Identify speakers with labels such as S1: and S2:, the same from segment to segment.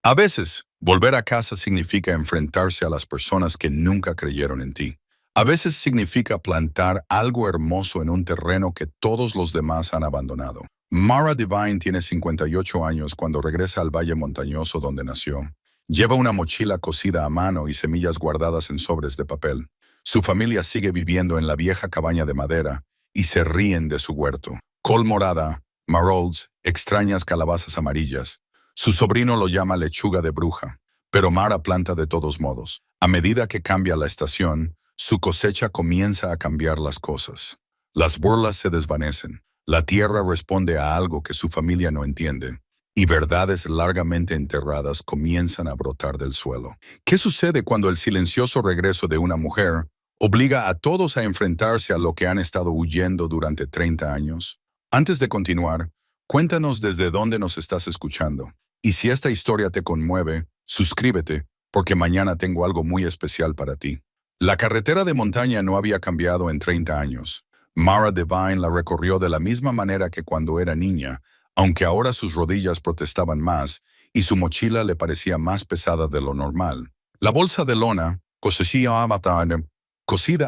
S1: A veces, volver a casa significa enfrentarse a las personas que nunca creyeron en ti. A veces significa plantar algo hermoso en un terreno que todos los demás han abandonado. Mara Devine tiene 58 años cuando regresa al valle montañoso donde nació. Lleva una mochila cosida a mano y semillas guardadas en sobres de papel. Su familia sigue viviendo en la vieja cabaña de madera y se ríen de su huerto. Col morada, marolds, extrañas calabazas amarillas. Su sobrino lo llama lechuga de bruja, pero Mara planta de todos modos. A medida que cambia la estación, su cosecha comienza a cambiar las cosas. Las burlas se desvanecen. La tierra responde a algo que su familia no entiende, y verdades largamente enterradas comienzan a brotar del suelo. ¿Qué sucede cuando el silencioso regreso de una mujer obliga a todos a enfrentarse a lo que han estado huyendo durante 30 años? Antes de continuar, cuéntanos desde dónde nos estás escuchando. Y si esta historia te conmueve, suscríbete, porque mañana tengo algo muy especial para ti. La carretera de montaña no había cambiado en 30 años. Mara Devine la recorrió de la misma manera que cuando era niña, aunque ahora sus rodillas protestaban más y su mochila le parecía más pesada de lo normal. La bolsa de lona, cosida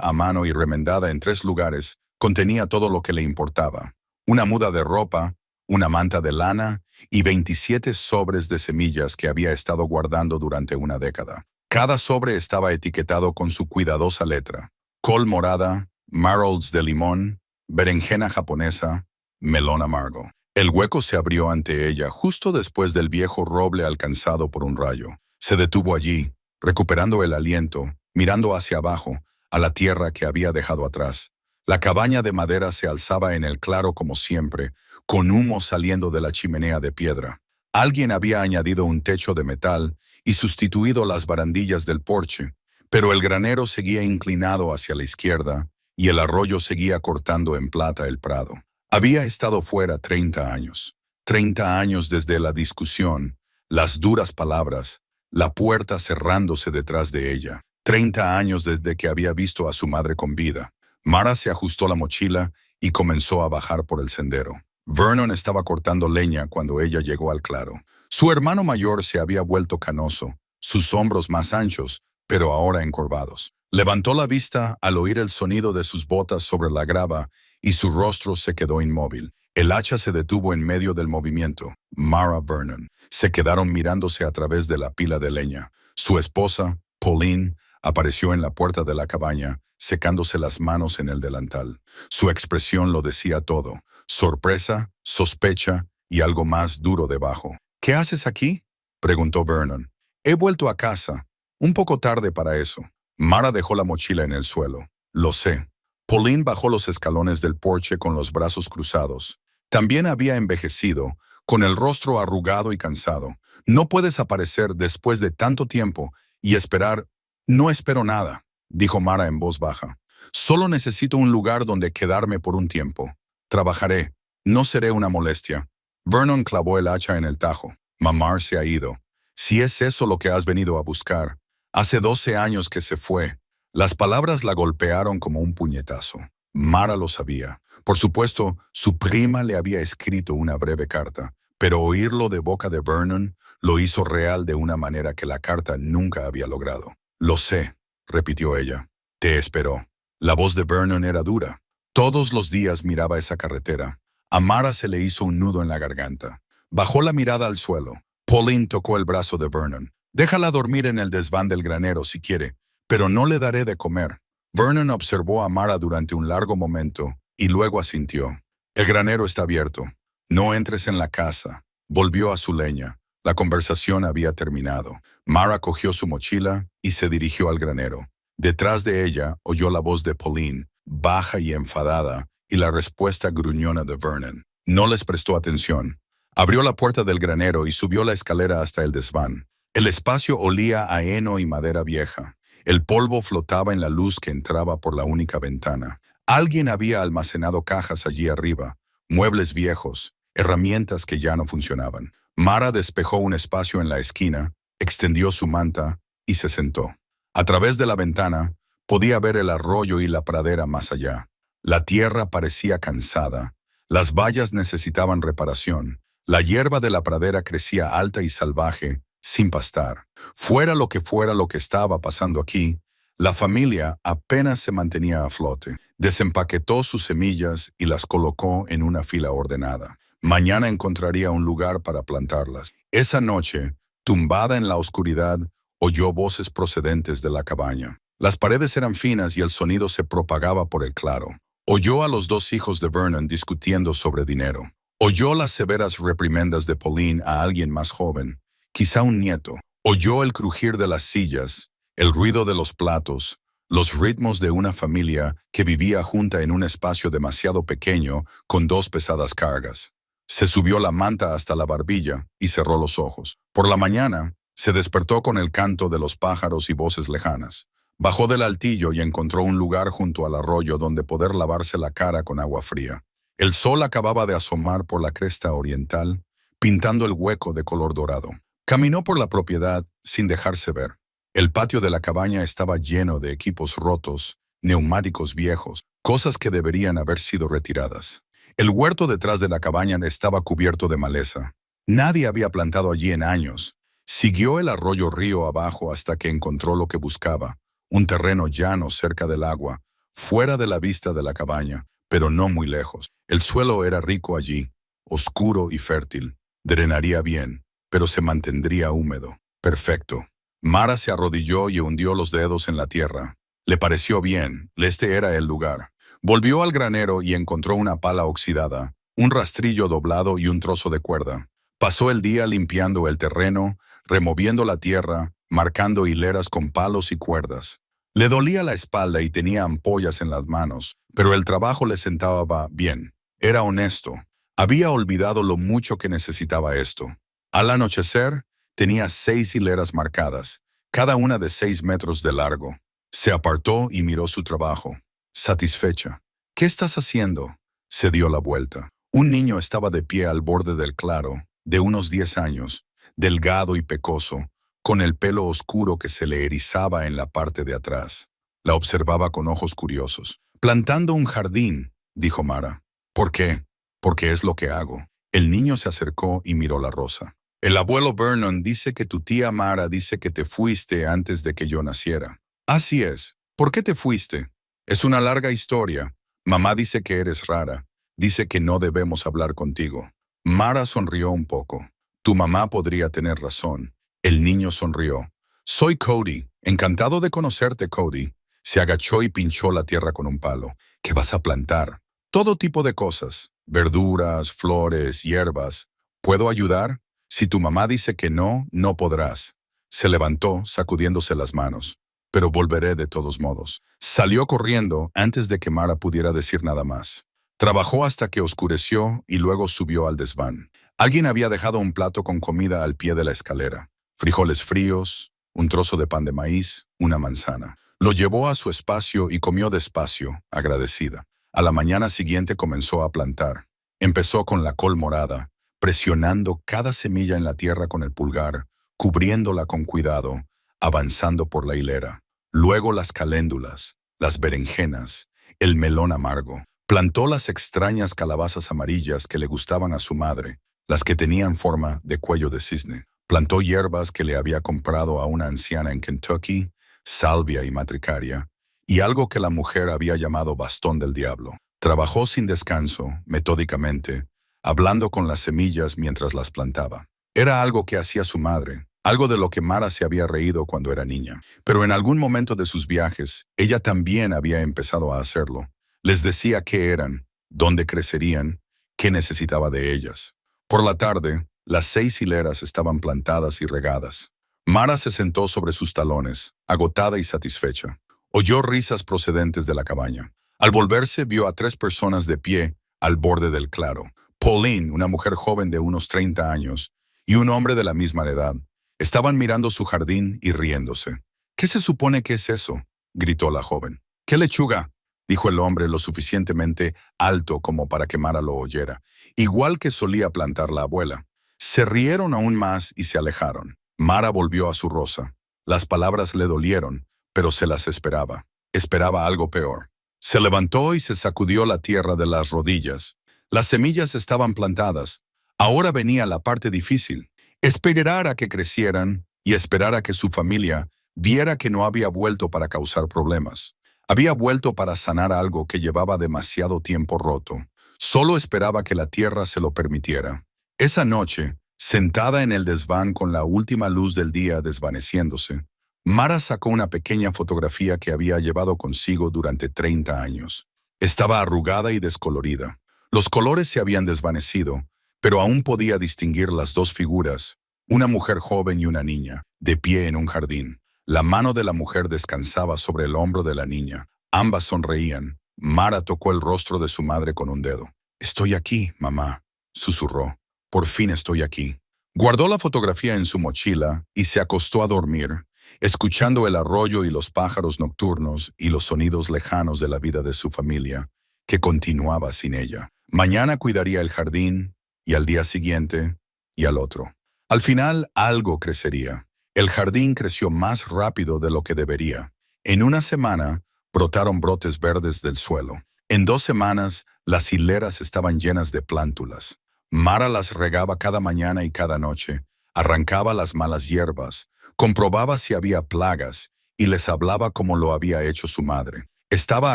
S1: a mano y remendada en 3 lugares, contenía todo lo que le importaba. Una muda de ropa, una manta de lana y 27 sobres de semillas que había estado guardando durante una década. Cada sobre estaba etiquetado con su cuidadosa letra: col morada, marolds de limón, berenjena japonesa, melón amargo. El hueco se abrió ante ella justo después del viejo roble alcanzado por un rayo. Se detuvo allí, recuperando el aliento, mirando hacia abajo, a la tierra que había dejado atrás. La cabaña de madera se alzaba en el claro como siempre, con humo saliendo de la chimenea de piedra. Alguien había añadido un techo de metal y sustituido las barandillas del porche, pero el granero seguía inclinado hacia la izquierda y el arroyo seguía cortando en plata el prado. Había estado fuera 30 años. 30 años desde la discusión, las duras palabras, la puerta cerrándose detrás de ella. 30 años desde que había visto a su madre con vida. Mara se ajustó la mochila y comenzó a bajar por el sendero. Vernon estaba cortando leña cuando ella llegó al claro. Su hermano mayor se había vuelto canoso, sus hombros más anchos, pero ahora encorvados. Levantó la vista al oír el sonido de sus botas sobre la grava y su rostro se quedó inmóvil. El hacha se detuvo en medio del movimiento. Mara, Vernon se quedaron mirándose a través de la pila de leña. Su esposa, Pauline, apareció en la puerta de la cabaña, secándose las manos en el delantal. Su expresión lo decía todo: sorpresa, sospecha y algo más duro debajo. ¿Qué haces aquí?, preguntó Vernon. He vuelto a casa. Un poco tarde para eso. Mara dejó la mochila en el suelo. Lo sé. Pauline bajó los escalones del porche con los brazos cruzados. También había envejecido, con el rostro arrugado y cansado. No puedes aparecer después de tanto tiempo y esperar. No espero nada, dijo Mara en voz baja. Solo necesito un lugar donde quedarme por un tiempo. Trabajaré. No seré una molestia. Vernon clavó el hacha en el tajo. Mamá se ha ido. Si es eso lo que has venido a buscar. Hace 12 años que se fue. Las palabras la golpearon como un puñetazo. Mara lo sabía. Por supuesto, su prima le había escrito una breve carta, pero oírlo de boca de Vernon lo hizo real de una manera que la carta nunca había logrado. Lo sé, repitió ella. Te esperó. La voz de Vernon era dura. Todos los días miraba esa carretera. A Mara se le hizo un nudo en la garganta. Bajó la mirada al suelo. Pauline tocó el brazo de Vernon. Déjala dormir en el desván del granero si quiere, pero no le daré de comer. Vernon observó a Mara durante un largo momento y luego asintió. El granero está abierto. No entres en la casa. Volvió a su leña. La conversación había terminado. Mara cogió su mochila y se dirigió al granero. Detrás de ella oyó la voz de Pauline, baja y enfadada, y la respuesta gruñona de Vernon. No les prestó atención. Abrió la puerta del granero y subió la escalera hasta el desván. El espacio olía a heno y madera vieja. El polvo flotaba en la luz que entraba por la única ventana. Alguien había almacenado cajas allí arriba, muebles viejos, herramientas que ya no funcionaban. Mara despejó un espacio en la esquina, extendió su manta y se sentó. A través de la ventana podía ver el arroyo y la pradera más allá. La tierra parecía cansada. Las vallas necesitaban reparación. La hierba de la pradera crecía alta y salvaje, sin pastar. Fuera lo que estaba pasando aquí, la familia apenas se mantenía a flote. Desempaquetó sus semillas y las colocó en una fila ordenada. Mañana encontraría un lugar para plantarlas. Esa noche, tumbada en la oscuridad, oyó voces procedentes de la cabaña. Las paredes eran finas y el sonido se propagaba por el claro. Oyó a los dos hijos de Vernon discutiendo sobre dinero. Oyó las severas reprimendas de Pauline a alguien más joven, quizá un nieto. Oyó el crujir de las sillas, el ruido de los platos, los ritmos de una familia que vivía junta en un espacio demasiado pequeño con dos pesadas cargas. Se subió la manta hasta la barbilla y cerró los ojos. Por la mañana, se despertó con el canto de los pájaros y voces lejanas. Bajó del altillo y encontró un lugar junto al arroyo donde poder lavarse la cara con agua fría. El sol acababa de asomar por la cresta oriental, pintando el hueco de color dorado. Caminó por la propiedad sin dejarse ver. El patio de la cabaña estaba lleno de equipos rotos, neumáticos viejos, cosas que deberían haber sido retiradas. El huerto detrás de la cabaña estaba cubierto de maleza. Nadie había plantado allí en años. Siguió el arroyo río abajo hasta que encontró lo que buscaba, un terreno llano cerca del agua, fuera de la vista de la cabaña, pero no muy lejos. El suelo era rico allí, oscuro y fértil. Drenaría bien, pero se mantendría húmedo. Perfecto. Mara se arrodilló y hundió los dedos en la tierra. Le pareció bien, este era el lugar. Volvió al granero y encontró una pala oxidada, un rastrillo doblado y un trozo de cuerda. Pasó el día limpiando el terreno, removiendo la tierra, marcando hileras con palos y cuerdas. Le dolía la espalda y tenía ampollas en las manos, pero el trabajo le sentaba bien. Era honesto. Había olvidado lo mucho que necesitaba esto. Al anochecer, tenía 6 hileras marcadas, cada una de 6 metros de largo. Se apartó y miró su trabajo, satisfecha. ¿Qué estás haciendo? Se dio la vuelta. Un niño estaba de pie al borde del claro, de unos 10 años, delgado y pecoso, con el pelo oscuro que se le erizaba en la parte de atrás. La observaba con ojos curiosos. «Plantando un jardín», dijo Mara. «¿Por qué?» «Porque es lo que hago». El niño se acercó y miró la rosa. «El abuelo Vernon dice que tu tía Mara dice que te fuiste antes de que yo naciera». «Así es. ¿Por qué te fuiste?» «Es una larga historia. Mamá dice que eres rara. Dice que no debemos hablar contigo». Mara sonrió un poco. «Tu mamá podría tener razón». El niño sonrió. «Soy Cody. Encantado de conocerte, Cody». Se agachó y pinchó la tierra con un palo. «¿Qué vas a plantar?» «Todo tipo de cosas. Verduras, flores, hierbas. ¿Puedo ayudar?» «Si tu mamá dice que no, no podrás». Se levantó, sacudiéndose las manos. «Pero volveré de todos modos». Salió corriendo antes de que Mara pudiera decir nada más. Trabajó hasta que oscureció y luego subió al desván. Alguien había dejado un plato con comida al pie de la escalera. Frijoles fríos, un trozo de pan de maíz, una manzana. Lo llevó a su espacio y comió despacio, agradecida. A la mañana siguiente comenzó a plantar. Empezó con la col morada, presionando cada semilla en la tierra con el pulgar, cubriéndola con cuidado, avanzando por la hilera. Luego las caléndulas, las berenjenas, el melón amargo. Plantó las extrañas calabazas amarillas que le gustaban a su madre, las que tenían forma de cuello de cisne. Plantó hierbas que le había comprado a una anciana en Kentucky, salvia y matricaria, y algo que la mujer había llamado bastón del diablo. Trabajó sin descanso, metódicamente, hablando con las semillas mientras las plantaba. Era algo que hacía su madre, algo de lo que Mara se había reído cuando era niña. Pero en algún momento de sus viajes, ella también había empezado a hacerlo. Les decía qué eran, dónde crecerían, qué necesitaba de ellas. Por la tarde, las 6 hileras estaban plantadas y regadas. Mara se sentó sobre sus talones, agotada y satisfecha. Oyó risas procedentes de la cabaña. Al volverse, vio a 3 personas de pie al borde del claro. Pauline, una mujer joven de unos 30 años, y un hombre de la misma edad. Estaban mirando su jardín y riéndose. «¿Qué se supone que es eso?», gritó la joven. «¿Qué lechuga?», dijo el hombre lo suficientemente alto como para que Mara lo oyera, igual que solía plantar la abuela. Se rieron aún más y se alejaron. Mara volvió a su rosa. Las palabras le dolieron, pero se las esperaba. Esperaba algo peor. Se levantó y se sacudió la tierra de las rodillas. Las semillas estaban plantadas. Ahora venía la parte difícil. Esperar a que crecieran y esperar a que su familia viera que no había vuelto para causar problemas. Había vuelto para sanar algo que llevaba demasiado tiempo roto. Solo esperaba que la tierra se lo permitiera. Esa noche, sentada en el desván con la última luz del día desvaneciéndose, Mara sacó una pequeña fotografía que había llevado consigo durante 30 años. Estaba arrugada y descolorida. Los colores se habían desvanecido, pero aún podía distinguir las dos figuras, una mujer joven y una niña, de pie en un jardín. La mano de la mujer descansaba sobre el hombro de la niña. Ambas sonreían. Mara tocó el rostro de su madre con un dedo. «Estoy aquí, mamá», susurró. «Por fin estoy aquí». Guardó la fotografía en su mochila y se acostó a dormir, escuchando el arroyo y los pájaros nocturnos y los sonidos lejanos de la vida de su familia, que continuaba sin ella. Mañana cuidaría el jardín, y al día siguiente, y al otro. Al final, algo crecería. El jardín creció más rápido de lo que debería. En una semana, brotaron brotes verdes del suelo. En 2 semanas, las hileras estaban llenas de plántulas. Mara las regaba cada mañana y cada noche, arrancaba las malas hierbas, comprobaba si había plagas y les hablaba como lo había hecho su madre. Estaba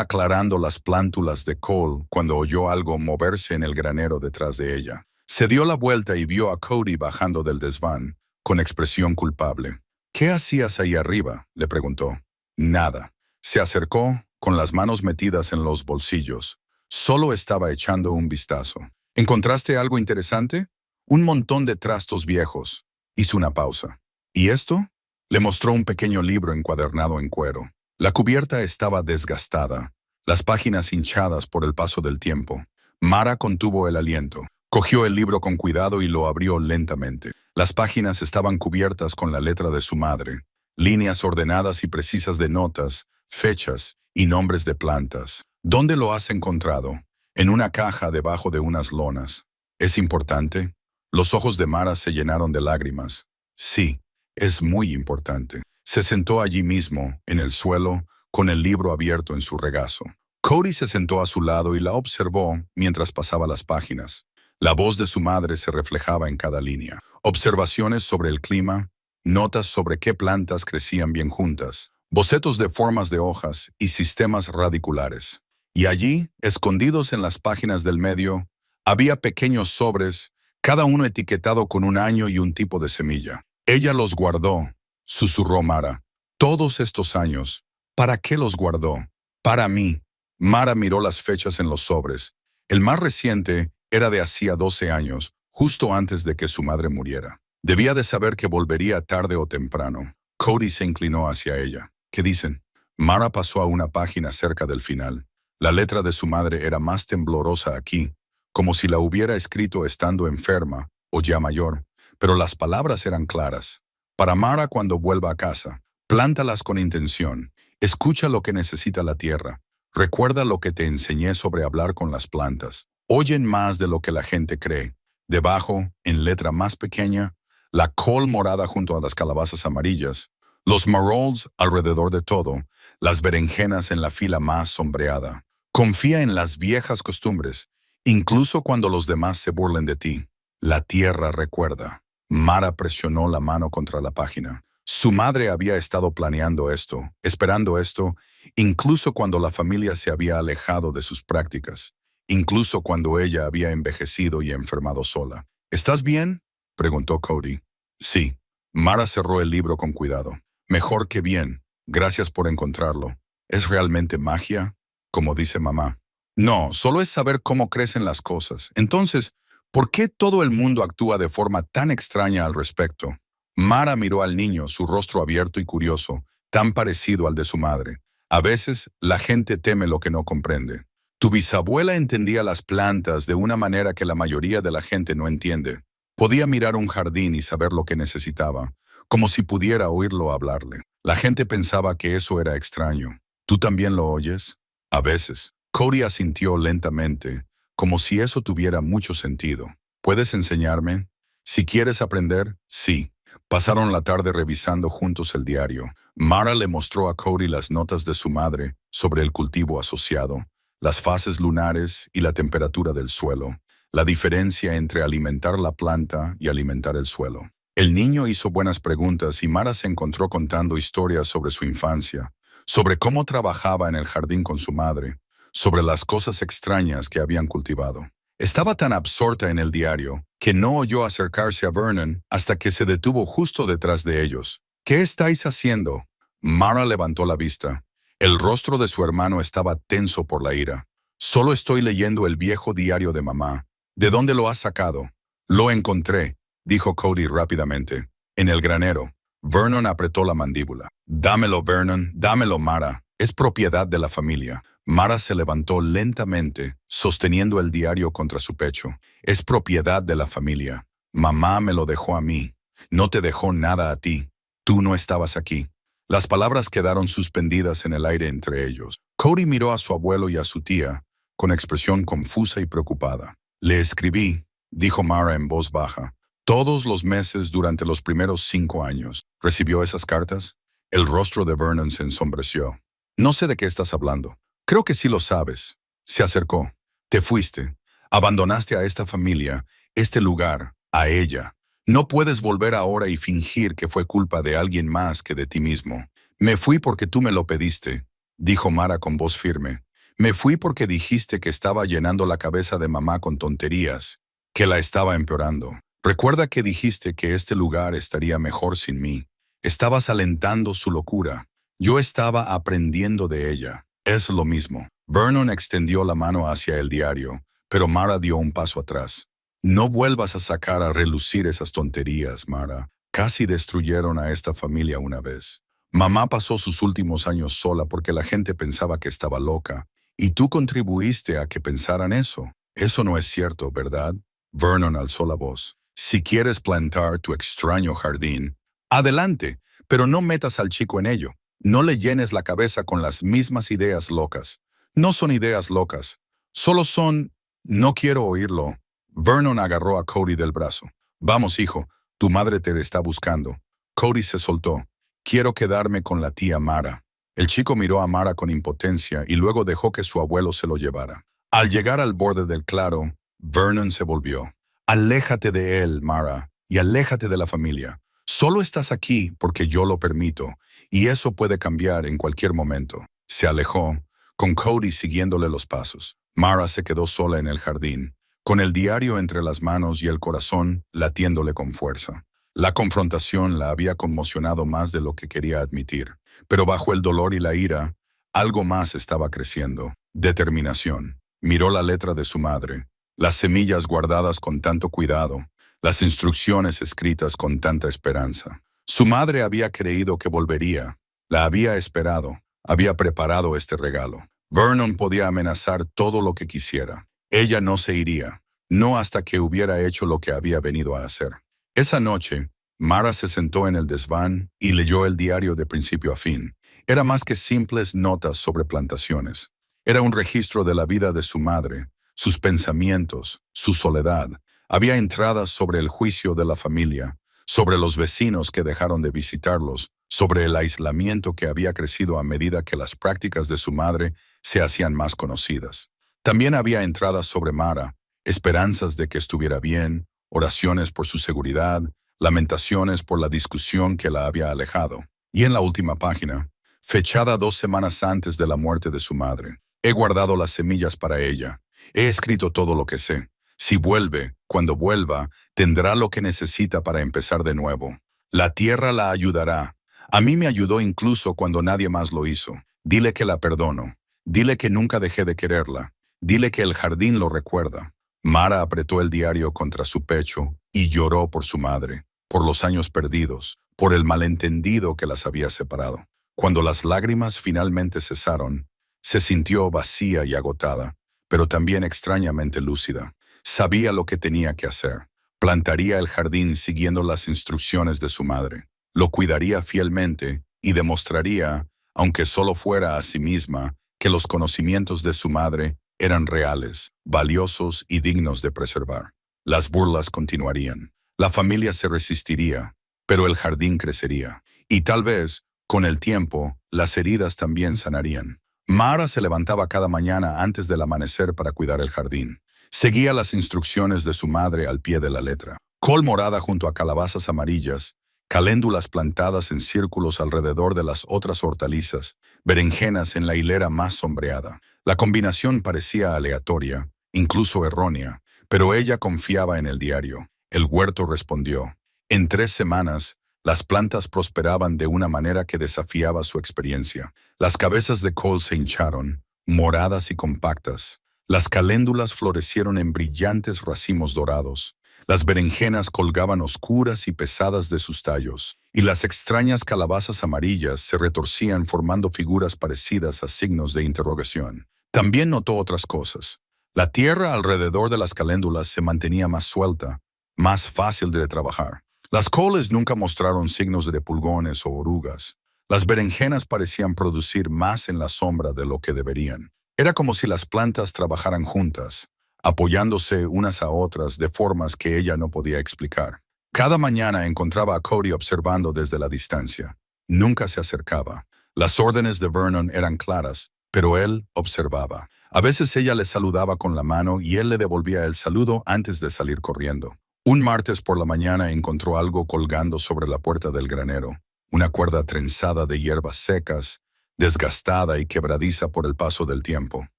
S1: aclarando las plántulas de col cuando oyó algo moverse en el granero detrás de ella. Se dio la vuelta y vio a Cody bajando del desván, con expresión culpable. «¿Qué hacías ahí arriba?», le preguntó. «Nada». Se acercó, con las manos metidas en los bolsillos. Solo estaba echando un vistazo. «¿Encontraste algo interesante?» «Un montón de trastos viejos». Hizo una pausa. «¿Y esto?» Le mostró un pequeño libro encuadernado en cuero. La cubierta estaba desgastada, las páginas hinchadas por el paso del tiempo. Mara contuvo el aliento. Cogió el libro con cuidado y lo abrió lentamente. Las páginas estaban cubiertas con la letra de su madre, líneas ordenadas y precisas de notas, fechas y nombres de plantas. «¿Dónde lo has encontrado?» «En una caja debajo de unas lonas». «¿Es importante?» Los ojos de Mara se llenaron de lágrimas. «Sí, es muy importante». Se sentó allí mismo, en el suelo, con el libro abierto en su regazo. Cody se sentó a su lado y la observó mientras pasaba las páginas. La voz de su madre se reflejaba en cada línea. Observaciones sobre el clima, notas sobre qué plantas crecían bien juntas, bocetos de formas de hojas y sistemas radiculares. Y allí, escondidos en las páginas del medio, había pequeños sobres, cada uno etiquetado con un año y un tipo de semilla. «Ella los guardó», susurró Mara. «Todos estos años. ¿Para qué los guardó?» «Para mí». Mara miró las fechas en los sobres. El más reciente era de hacía 12 años, justo antes de que su madre muriera. Debía de saber que volvería tarde o temprano. Cody se inclinó hacia ella. «¿Qué dicen?» Mara pasó a una página cerca del final. La letra de su madre era más temblorosa aquí, como si la hubiera escrito estando enferma o ya mayor, pero las palabras eran claras. «Para Mara cuando vuelva a casa, plántalas con intención. Escucha lo que necesita la tierra. Recuerda lo que te enseñé sobre hablar con las plantas. Oyen más de lo que la gente cree». Debajo, en letra más pequeña, la col morada junto a las calabazas amarillas, los marrols alrededor de todo, las berenjenas en la fila más sombreada. «Confía en las viejas costumbres, incluso cuando los demás se burlen de ti. La tierra recuerda». Mara presionó la mano contra la página. Su madre había estado planeando esto, esperando esto, incluso cuando la familia se había alejado de sus prácticas, incluso cuando ella había envejecido y enfermado sola. «¿Estás bien?», preguntó Cody. «Sí». Mara cerró el libro con cuidado. «Mejor que bien. Gracias por encontrarlo. ¿Es realmente magia? Como dice mamá». «No, solo es saber cómo crecen las cosas. Entonces, ¿por qué todo el mundo actúa de forma tan extraña al respecto?» Mara miró al niño, su rostro abierto y curioso, tan parecido al de su madre. «A veces, la gente teme lo que no comprende. Tu bisabuela entendía las plantas de una manera que la mayoría de la gente no entiende. Podía mirar un jardín y saber lo que necesitaba, como si pudiera oírlo hablarle. La gente pensaba que eso era extraño. ¿Tú también lo oyes?» «A veces». Cody asintió lentamente, como si eso tuviera mucho sentido. «¿Puedes enseñarme?» «Si quieres aprender, sí». Pasaron la tarde revisando juntos el diario. Mara le mostró a Cody las notas de su madre sobre el cultivo asociado, las fases lunares y la temperatura del suelo, la diferencia entre alimentar la planta y alimentar el suelo. El niño hizo buenas preguntas y Mara se encontró contando historias sobre su infancia, sobre cómo trabajaba en el jardín con su madre, sobre las cosas extrañas que habían cultivado. Estaba tan absorta en el diario que no oyó acercarse a Vernon hasta que se detuvo justo detrás de ellos. ¿Qué estáis haciendo? Mara levantó la vista. El rostro de su hermano estaba tenso por la ira. Solo estoy leyendo el viejo diario de mamá. ¿De dónde lo has sacado? Lo encontré, dijo Cody rápidamente. En el granero. Vernon apretó la mandíbula. Dámelo, Vernon, dámelo, Mara. Es propiedad de la familia. Mara se levantó lentamente, sosteniendo el diario contra su pecho. Es propiedad de la familia. Mamá me lo dejó a mí. No te dejó nada a ti. Tú no estabas aquí. Las palabras quedaron suspendidas en el aire entre ellos. Cody miró a su abuelo y a su tía, con expresión confusa y preocupada. Le escribí, dijo Mara en voz baja, todos los meses durante los primeros 5 años. ¿Recibió esas cartas? El rostro de Vernon se ensombreció. No sé de qué estás hablando. Creo que sí lo sabes. Se acercó. Te fuiste. Abandonaste a esta familia, este lugar, a ella. No puedes volver ahora y fingir que fue culpa de alguien más que de ti mismo. Me fui porque tú me lo pediste, dijo Mara con voz firme. Me fui porque dijiste que estaba llenando la cabeza de mamá con tonterías, que la estaba empeorando. Recuerda que dijiste que este lugar estaría mejor sin mí. Estabas alentando su locura. Yo estaba aprendiendo de ella. Es lo mismo. Vernon extendió la mano hacia el diario, pero Mara dio un paso atrás. No vuelvas a sacar a relucir esas tonterías, Mara. Casi destruyeron a esta familia una vez. Mamá pasó sus últimos años sola porque la gente pensaba que estaba loca, y tú contribuiste a que pensaran eso. Eso no es cierto, ¿verdad? Vernon alzó la voz. Si quieres plantar tu extraño jardín, adelante, pero no metas al chico en ello. No le llenes la cabeza con las mismas ideas locas. No son ideas locas. Solo son... No quiero oírlo. Vernon agarró a Cody del brazo. Vamos, hijo, tu madre te está buscando. Cody se soltó. Quiero quedarme con la tía Mara. El chico miró a Mara con impotencia y luego dejó que su abuelo se lo llevara. Al llegar al borde del claro, Vernon se volvió. Aléjate de él, Mara, y aléjate de la familia. Solo estás aquí porque yo lo permito, y eso puede cambiar en cualquier momento. Se alejó, con Cody siguiéndole los pasos. Mara se quedó sola en el jardín, con el diario entre las manos y el corazón latiéndole con fuerza. La confrontación la había conmocionado más de lo que quería admitir, pero bajo el dolor y la ira, algo más estaba creciendo. Determinación. Miró la letra de su madre, las semillas guardadas con tanto cuidado, las instrucciones escritas con tanta esperanza. Su madre había creído que volvería, la había esperado, había preparado este regalo. Vernon podía amenazar todo lo que quisiera. Ella no se iría, no hasta que hubiera hecho lo que había venido a hacer. Esa noche, Mara se sentó en el desván y leyó el diario de principio a fin. Era más que simples notas sobre plantaciones. Era un registro de la vida de su madre, sus pensamientos, su soledad. Había entradas sobre el juicio de la familia, sobre los vecinos que dejaron de visitarlos, sobre el aislamiento que había crecido a medida que las prácticas de su madre se hacían más conocidas. También había entradas sobre Mara, esperanzas de que estuviera bien, oraciones por su seguridad, lamentaciones por la discusión que la había alejado. Y en la última página, fechada 2 semanas antes de la muerte de su madre, he guardado las semillas para ella. He escrito todo lo que sé. Si vuelve, cuando vuelva, tendrá lo que necesita para empezar de nuevo. La tierra la ayudará. A mí me ayudó incluso cuando nadie más lo hizo. Dile que la perdono. Dile que nunca dejé de quererla. Dile que el jardín lo recuerda. Mara apretó el diario contra su pecho y lloró por su madre, por los años perdidos, por el malentendido que las había separado. Cuando las lágrimas finalmente cesaron, se sintió vacía y agotada, pero también extrañamente lúcida. Sabía lo que tenía que hacer. Plantaría el jardín siguiendo las instrucciones de su madre. Lo cuidaría fielmente y demostraría, aunque solo fuera a sí misma, que los conocimientos de su madre eran reales, valiosos y dignos de preservar. Las burlas continuarían. La familia se resistiría, pero el jardín crecería. Y tal vez, con el tiempo, las heridas también sanarían. Mara se levantaba cada mañana antes del amanecer para cuidar el jardín. Seguía las instrucciones de su madre al pie de la letra. col morada junto a calabazas amarillas, caléndulas plantadas en círculos alrededor de las otras hortalizas, berenjenas en la hilera más sombreada. La combinación parecía aleatoria, incluso errónea, pero ella confiaba en el diario. El huerto respondió. En 3 semanas, las plantas prosperaban de una manera que desafiaba su experiencia. Las cabezas de col se hincharon, moradas y compactas. Las caléndulas florecieron en brillantes racimos dorados. Las berenjenas colgaban oscuras y pesadas de sus tallos, y las extrañas calabazas amarillas se retorcían formando figuras parecidas a signos de interrogación. También notó otras cosas. La tierra alrededor de las caléndulas se mantenía más suelta, más fácil de trabajar. Las coles nunca mostraron signos de pulgones o orugas. Las berenjenas parecían producir más en la sombra de lo que deberían. Era como si las plantas trabajaran juntas, apoyándose unas a otras de formas que ella no podía explicar. Cada mañana encontraba a Cody observando desde la distancia. Nunca se acercaba. Las órdenes de Vernon eran claras, pero él observaba. A veces ella le saludaba con la mano y él le devolvía el saludo antes de salir corriendo. Un martes por la mañana encontró algo colgando sobre la puerta del granero, una cuerda trenzada de hierbas secas, desgastada y quebradiza por el paso del tiempo.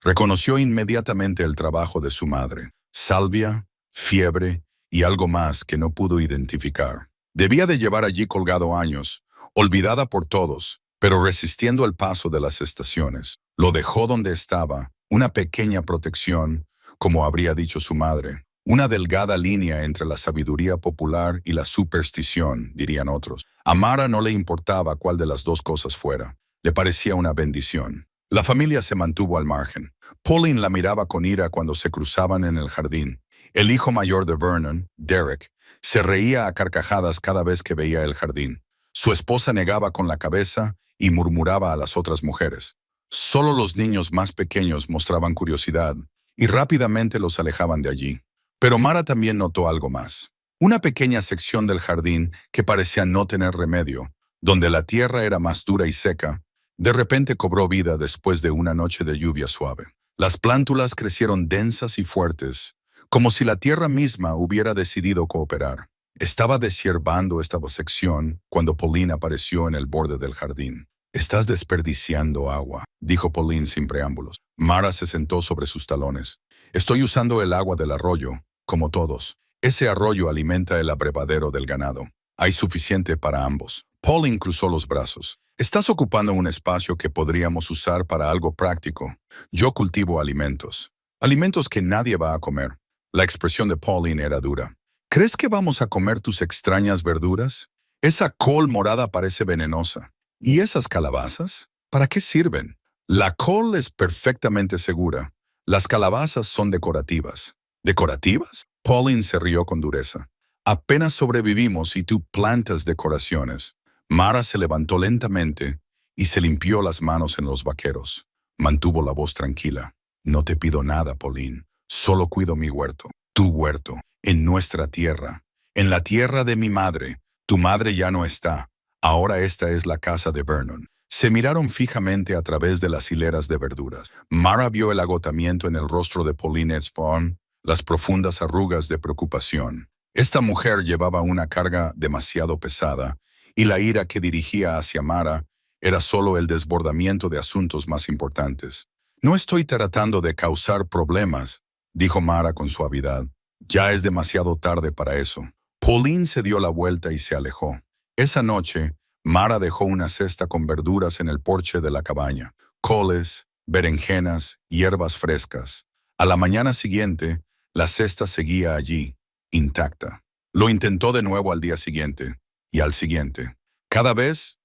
S1: Reconoció inmediatamente el trabajo de su madre, salvia, fiebre y algo más que no pudo identificar. Debía de llevar allí colgado años, olvidada por todos, pero resistiendo el paso de las estaciones. Lo dejó donde estaba, una pequeña protección, como habría dicho su madre. Una delgada línea entre la sabiduría popular y la superstición, dirían otros. A Mara no le importaba cuál de las dos cosas fuera. Le parecía una bendición. La familia se mantuvo al margen. Pauline la miraba con ira cuando se cruzaban en el jardín. El hijo mayor de Vernon, Derek, se reía a carcajadas cada vez que veía el jardín. Su esposa negaba con la cabeza y murmuraba a las otras mujeres. Solo los niños más pequeños mostraban curiosidad y rápidamente los alejaban de allí. Pero Mara también notó algo más. Una pequeña sección del jardín que parecía no tener remedio, donde la tierra era más dura y seca, de repente cobró vida después de una noche de lluvia suave. Las plántulas crecieron densas y fuertes, como si la tierra misma hubiera decidido cooperar. Estaba deshiervando esta sección cuando Pauline apareció en el borde del jardín. «Estás desperdiciando agua», dijo Pauline sin preámbulos. Mara se sentó sobre sus talones. «Estoy usando el agua del arroyo, como todos. Ese arroyo alimenta el abrevadero del ganado. Hay suficiente para ambos». Pauline cruzó los brazos. «Estás ocupando un espacio que podríamos usar para algo práctico. Yo cultivo alimentos. Alimentos que nadie va a comer». La expresión de Pauline era dura. «¿Crees que vamos a comer tus extrañas verduras? Esa col morada parece venenosa. ¿Y esas calabazas? ¿Para qué sirven? La col es perfectamente segura. Las calabazas son decorativas». «¿Decorativas?» Pauline se rió con dureza. «Apenas sobrevivimos y tú plantas decoraciones». Mara se levantó lentamente y se limpió las manos en los vaqueros. Mantuvo la voz tranquila. «No te pido nada, Pauline. Solo cuido mi huerto. Tu huerto. En nuestra tierra. En la tierra de mi madre. Tu madre ya no está. Ahora esta es la casa de Vernon». Se miraron fijamente a través de las hileras de verduras. Mara vio el agotamiento en el rostro de Pauline Swan, las profundas arrugas de preocupación. Esta mujer llevaba una carga demasiado pesada, y la ira que dirigía hacia Mara era solo el desbordamiento de asuntos más importantes. «No estoy tratando de causar problemas», dijo Mara con suavidad. «Ya es demasiado tarde para eso». Pauline se dio la vuelta y se alejó. Esa noche, Mara dejó una cesta con verduras en el porche de la cabaña. Coles, berenjenas, hierbas frescas. A la mañana siguiente, la cesta seguía allí, intacta. Lo intentó de nuevo al día siguiente. Y al siguiente. Cada vez,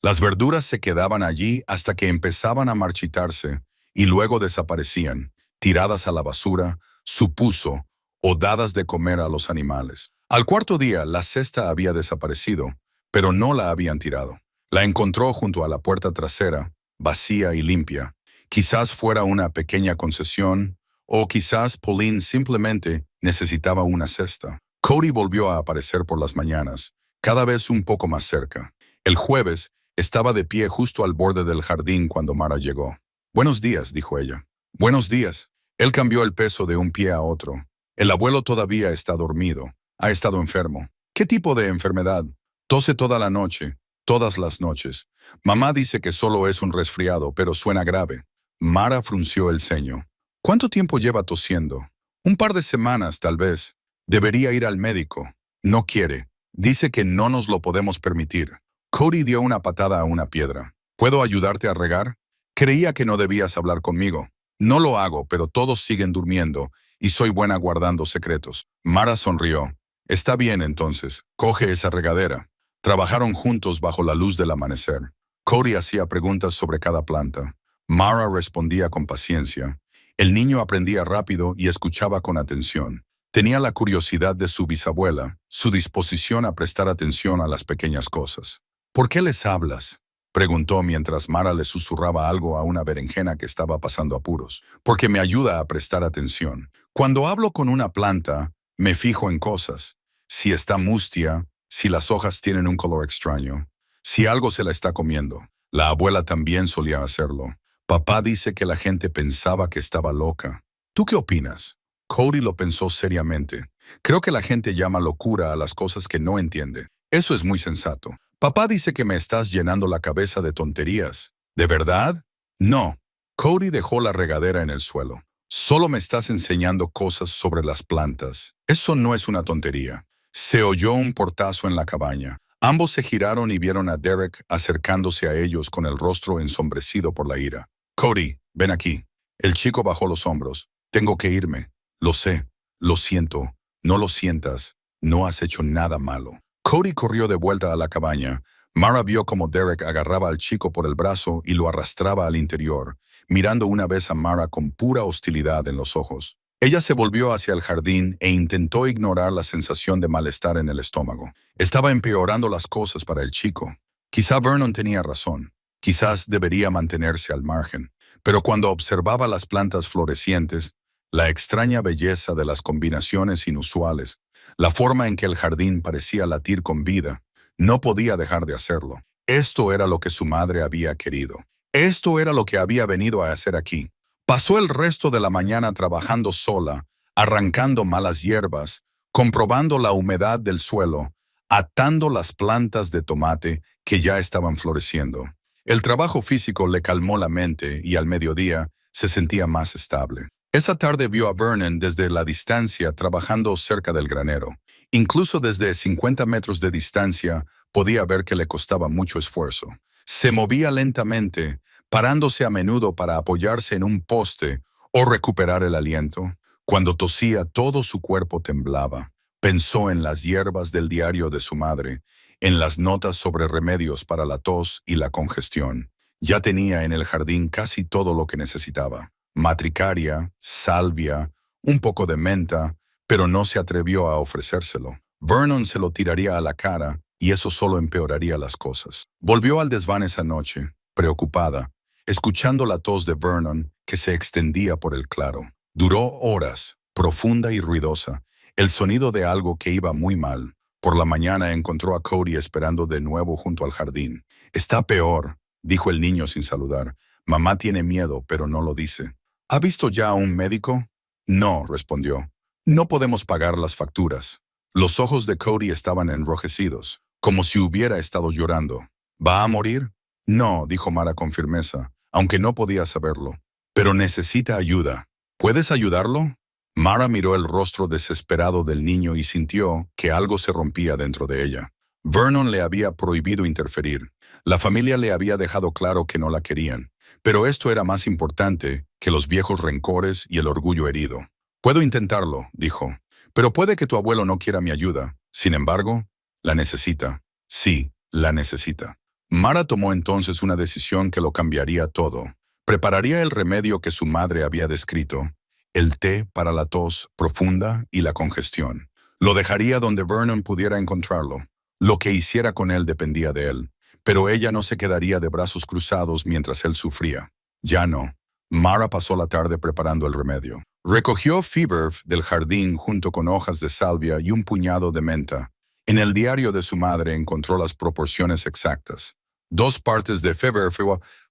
S1: las verduras se quedaban allí hasta que empezaban a marchitarse y luego desaparecían, tiradas a la basura, supuso, o dadas de comer a los animales. Al cuarto día, la cesta había desaparecido, pero no la habían tirado. La encontró junto a la puerta trasera, vacía y limpia. Quizás fuera una pequeña concesión, o quizás Pauline simplemente necesitaba una cesta. Cody volvió a aparecer por las mañanas, cada vez un poco más cerca. El jueves, estaba de pie justo al borde del jardín cuando Mara llegó. «Buenos días», dijo ella. «Buenos días». Él cambió el peso de un pie a otro. El abuelo todavía está dormido. Ha estado enfermo. ¿Qué tipo de enfermedad? Tose toda la noche, todas las noches. Mamá dice que solo es un resfriado, pero suena grave. Mara frunció el ceño. ¿Cuánto tiempo lleva tosiendo? Un par de semanas, tal vez. Debería ir al médico. No quiere. Dice que no nos lo podemos permitir. Cody dio una patada a una piedra. ¿Puedo ayudarte a regar? Creía que no debías hablar conmigo. No lo hago, pero todos siguen durmiendo y soy buena guardando secretos. Mara sonrió. Está bien entonces, coge esa regadera. Trabajaron juntos bajo la luz del amanecer. Cody hacía preguntas sobre cada planta. Mara respondía con paciencia. El niño aprendía rápido y escuchaba con atención. Tenía la curiosidad de su bisabuela, su disposición a prestar atención a las pequeñas cosas. ¿Por qué les hablas?, preguntó mientras Mara le susurraba algo a una berenjena que estaba pasando apuros. Porque me ayuda a prestar atención. Cuando hablo con una planta, me fijo en cosas. Si está mustia, si las hojas tienen un color extraño, si algo se la está comiendo. La abuela también solía hacerlo. Papá dice que la gente pensaba que estaba loca. ¿Tú qué opinas? Cody lo pensó seriamente. Creo que la gente llama locura a las cosas que no entiende. Eso es muy sensato. Papá dice que me estás llenando la cabeza de tonterías. ¿De verdad? No. Cody dejó la regadera en el suelo. Solo me estás enseñando cosas sobre las plantas. Eso no es una tontería. Se oyó un portazo en la cabaña. Ambos se giraron y vieron a Derek acercándose a ellos con el rostro ensombrecido por la ira. Cody, ven aquí. El chico bajó los hombros. Tengo que irme. Lo sé. Lo siento. No lo sientas. No has hecho nada malo. Cody corrió de vuelta a la cabaña. Mara vio cómo Derek agarraba al chico por el brazo y lo arrastraba al interior, mirando una vez a Mara con pura hostilidad en los ojos. Ella se volvió hacia el jardín e intentó ignorar la sensación de malestar en el estómago. Estaba empeorando las cosas para el chico. Quizá Vernon tenía razón. Quizás debería mantenerse al margen. Pero cuando observaba las plantas florecientes, la extraña belleza de las combinaciones inusuales, la forma en que el jardín parecía latir con vida, no podía dejar de hacerlo. Esto era lo que su madre había querido. Esto era lo que había venido a hacer aquí. Pasó el resto de la mañana trabajando sola, arrancando malas hierbas, comprobando la humedad del suelo, atando las plantas de tomate que ya estaban floreciendo. El trabajo físico le calmó la mente y al mediodía se sentía más estable. Esa tarde vio a Vernon desde la distancia trabajando cerca del granero. Incluso desde 50 metros de distancia podía ver que le costaba mucho esfuerzo. Se movía lentamente, parándose a menudo para apoyarse en un poste o recuperar el aliento. Cuando tosía, todo su cuerpo temblaba. Pensó en las hierbas del diario de su madre, en las notas sobre remedios para la tos y la congestión. Ya tenía en el jardín casi todo lo que necesitaba. Matricaria, salvia, un poco de menta, pero no se atrevió a ofrecérselo. Vernon se lo tiraría a la cara y eso solo empeoraría las cosas. Volvió al desván esa noche, preocupada, escuchando la tos de Vernon que se extendía por el claro. Duró horas, profunda y ruidosa, el sonido de algo que iba muy mal. Por la mañana encontró a Cody esperando de nuevo junto al jardín. «Está peor», dijo el niño sin saludar. «Mamá tiene miedo, pero no lo dice». «¿Ha visto ya a un médico?» «No», respondió. «No podemos pagar las facturas». Los ojos de Cody estaban enrojecidos, como si hubiera estado llorando. «¿Va a morir?» «No», dijo Mara con firmeza, aunque no podía saberlo. «Pero necesita ayuda. ¿Puedes ayudarlo?» Mara miró el rostro desesperado del niño y sintió que algo se rompía dentro de ella. Vernon le había prohibido interferir. La familia le había dejado claro que no la querían. Pero esto era más importante que los viejos rencores y el orgullo herido. «Puedo intentarlo», dijo. «Pero puede que tu abuelo no quiera mi ayuda. Sin embargo, la necesita. Sí, la necesita». Mara tomó entonces una decisión que lo cambiaría todo. Prepararía el remedio que su madre había descrito, el té para la tos profunda y la congestión. Lo dejaría donde Vernon pudiera encontrarlo. Lo que hiciera con él dependía de él. Pero ella no se quedaría de brazos cruzados mientras él sufría. Ya no. Mara pasó la tarde preparando el remedio. Recogió feverf del jardín junto con hojas de salvia y un puñado de menta. En el diario de su madre encontró las proporciones exactas. 2 partes de feverf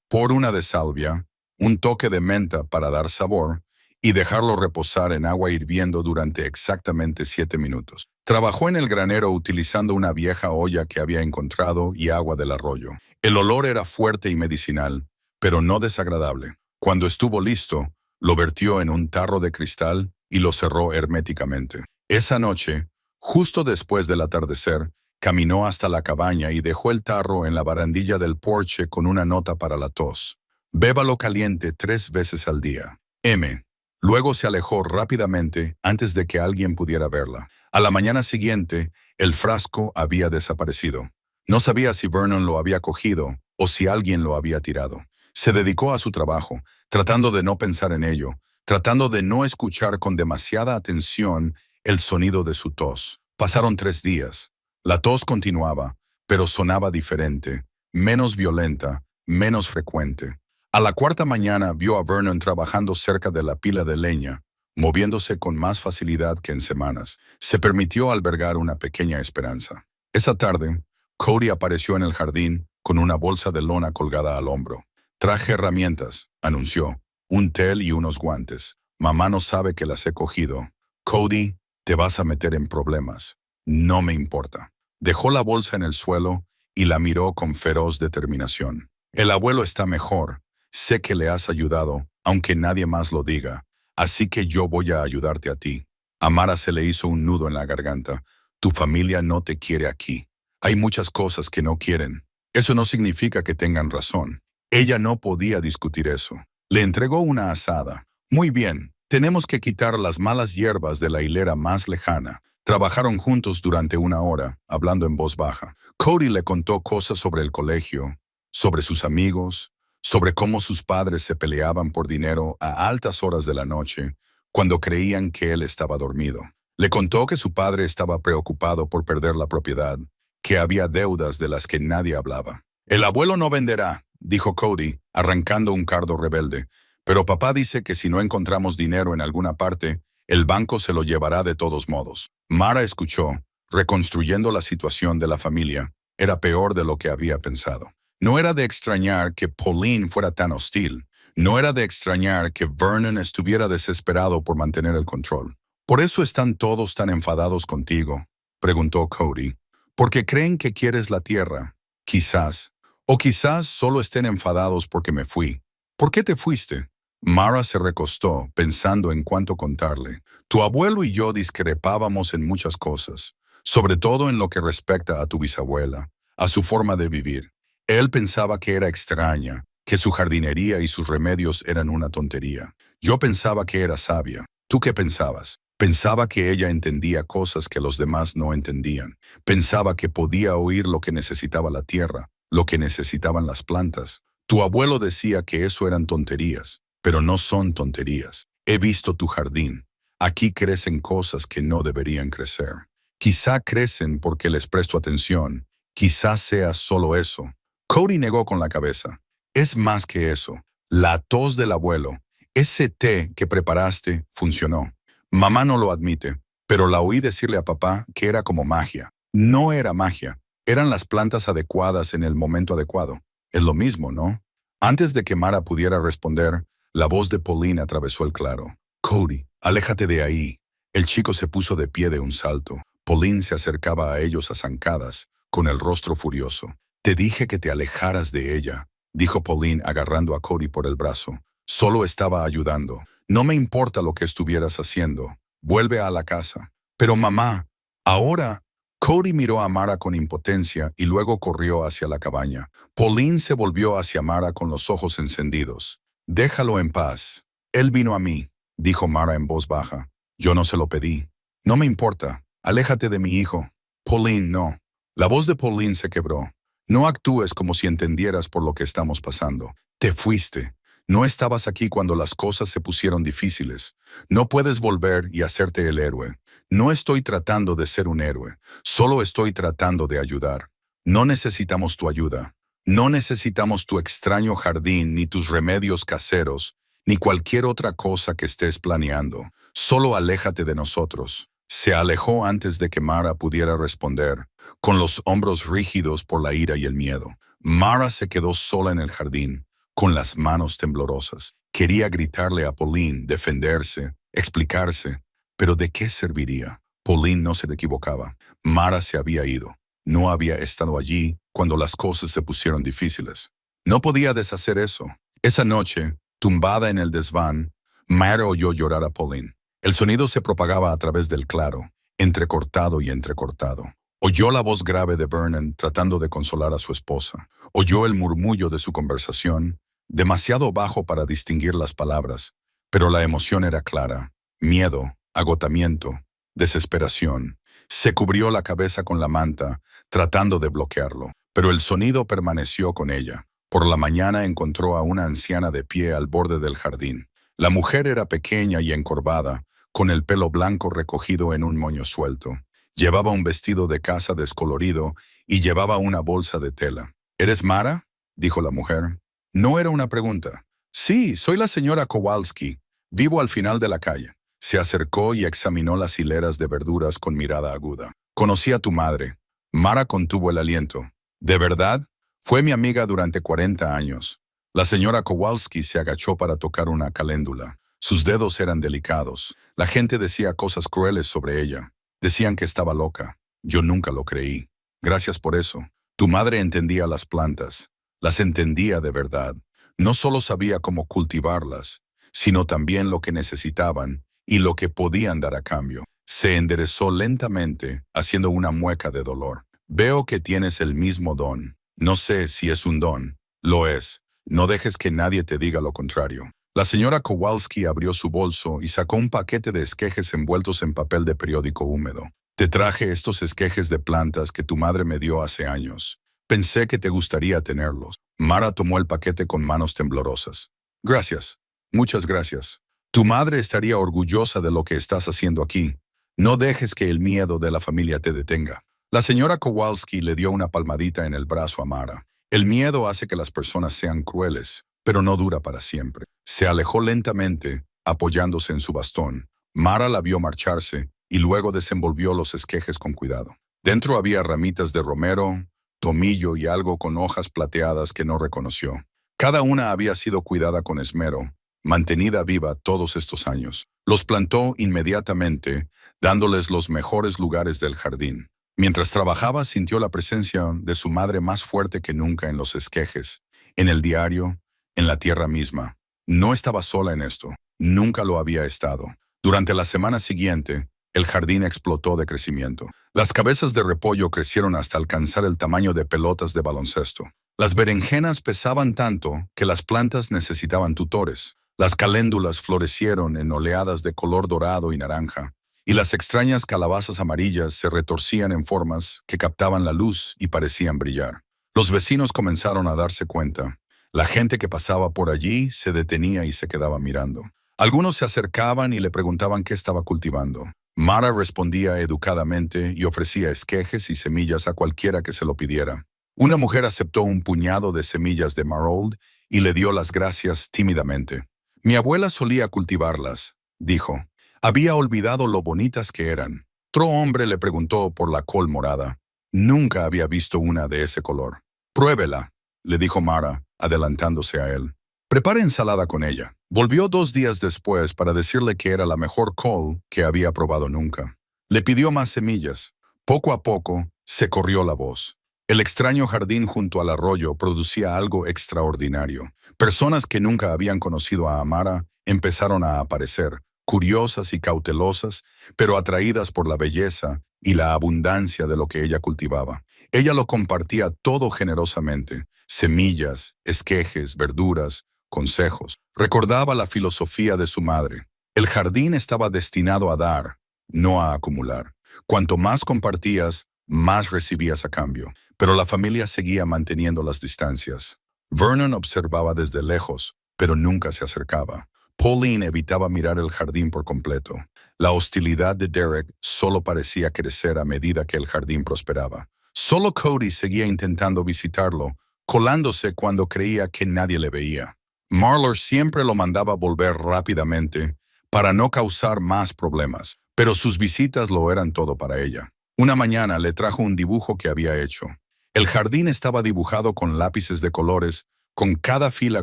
S1: por 1 de salvia, un toque de menta para dar sabor y dejarlo reposar en agua hirviendo durante exactamente 7 minutos. Trabajó en el granero utilizando una vieja olla que había encontrado y agua del arroyo. El olor era fuerte y medicinal, pero no desagradable. Cuando estuvo listo, lo vertió en un tarro de cristal y lo cerró herméticamente. Esa noche, justo después del atardecer, caminó hasta la cabaña y dejó el tarro en la barandilla del porche con una nota para la tos. Bébalo caliente 3 veces al día. M. Luego se alejó rápidamente antes de que alguien pudiera verla. A la mañana siguiente, el frasco había desaparecido. No sabía si Vernon lo había cogido o si alguien lo había tirado. Se dedicó a su trabajo, tratando de no pensar en ello, tratando de no escuchar con demasiada atención el sonido de su tos. Pasaron 3 días. La tos continuaba, pero sonaba diferente, menos violenta, menos frecuente. A la cuarta mañana vio a Vernon trabajando cerca de la pila de leña, moviéndose con más facilidad que en semanas. Se permitió albergar una pequeña esperanza. Esa tarde, Cody apareció en el jardín con una bolsa de lona colgada al hombro. «Traje herramientas», anunció, «un tel y unos guantes. Mamá no sabe que las he cogido. Cody, te vas a meter en problemas. No me importa». Dejó la bolsa en el suelo y la miró con feroz determinación. «El abuelo está mejor. Sé que le has ayudado, aunque nadie más lo diga. Así que yo voy a ayudarte a ti». A Mara se le hizo un nudo en la garganta. «Tu familia no te quiere aquí. Hay muchas cosas que no quieren. Eso no significa que tengan razón». Ella no podía discutir eso. Le entregó una azada. «Muy bien, tenemos que quitar las malas hierbas de la hilera más lejana». Trabajaron juntos durante 1 hora, hablando en voz baja. Cody le contó cosas sobre el colegio, sobre sus amigos, sobre cómo sus padres se peleaban por dinero a altas horas de la noche, cuando creían que él estaba dormido. Le contó que su padre estaba preocupado por perder la propiedad, que había deudas de las que nadie hablaba. «El abuelo no venderá», dijo Cody, arrancando un cardo rebelde, «pero papá dice que si no encontramos dinero en alguna parte, el banco se lo llevará de todos modos». Mara escuchó, reconstruyendo la situación de la familia. Era peor de lo que había pensado. No era de extrañar que Pauline fuera tan hostil. No era de extrañar que Vernon estuviera desesperado por mantener el control. «¿Por eso están todos tan enfadados contigo?», preguntó Cody. «¿Porque creen que quieres la tierra? Quizás. O quizás solo estén enfadados porque me fui». «¿Por qué te fuiste?». Mara se recostó, pensando en cuánto contarle. «Tu abuelo y yo discrepábamos en muchas cosas, sobre todo en lo que respecta a tu bisabuela, a su forma de vivir. Él pensaba que era extraña, que su jardinería y sus remedios eran una tontería. Yo pensaba que era sabia. ¿Tú qué pensabas?». Pensaba que ella entendía cosas que los demás no entendían. Pensaba que podía oír lo que necesitaba la tierra, lo que necesitaban las plantas. Tu abuelo decía que eso eran tonterías. Pero no son tonterías. He visto tu jardín. Aquí crecen cosas que no deberían crecer. Quizá crecen porque les presto atención. Quizás sea solo eso». Cody negó con la cabeza. «Es más que eso. La tos del abuelo, ese té que preparaste, funcionó. Mamá no lo admite, pero la oí decirle a papá que era como magia. No era magia. Eran las plantas adecuadas en el momento adecuado. Es lo mismo, ¿no?». Antes de que Mara pudiera responder, la voz de Pauline atravesó el claro. «Cody, aléjate de ahí». El chico se puso de pie de un salto. Pauline se acercaba a ellos a zancadas, con el rostro furioso. «Te dije que te alejaras de ella», dijo Pauline agarrando a Cody por el brazo. «Solo estaba ayudando. No me importa lo que estuvieras haciendo. Vuelve a la casa». «Pero mamá, ahora...». Cody miró a Mara con impotencia y luego corrió hacia la cabaña. Pauline se volvió hacia Mara con los ojos encendidos. «Déjalo en paz. Él vino a mí», dijo Mara en voz baja. «Yo no se lo pedí». «No me importa. Aléjate de mi hijo». «Pauline, no». La voz de Pauline se quebró. «No actúes como si entendieras por lo que estamos pasando. Te fuiste. No estabas aquí cuando las cosas se pusieron difíciles. No puedes volver y hacerte el héroe. No estoy tratando de ser un héroe. Solo estoy tratando de ayudar. No necesitamos tu ayuda. No necesitamos tu extraño jardín, ni tus remedios caseros, ni cualquier otra cosa que estés planeando. Solo aléjate de nosotros». Se alejó antes de que Mara pudiera responder, con los hombros rígidos por la ira y el miedo. Mara se quedó sola en el jardín, con las manos temblorosas. Quería gritarle a Pauline, defenderse, explicarse, pero ¿de qué serviría? Pauline no se equivocaba. Mara se había ido. No había estado allí cuando las cosas se pusieron difíciles. No podía deshacer eso. Esa noche, tumbada en el desván, Mara oyó llorar a Pauline. El sonido se propagaba a través del claro, entrecortado y entrecortado. Oyó la voz grave de Vernon tratando de consolar a su esposa. Oyó el murmullo de su conversación, demasiado bajo para distinguir las palabras, pero la emoción era clara. Miedo, agotamiento, desesperación. Se cubrió la cabeza con la manta, tratando de bloquearlo, pero el sonido permaneció con ella. Por la mañana encontró a una anciana de pie al borde del jardín. La mujer era pequeña y encorvada, con el pelo blanco recogido en un moño suelto. Llevaba un vestido de casa descolorido y llevaba una bolsa de tela. ¿Eres Mara?, dijo la mujer. No era una pregunta. Sí, soy la señora Kowalski. Vivo al final de la calle. Se acercó y examinó las hileras de verduras con mirada aguda. Conocí a tu madre. Mara contuvo el aliento. ¿De verdad? Fue mi amiga durante 40 años. La señora Kowalski se agachó para tocar una caléndula. Sus dedos eran delicados. La gente decía cosas crueles sobre ella. Decían que estaba loca. Yo nunca lo creí. Gracias por eso. Tu madre entendía las plantas. Las entendía de verdad. No solo sabía cómo cultivarlas, sino también lo que necesitaban y lo que podían dar a cambio. Se enderezó lentamente, haciendo una mueca de dolor. Veo que tienes el mismo don. No sé si es un don. Lo es. No dejes que nadie te diga lo contrario. La señora Kowalski abrió su bolso y sacó un paquete de esquejes envueltos en papel de periódico húmedo. Te traje estos esquejes de plantas que tu madre me dio hace años. Pensé que te gustaría tenerlos. Mara tomó el paquete con manos temblorosas. Gracias. Muchas gracias. Tu madre estaría orgullosa de lo que estás haciendo aquí. No dejes que el miedo de la familia te detenga. La señora Kowalski le dio una palmadita en el brazo a Mara. El miedo hace que las personas sean crueles, pero no dura para siempre. Se alejó lentamente, apoyándose en su bastón. Mara la vio marcharse y luego desenvolvió los esquejes con cuidado. Dentro había ramitas de romero, tomillo y algo con hojas plateadas que no reconoció. Cada una había sido cuidada con esmero, mantenida viva todos estos años. Los plantó inmediatamente, dándoles los mejores lugares del jardín. Mientras trabajaba, sintió la presencia de su madre más fuerte que nunca en los esquejes, en el diario, en la tierra misma. No estaba sola en esto. Nunca lo había estado. Durante la semana siguiente, el jardín explotó de crecimiento. Las cabezas de repollo crecieron hasta alcanzar el tamaño de pelotas de baloncesto. Las berenjenas pesaban tanto que las plantas necesitaban tutores. Las caléndulas florecieron en oleadas de color dorado y naranja, y las extrañas calabazas amarillas se retorcían en formas que captaban la luz y parecían brillar. Los vecinos comenzaron a darse cuenta. La gente que pasaba por allí se detenía y se quedaba mirando. Algunos se acercaban y le preguntaban qué estaba cultivando. Mara respondía educadamente y ofrecía esquejes y semillas a cualquiera que se lo pidiera. Una mujer aceptó un puñado de semillas de marold y le dio las gracias tímidamente. Mi abuela solía cultivarlas, dijo. Había olvidado lo bonitas que eran. Otro hombre le preguntó por la col morada. Nunca había visto una de ese color. Pruébela, le dijo Mara, adelantándose a él. Prepare ensalada con ella. Volvió 2 días después para decirle que era la mejor col que había probado nunca. Le pidió más semillas. Poco a poco, se corrió la voz. El extraño jardín junto al arroyo producía algo extraordinario. Personas que nunca habían conocido a Mara empezaron a aparecer, curiosas y cautelosas, pero atraídas por la belleza y la abundancia de lo que ella cultivaba. Ella lo compartía todo generosamente: semillas, esquejes, verduras, consejos. Recordaba la filosofía de su madre. El jardín estaba destinado a dar, no a acumular. Cuanto más compartías, más recibías a cambio. Pero la familia seguía manteniendo las distancias. Vernon observaba desde lejos, pero nunca se acercaba. Pauline evitaba mirar el jardín por completo. La hostilidad de Derek solo parecía crecer a medida que el jardín prosperaba. Solo Cody seguía intentando visitarlo, colándose cuando creía que nadie le veía. Marlar siempre lo mandaba volver rápidamente para no causar más problemas, pero sus visitas lo eran todo para ella. Una mañana le trajo un dibujo que había hecho. El jardín estaba dibujado con lápices de colores con cada fila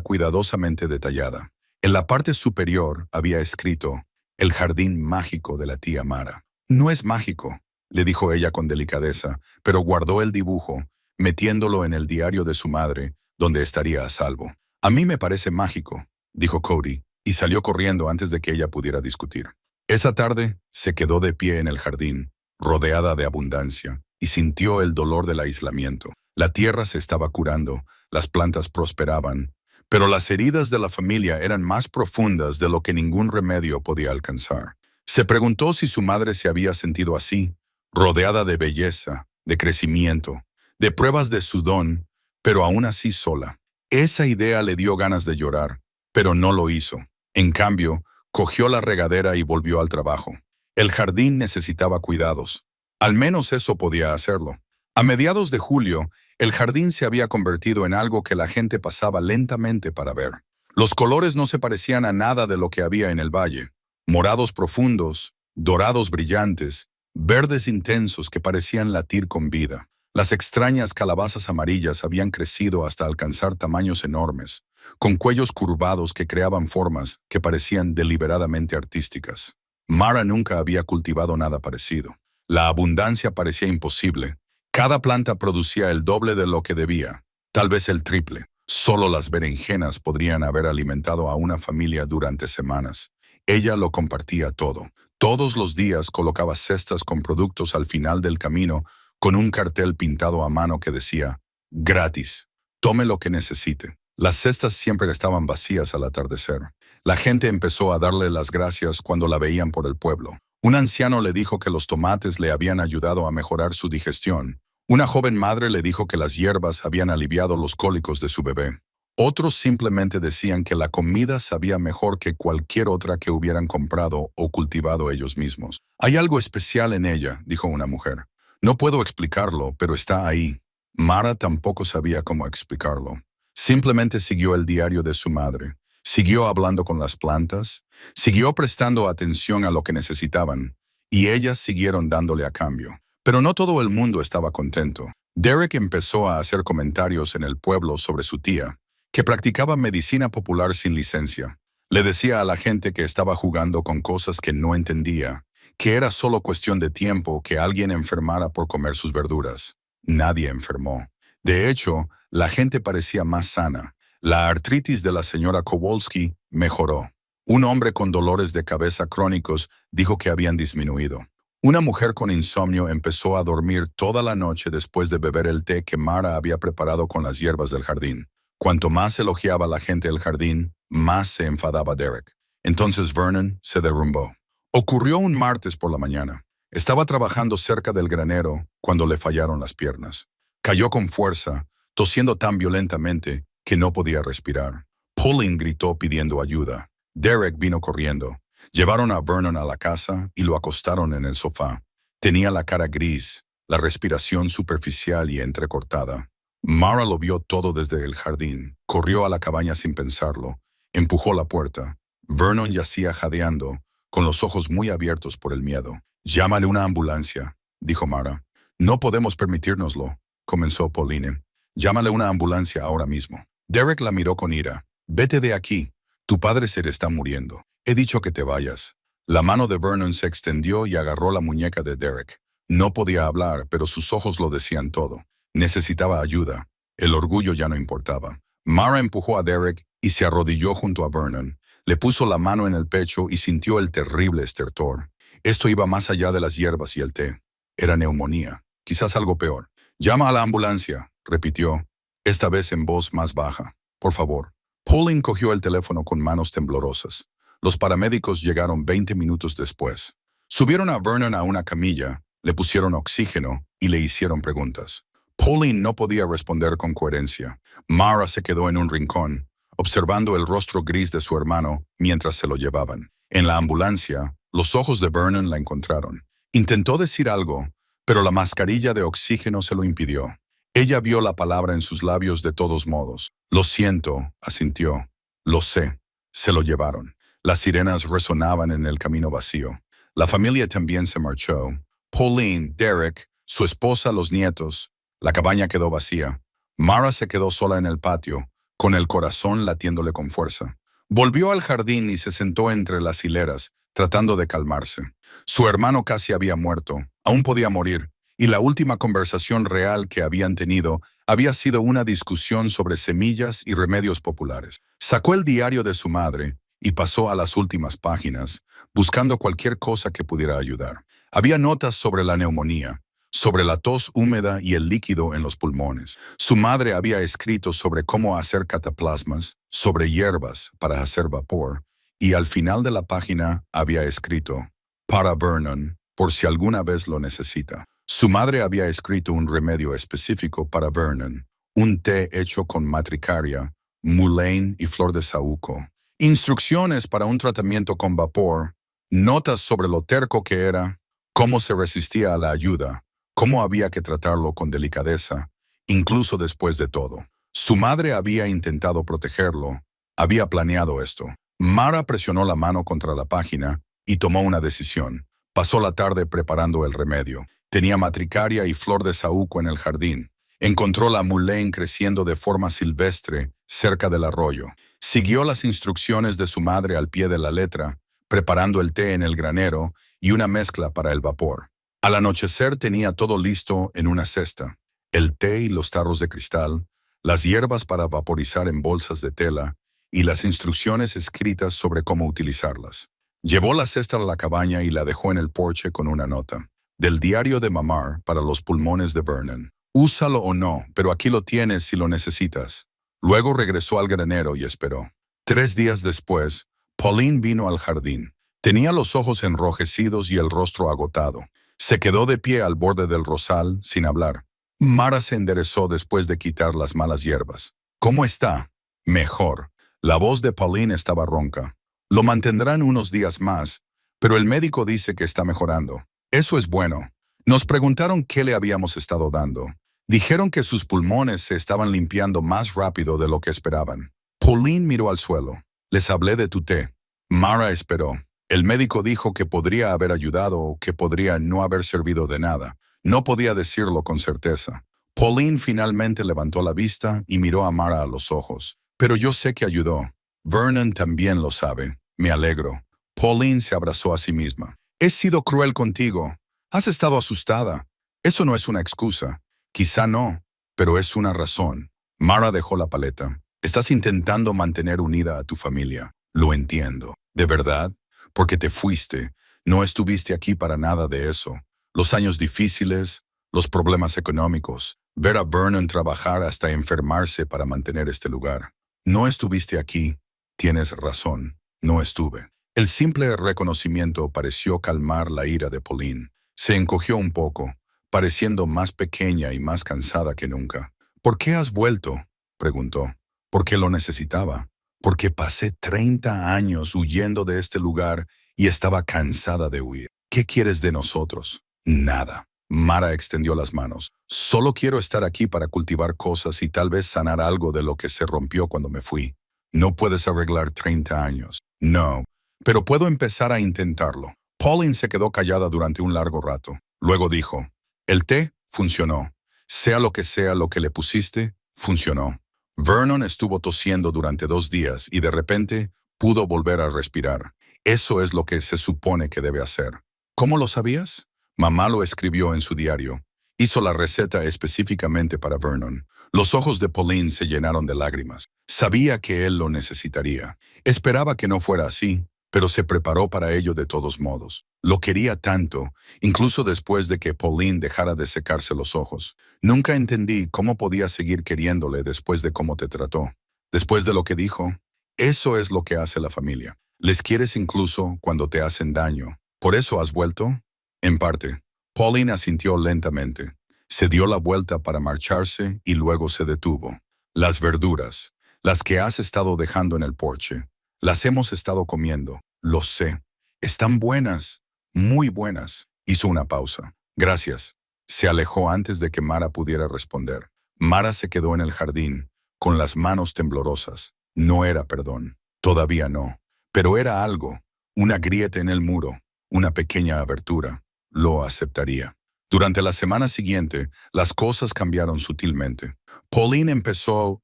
S1: cuidadosamente detallada. En la parte superior había escrito «El jardín mágico de la tía Mara». «No es mágico», le dijo ella con delicadeza, pero guardó el dibujo, metiéndolo en el diario de su madre, donde estaría a salvo. «A mí me parece mágico», dijo Cody, y salió corriendo antes de que ella pudiera discutir. Esa tarde se quedó de pie en el jardín, rodeada de abundancia, y sintió el dolor del aislamiento. La tierra se estaba curando, las plantas prosperaban, pero las heridas de la familia eran más profundas de lo que ningún remedio podía alcanzar. Se preguntó si su madre se había sentido así, rodeada de belleza, de crecimiento, de pruebas de su don, pero aún así sola. Esa idea le dio ganas de llorar, pero no lo hizo. En cambio, cogió la regadera y volvió al trabajo. El jardín necesitaba cuidados. Al menos eso podía hacerlo. A mediados de julio, el jardín se había convertido en algo que la gente pasaba lentamente para ver. Los colores no se parecían a nada de lo que había en el valle. Morados profundos, dorados brillantes, verdes intensos que parecían latir con vida. Las extrañas calabazas amarillas habían crecido hasta alcanzar tamaños enormes, con cuellos curvados que creaban formas que parecían deliberadamente artísticas. Mara nunca había cultivado nada parecido. La abundancia parecía imposible. Cada planta producía el doble de lo que debía, tal vez el triple. Solo las berenjenas podrían haber alimentado a una familia durante semanas. Ella lo compartía todo. Todos los días colocaba cestas con productos al final del camino con un cartel pintado a mano que decía, «Gratis, tome lo que necesite». Las cestas siempre estaban vacías al atardecer. La gente empezó a darle las gracias cuando la veían por el pueblo. Un anciano le dijo que los tomates le habían ayudado a mejorar su digestión. Una joven madre le dijo que las hierbas habían aliviado los cólicos de su bebé. Otros simplemente decían que la comida sabía mejor que cualquier otra que hubieran comprado o cultivado ellos mismos. «Hay algo especial en ella», dijo una mujer. «No puedo explicarlo, pero está ahí». Mara tampoco sabía cómo explicarlo. Simplemente siguió el diario de su madre. Siguió hablando con las plantas, siguió prestando atención a lo que necesitaban, y ellas siguieron dándole a cambio. Pero no todo el mundo estaba contento. Derek empezó a hacer comentarios en el pueblo sobre su tía, que practicaba medicina popular sin licencia. Le decía a la gente que estaba jugando con cosas que no entendía, que era solo cuestión de tiempo que alguien enfermara por comer sus verduras. Nadie enfermó. De hecho, la gente parecía más sana. La artritis de la señora Kowalski mejoró. Un hombre con dolores de cabeza crónicos dijo que habían disminuido. Una mujer con insomnio empezó a dormir toda la noche después de beber el té que Mara había preparado con las hierbas del jardín. Cuanto más elogiaba la gente el jardín, más se enfadaba Derek. Entonces Vernon se derrumbó. Ocurrió un martes por la mañana. Estaba trabajando cerca del granero cuando le fallaron las piernas. Cayó con fuerza, tosiendo tan violentamente que no podía respirar. Pauline gritó pidiendo ayuda. Derek vino corriendo. Llevaron a Vernon a la casa y lo acostaron en el sofá. Tenía la cara gris, la respiración superficial y entrecortada. Mara lo vio todo desde el jardín. Corrió a la cabaña sin pensarlo. Empujó la puerta. Vernon yacía jadeando, con los ojos muy abiertos por el miedo. «Llámale una ambulancia», dijo Mara. «No podemos permitírnoslo», comenzó Pauline. «Llámale una ambulancia ahora mismo». Derek la miró con ira. «Vete de aquí. Tu padre se le está muriendo. He dicho que te vayas». La mano de Vernon se extendió y agarró la muñeca de Derek. No podía hablar, pero sus ojos lo decían todo. Necesitaba ayuda. El orgullo ya no importaba. Mara empujó a Derek y se arrodilló junto a Vernon. Le puso la mano en el pecho y sintió el terrible estertor. Esto iba más allá de las hierbas y el té. Era neumonía, quizás algo peor. «Llama a la ambulancia», repitió, esta vez en voz más baja. «Por favor». Pauline cogió el teléfono con manos temblorosas. Los paramédicos llegaron 20 minutos después. Subieron a Vernon a una camilla, le pusieron oxígeno y le hicieron preguntas. Pauline no podía responder con coherencia. Mara se quedó en un rincón, observando el rostro gris de su hermano mientras se lo llevaban. En la ambulancia, los ojos de Vernon la encontraron. Intentó decir algo, pero la mascarilla de oxígeno se lo impidió. Ella vio la palabra en sus labios de todos modos. «Lo siento», asintió. «Lo sé». Se lo llevaron. Las sirenas resonaban en el camino vacío. La familia también se marchó. Pauline, Derek, su esposa, los nietos. La cabaña quedó vacía. Mara se quedó sola en el patio, con el corazón latiéndole con fuerza. Volvió al jardín y se sentó entre las hileras, tratando de calmarse. Su hermano casi había muerto, aún podía morir, y la última conversación real que habían tenido había sido una discusión sobre semillas y remedios populares. Sacó el diario de su madre y pasó a las últimas páginas, buscando cualquier cosa que pudiera ayudar. Había notas sobre la neumonía, sobre la tos húmeda y el líquido en los pulmones. Su madre había escrito sobre cómo hacer cataplasmas, sobre hierbas para hacer vapor, y al final de la página había escrito, para Vernon, por si alguna vez lo necesita. Su madre había escrito un remedio específico para Vernon, un té hecho con matricaria, mullein y flor de saúco. Instrucciones para un tratamiento con vapor, notas sobre lo terco que era, cómo se resistía a la ayuda, cómo había que tratarlo con delicadeza, incluso después de todo. Su madre había intentado protegerlo, había planeado esto. Mara presionó la mano contra la página y tomó una decisión. Pasó la tarde preparando el remedio. Tenía matricaria y flor de saúco en el jardín. Encontró la mullein creciendo de forma silvestre cerca del arroyo. Siguió las instrucciones de su madre al pie de la letra, preparando el té en el granero y una mezcla para el vapor. Al anochecer tenía todo listo en una cesta. El té y los tarros de cristal, las hierbas para vaporizar en bolsas de tela y las instrucciones escritas sobre cómo utilizarlas. Llevó la cesta a la cabaña y la dejó en el porche con una nota. Del diario de Mamar para los pulmones de Vernon. Úsalo o no, pero aquí lo tienes si lo necesitas. Luego regresó al granero y esperó. 3 días después, Pauline vino al jardín. Tenía los ojos enrojecidos y el rostro agotado. Se quedó de pie al borde del rosal, sin hablar. Mara se enderezó después de quitar las malas hierbas. ¿Cómo está? Mejor. La voz de Pauline estaba ronca. Lo mantendrán unos días más, pero el médico dice que está mejorando. Eso es bueno. Nos preguntaron qué le habíamos estado dando. Dijeron que sus pulmones se estaban limpiando más rápido de lo que esperaban. Pauline miró al suelo. Les hablé de tu té. Mara esperó. El médico dijo que podría haber ayudado o que podría no haber servido de nada. No podía decirlo con certeza. Pauline finalmente levantó la vista y miró a Mara a los ojos. Pero yo sé que ayudó. Vernon también lo sabe. Me alegro. Pauline se abrazó a sí misma. He sido cruel contigo. Has estado asustada. Eso no es una excusa. Quizá no, pero es una razón. Mara dejó la paleta. Estás intentando mantener unida a tu familia. Lo entiendo. ¿De verdad? Porque te fuiste. No estuviste aquí para nada de eso. Los años difíciles, los problemas económicos, ver a Vernon trabajar hasta enfermarse para mantener este lugar. No estuviste aquí. Tienes razón. No estuve. El simple reconocimiento pareció calmar la ira de Pauline. Se encogió un poco, pareciendo más pequeña y más cansada que nunca. ¿Por qué has vuelto?, preguntó. Porque lo necesitaba. Porque pasé 30 años huyendo de este lugar y estaba cansada de huir. ¿Qué quieres de nosotros? Nada. Mara extendió las manos. Solo quiero estar aquí para cultivar cosas y tal vez sanar algo de lo que se rompió cuando me fui. No puedes arreglar 30 años. No. Pero puedo empezar a intentarlo. Pauline se quedó callada durante un largo rato. Luego dijo, el té funcionó. Sea lo que le pusiste, funcionó. Vernon estuvo tosiendo durante 2 días y de repente pudo volver a respirar. Eso es lo que se supone que debe hacer. ¿Cómo lo sabías? Mamá lo escribió en su diario. Hizo la receta específicamente para Vernon. Los ojos de Pauline se llenaron de lágrimas. Sabía que él lo necesitaría. Esperaba que no fuera así, pero se preparó para ello de todos modos. Lo quería tanto, incluso después de que Pauline dejara de secarse los ojos. Nunca entendí cómo podía seguir queriéndole después de cómo te trató. Después de lo que dijo, eso es lo que hace la familia. Les quieres incluso cuando te hacen daño. ¿Por eso has vuelto? En parte. Pauline asintió lentamente. Se dio la vuelta para marcharse y luego se detuvo. Las verduras, las que has estado dejando en el porche. Las hemos estado comiendo, lo sé. Están buenas, muy buenas. Hizo una pausa. Gracias. Se alejó antes de que Mara pudiera responder. Mara se quedó en el jardín, con las manos temblorosas. No era perdón, todavía no. Pero era algo, una grieta en el muro, una pequeña abertura. Lo aceptaría. Durante la semana siguiente, las cosas cambiaron sutilmente. Pauline empezó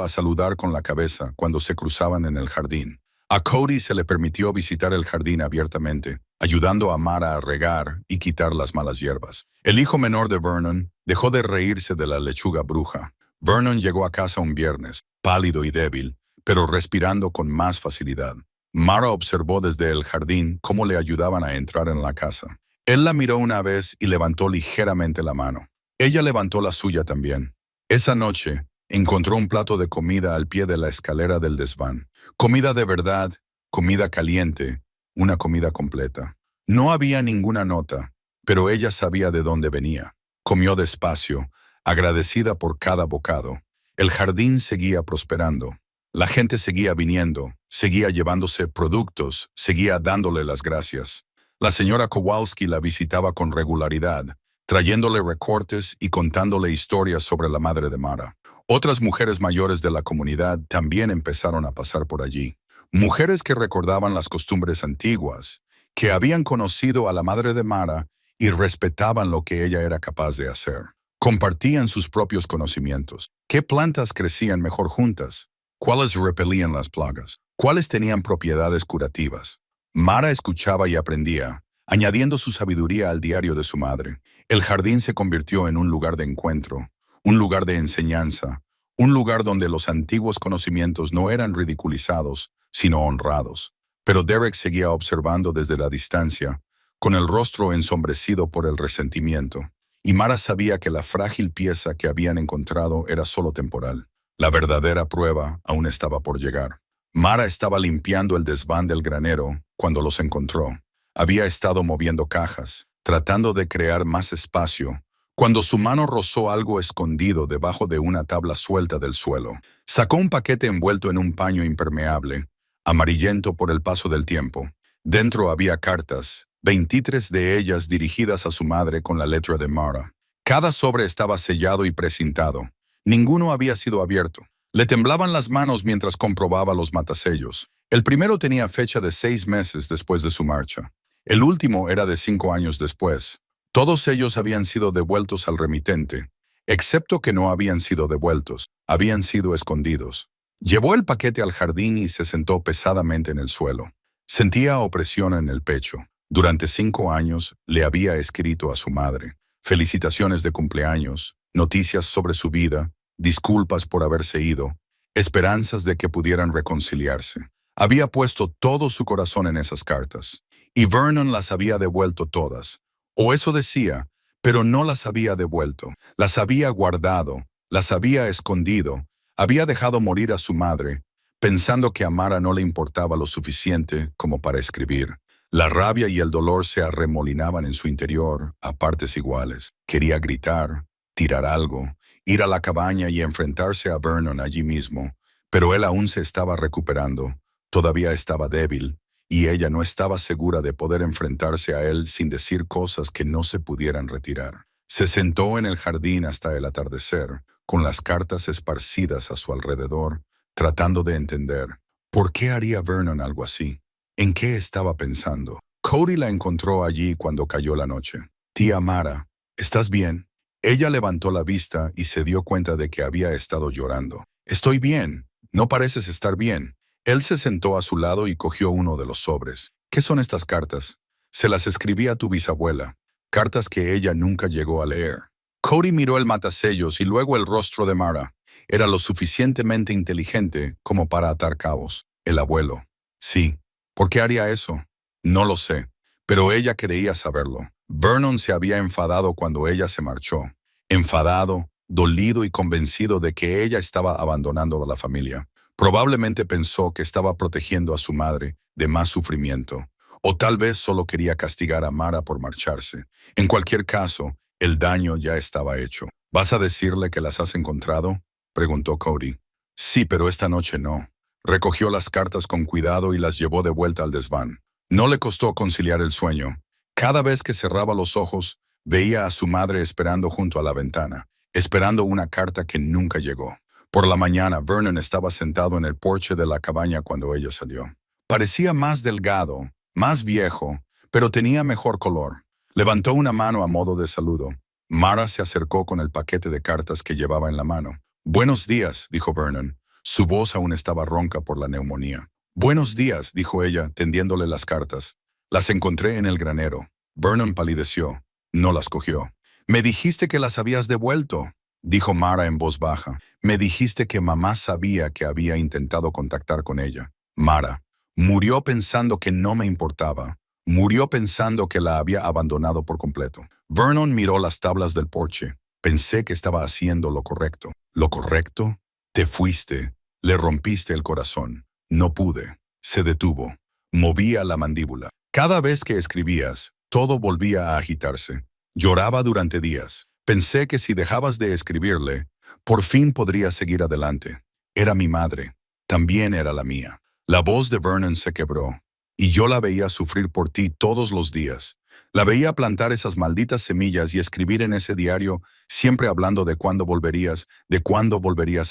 S1: a saludar con la cabeza cuando se cruzaban en el jardín. A Cody se le permitió visitar el jardín abiertamente, ayudando a Mara a regar y quitar las malas hierbas. El hijo menor de Vernon dejó de reírse de la lechuga bruja. Vernon llegó a casa un viernes, pálido y débil, pero respirando con más facilidad. Mara observó desde el jardín cómo le ayudaban a entrar en la casa. Él la miró una vez y levantó ligeramente la mano. Ella levantó la suya también. Esa noche, encontró un plato de comida al pie de la escalera del desván. Comida de verdad, comida caliente, una comida completa. No había ninguna nota, pero ella sabía de dónde venía. Comió despacio, agradecida por cada bocado. El jardín seguía prosperando. La gente seguía viniendo, seguía llevándose productos, seguía dándole las gracias. La señora Kowalski la visitaba con regularidad, trayéndole recortes y contándole historias sobre la madre de Mara. Otras mujeres mayores de la comunidad también empezaron a pasar por allí. Mujeres que recordaban las costumbres antiguas, que habían conocido a la madre de Mara y respetaban lo que ella era capaz de hacer. Compartían sus propios conocimientos. ¿Qué plantas crecían mejor juntas? ¿Cuáles repelían las plagas? ¿Cuáles tenían propiedades curativas? Mara escuchaba y aprendía, añadiendo su sabiduría al diario de su madre. El jardín se convirtió en un lugar de encuentro, un lugar de enseñanza, un lugar donde los antiguos conocimientos no eran ridiculizados, sino honrados. Pero Derek seguía observando desde la distancia, con el rostro ensombrecido por el resentimiento, y Mara sabía que la frágil pieza que habían encontrado era solo temporal. La verdadera prueba aún estaba por llegar. Mara estaba limpiando el desván del granero cuando los encontró. Había estado moviendo cajas, tratando de crear más espacio, cuando su mano rozó algo escondido debajo de una tabla suelta del suelo. Sacó un paquete envuelto en un paño impermeable, amarillento por el paso del tiempo. Dentro había cartas, 23 de ellas dirigidas a su madre con la letra de Mara. Cada sobre estaba sellado y precintado. Ninguno había sido abierto. Le temblaban las manos mientras comprobaba los matasellos. El primero tenía fecha de 6 meses después de su marcha. El último era de 5 años después. Todos ellos habían sido devueltos al remitente, excepto que no habían sido devueltos, habían sido escondidos. Llevó el paquete al jardín y se sentó pesadamente en el suelo. Sentía opresión en el pecho. Durante 5 años le había escrito a su madre. Felicitaciones de cumpleaños, noticias sobre su vida, disculpas por haberse ido, esperanzas de que pudieran reconciliarse. Había puesto todo su corazón en esas cartas, y Vernon las había devuelto todas. O eso decía, pero no las había devuelto. Las había guardado, las había escondido, había dejado morir a su madre, pensando que a Mara no le importaba lo suficiente como para escribir. La rabia y el dolor se arremolinaban en su interior a partes iguales. Quería gritar, tirar algo, ir a la cabaña y enfrentarse a Vernon allí mismo, pero él aún se estaba recuperando, todavía estaba débil, y ella no estaba segura de poder enfrentarse a él sin decir cosas que no se pudieran retirar. Se sentó en el jardín hasta el atardecer, con las cartas esparcidas a su alrededor, tratando de entender, ¿por qué haría Vernon algo así? ¿En qué estaba pensando? Cody la encontró allí cuando cayó la noche. Tía Mara, ¿estás bien? Ella levantó la vista y se dio cuenta de que había estado llorando. Estoy bien. No pareces estar bien. Él se sentó a su lado y cogió uno de los sobres. ¿Qué son estas cartas? Se las escribí a tu bisabuela. Cartas que ella nunca llegó a leer. Cody miró el matasellos y luego el rostro de Mara. Era lo suficientemente inteligente como para atar cabos. El abuelo. Sí. ¿Por qué haría eso? No lo sé, pero ella creía saberlo. Vernon se había enfadado cuando ella se marchó. Enfadado, dolido y convencido de que ella estaba abandonando a la familia. Probablemente pensó que estaba protegiendo a su madre de más sufrimiento. O tal vez solo quería castigar a Mara por marcharse. En cualquier caso, el daño ya estaba hecho. ¿Vas a decirle que las has encontrado?, preguntó Cody. Sí, pero esta noche no. Recogió las cartas con cuidado y las llevó de vuelta al desván. No le costó conciliar el sueño. Cada vez que cerraba los ojos, veía a su madre esperando junto a la ventana, esperando una carta que nunca llegó. Por la mañana, Vernon estaba sentado en el porche de la cabaña cuando ella salió. Parecía más delgado, más viejo, pero tenía mejor color. Levantó una mano a modo de saludo. Mara se acercó con el paquete de cartas que llevaba en la mano. «Buenos días», dijo Vernon. Su voz aún estaba ronca por la neumonía. «Buenos días», dijo ella, tendiéndole las cartas. «Las encontré en el granero». Vernon palideció. No las cogió. «Me dijiste que las habías devuelto», dijo Mara en voz baja. «Me dijiste que mamá sabía que había intentado contactar con ella». Mara murió pensando que no me importaba. Murió pensando que la había abandonado por completo. Vernon miró las tablas del porche. «Pensé que estaba haciendo lo correcto». «¿Lo correcto? Te fuiste. Le rompiste el corazón». «No pude». Se detuvo. Movía la mandíbula. «Cada vez que escribías, todo volvía a agitarse. Lloraba durante días. Pensé que si dejabas de escribirle, por fin podría seguir adelante. Era mi madre. También era la mía». La voz de Vernon se quebró. «Y yo la veía sufrir por ti todos los días. La veía plantar esas malditas semillas y escribir en ese diario, siempre hablando de cuándo volverías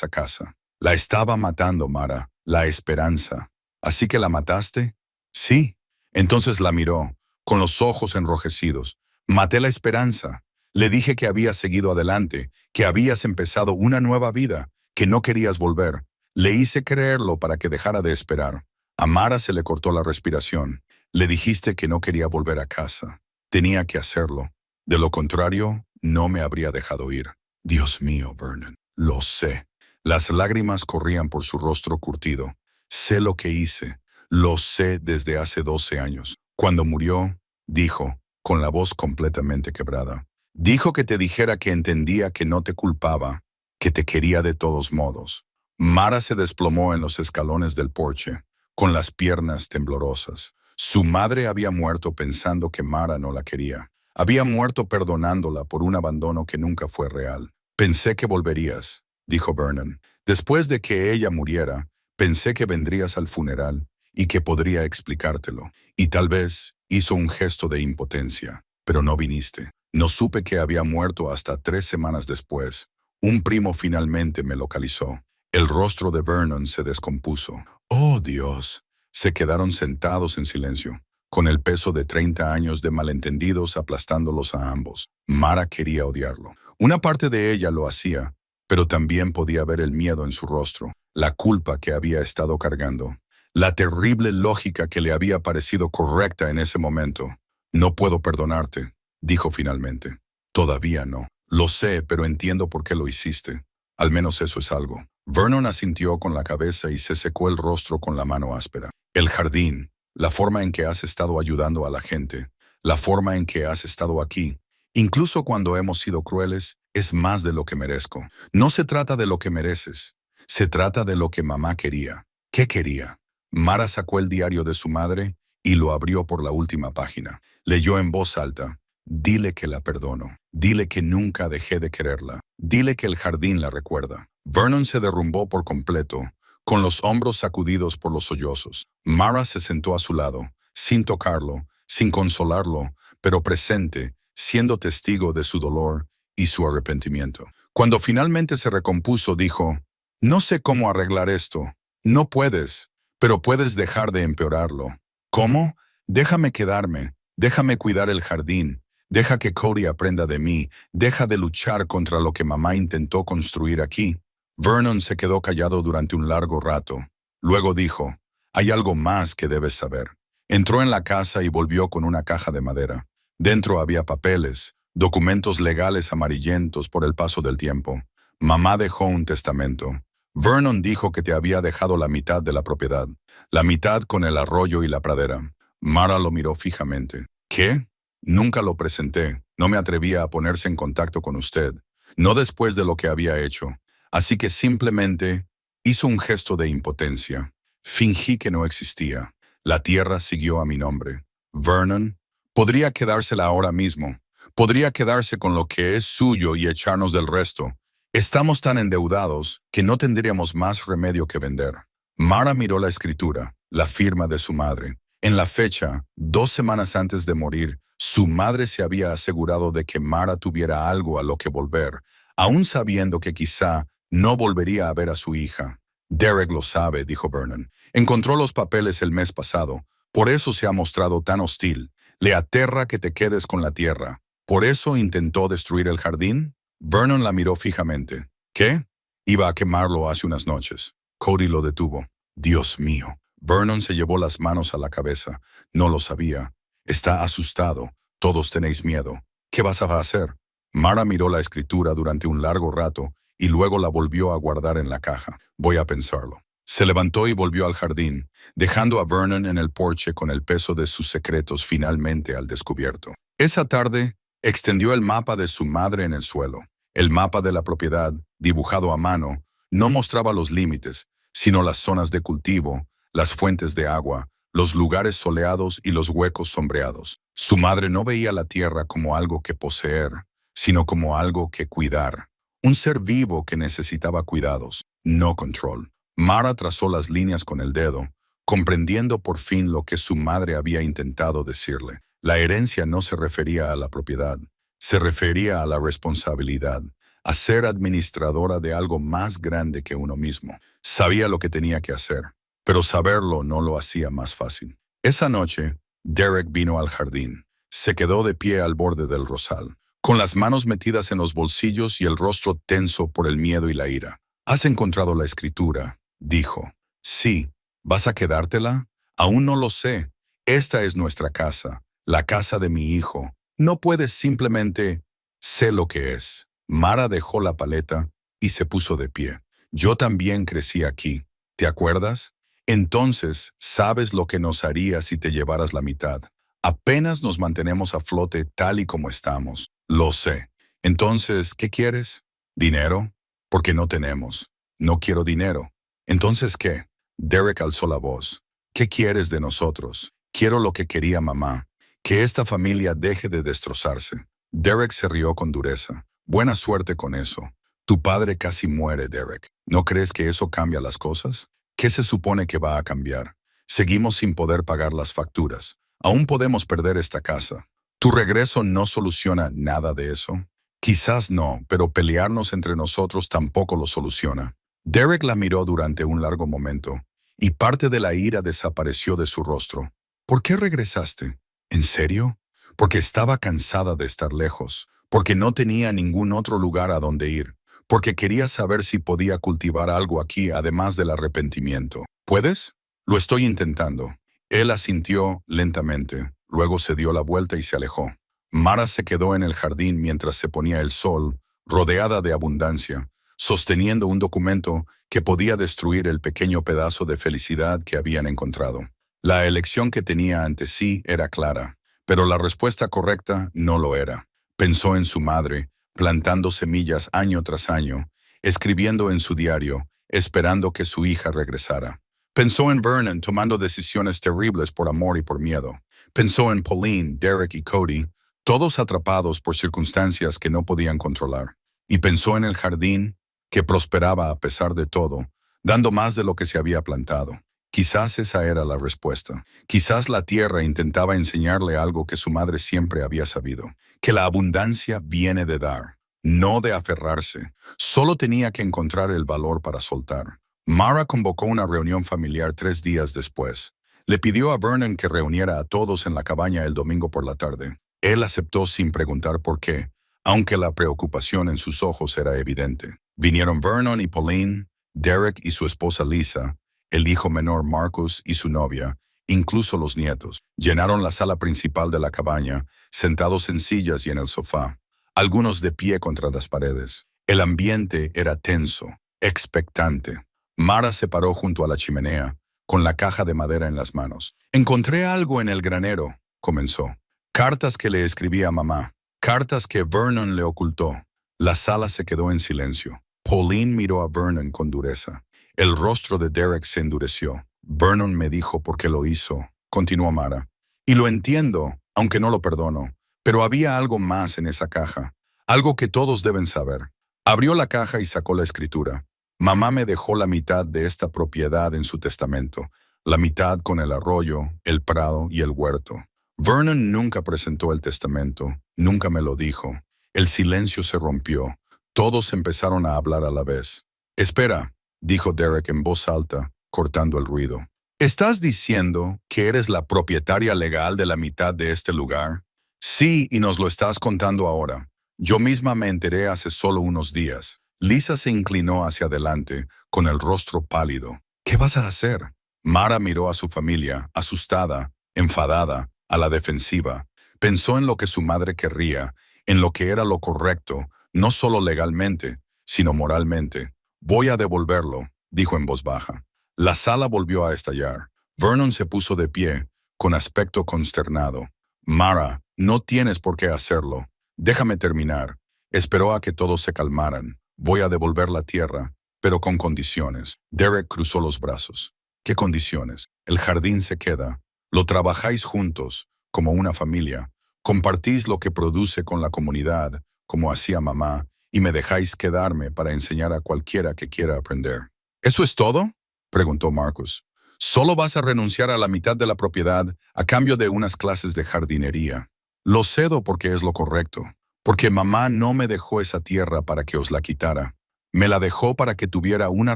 S1: a casa. La estaba matando, Mara, la esperanza». «¿Así que la mataste?» «Sí». Entonces la miró, con los ojos enrojecidos. «Maté la esperanza. Le dije que habías seguido adelante, que habías empezado una nueva vida, que no querías volver. Le hice creerlo para que dejara de esperar». A Mara se le cortó la respiración. «Le dijiste que no quería volver a casa. Tenía que hacerlo. De lo contrario, no me habría dejado ir». «Dios mío, Vernon, lo sé». Las lágrimas corrían por su rostro curtido. «Sé lo que hice. Lo sé desde hace 12 años. Cuando murió», dijo, con la voz completamente quebrada, «dijo que te dijera que entendía que no te culpaba, que te quería de todos modos». Mara se desplomó en los escalones del porche, con las piernas temblorosas. Su madre había muerto pensando que Mara no la quería. Había muerto perdonándola por un abandono que nunca fue real. «Pensé que volverías», dijo Vernon. «Después de que ella muriera, pensé que vendrías al funeral y que podría explicártelo. Y tal vez hizo un gesto de impotencia, pero no viniste. No supe que había muerto hasta 3 semanas después. Un primo finalmente me localizó». El rostro de Vernon se descompuso. «Oh, Dios». Se quedaron sentados en silencio, con el peso de 30 años de malentendidos aplastándolos a ambos. Mara quería odiarlo. Una parte de ella lo hacía, pero también podía ver el miedo en su rostro, la culpa que había estado cargando, la terrible lógica que le había parecido correcta en ese momento. «No puedo perdonarte», dijo finalmente. «Todavía no. Lo sé, pero entiendo por qué lo hiciste. Al menos eso es algo». Vernon asintió con la cabeza y se secó el rostro con la mano áspera. «El jardín, la forma en que has estado ayudando a la gente, la forma en que has estado aquí, incluso cuando hemos sido crueles, es más de lo que merezco. No se trata de lo que mereces, se trata de lo que mamá quería». «¿Qué quería?» Mara sacó el diario de su madre y lo abrió por la última página. Leyó en voz alta: «Dile que la perdono. Dile que nunca dejé de quererla. Dile que el jardín la recuerda». Vernon se derrumbó por completo, con los hombros sacudidos por los sollozos. Mara se sentó a su lado, sin tocarlo, sin consolarlo, pero presente, siendo testigo de su dolor y su arrepentimiento. Cuando finalmente se recompuso, dijo: «No sé cómo arreglar esto. No puedes, pero puedes dejar de empeorarlo». «¿Cómo? Déjame quedarme, déjame cuidar el jardín. Deja que Cody aprenda de mí, deja de luchar contra lo que mamá intentó construir aquí». Vernon se quedó callado durante un largo rato. Luego dijo: «Hay algo más que debes saber». Entró en la casa y volvió con una caja de madera. Dentro había papeles, documentos legales amarillentos por el paso del tiempo. Mamá dejó un testamento. Vernon dijo que te había dejado la mitad de la propiedad, la mitad con el arroyo y la pradera. Mara lo miró fijamente. «¿Qué?» «Nunca lo presenté. No me atrevía a ponerse en contacto con usted. No después de lo que había hecho. Así que simplemente hizo un gesto de impotencia. Fingí que no existía. La tierra siguió a mi nombre. Vernon podría quedársela ahora mismo. Podría quedarse con lo que es suyo y echarnos del resto. Estamos tan endeudados que no tendríamos más remedio que vender». Mara miró la escritura, la firma de su madre. En la fecha, 2 semanas antes de morir, su madre se había asegurado de que Mara tuviera algo a lo que volver, aún sabiendo que quizá no volvería a ver a su hija. «Derek lo sabe», dijo Vernon. «Encontró los papeles el mes pasado. Por eso se ha mostrado tan hostil. Le aterra que te quedes con la tierra. ¿Por eso intentó destruir el jardín? Vernon la miró fijamente. ¿Qué? Iba a quemarlo hace unas noches. Cody lo detuvo. Dios mío. Vernon se llevó las manos a la cabeza. No lo sabía. Está asustado. Todos tenéis miedo. ¿Qué vas a hacer? Mara miró la escritura durante un largo rato y luego la volvió a guardar en la caja. Voy a pensarlo. Se levantó y volvió al jardín, dejando a Vernon en el porche con el peso de sus secretos finalmente al descubierto. Esa tarde, extendió el mapa de su madre en el suelo. El mapa de la propiedad, dibujado a mano, no mostraba los límites, sino las zonas de cultivo, las fuentes de agua, los lugares soleados y los huecos sombreados. Su madre no veía la tierra como algo que poseer, sino como algo que cuidar. Un ser vivo que necesitaba cuidados, no control. Mara trazó las líneas con el dedo, comprendiendo por fin lo que su madre había intentado decirle. La herencia no se refería a la propiedad, se refería a la responsabilidad, a ser administradora de algo más grande que uno mismo. Sabía lo que tenía que hacer, pero saberlo no lo hacía más fácil. Esa noche, Derek vino al jardín. Se quedó de pie al borde del rosal, con las manos metidas en los bolsillos y el rostro tenso por el miedo y la ira. ¿Has encontrado la escritura?, dijo. Sí. ¿Vas a quedártela? Aún no lo sé. Esta es nuestra casa, la casa de mi hijo. No puedes simplemente... Sé lo que es. Mara dejó la paleta y se puso de pie. Yo también crecí aquí. ¿Te acuerdas? Entonces, sabes lo que nos haría si te llevaras la mitad. Apenas nos mantenemos a flote tal y como estamos. Lo sé. Entonces, ¿qué quieres? ¿Dinero? Porque no tenemos. No quiero dinero. ¿Entonces qué? Derek alzó la voz. ¿Qué quieres de nosotros? Quiero lo que quería mamá. Que esta familia deje de destrozarse. Derek se rió con dureza. Buena suerte con eso. Tu padre casi muere, Derek. ¿No crees que eso cambia las cosas? ¿Qué se supone que va a cambiar? Seguimos sin poder pagar las facturas. Aún podemos perder esta casa. ¿Tu regreso no soluciona nada de eso? Quizás no, pero pelearnos entre nosotros tampoco lo soluciona. Derek la miró durante un largo momento, y parte de la ira desapareció de su rostro. ¿Por qué regresaste? ¿En serio? Porque estaba cansada de estar lejos, porque no tenía ningún otro lugar a donde ir, porque quería saber si podía cultivar algo aquí además del arrepentimiento. ¿Puedes? Lo estoy intentando. Él asintió lentamente, luego se dio la vuelta y se alejó. Mara se quedó en el jardín mientras se ponía el sol, rodeada de abundancia, sosteniendo un documento que podía destruir el pequeño pedazo de felicidad que habían encontrado. La elección que tenía ante sí era clara, pero la respuesta correcta no lo era. Pensó en su madre, plantando semillas año tras año, escribiendo en su diario, esperando que su hija regresara. Pensó en Vernon tomando decisiones terribles por amor y por miedo. Pensó en Pauline, Derek y Cody, todos atrapados por circunstancias que no podían controlar. Y pensó en el jardín, que prosperaba a pesar de todo, dando más de lo que se había plantado. Quizás esa era la respuesta. Quizás la tierra intentaba enseñarle algo que su madre siempre había sabido, que la abundancia viene de dar, no de aferrarse. Solo tenía que encontrar el valor para soltar. Mara convocó una reunión familiar 3 días después. Le pidió a Vernon que reuniera a todos en la cabaña el domingo por la tarde. Él aceptó sin preguntar por qué, aunque la preocupación en sus ojos era evidente. Vinieron Vernon y Pauline, Derek y su esposa Lisa, el hijo menor Marcus y su novia, incluso los nietos. Llenaron la sala principal de la cabaña, sentados en sillas y en el sofá, algunos de pie contra las paredes. El ambiente era tenso, expectante. Mara se paró junto a la chimenea, con la caja de madera en las manos. Encontré algo en el granero, comenzó. Cartas que le escribía a mamá, cartas que Vernon le ocultó. La sala se quedó en silencio. Pauline miró a Vernon con dureza. El rostro de Derek se endureció. Vernon me dijo por qué lo hizo, continuó Mara. Y lo entiendo, aunque no lo perdono. Pero había algo más en esa caja, algo que todos deben saber. Abrió la caja y sacó la escritura. Mamá me dejó la mitad de esta propiedad en su testamento, la mitad con el arroyo, el prado y el huerto. Vernon nunca presentó el testamento, nunca me lo dijo. El silencio se rompió. Todos empezaron a hablar a la vez. Espera, dijo Derek en voz alta, cortando el ruido. ¿Estás diciendo que eres la propietaria legal de la mitad de este lugar? Sí, y nos lo estás contando ahora. Yo misma me enteré hace solo unos días. Lisa se inclinó hacia adelante, con el rostro pálido. ¿Qué vas a hacer? Mara miró a su familia, asustada, enfadada, a la defensiva. Pensó en lo que su madre querría, en lo que era lo correcto, no solo legalmente, sino moralmente. Voy a devolverlo, dijo en voz baja. La sala volvió a estallar. Vernon se puso de pie, con aspecto consternado. Mara, no tienes por qué hacerlo. Déjame terminar. Esperó a que todos se calmaran. Voy a devolver la tierra, pero con condiciones. Derek cruzó los brazos. ¿Qué condiciones? El jardín se queda. Lo trabajáis juntos, como una familia. Compartís lo que produce con la comunidad, como hacía mamá, y me dejáis quedarme para enseñar a cualquiera que quiera aprender. ¿Eso es todo? Preguntó Marcus. Solo vas a renunciar a la mitad de la propiedad a cambio de unas clases de jardinería. Lo cedo porque es lo correcto, porque mamá no me dejó esa tierra para que os la quitara. Me la dejó para que tuviera una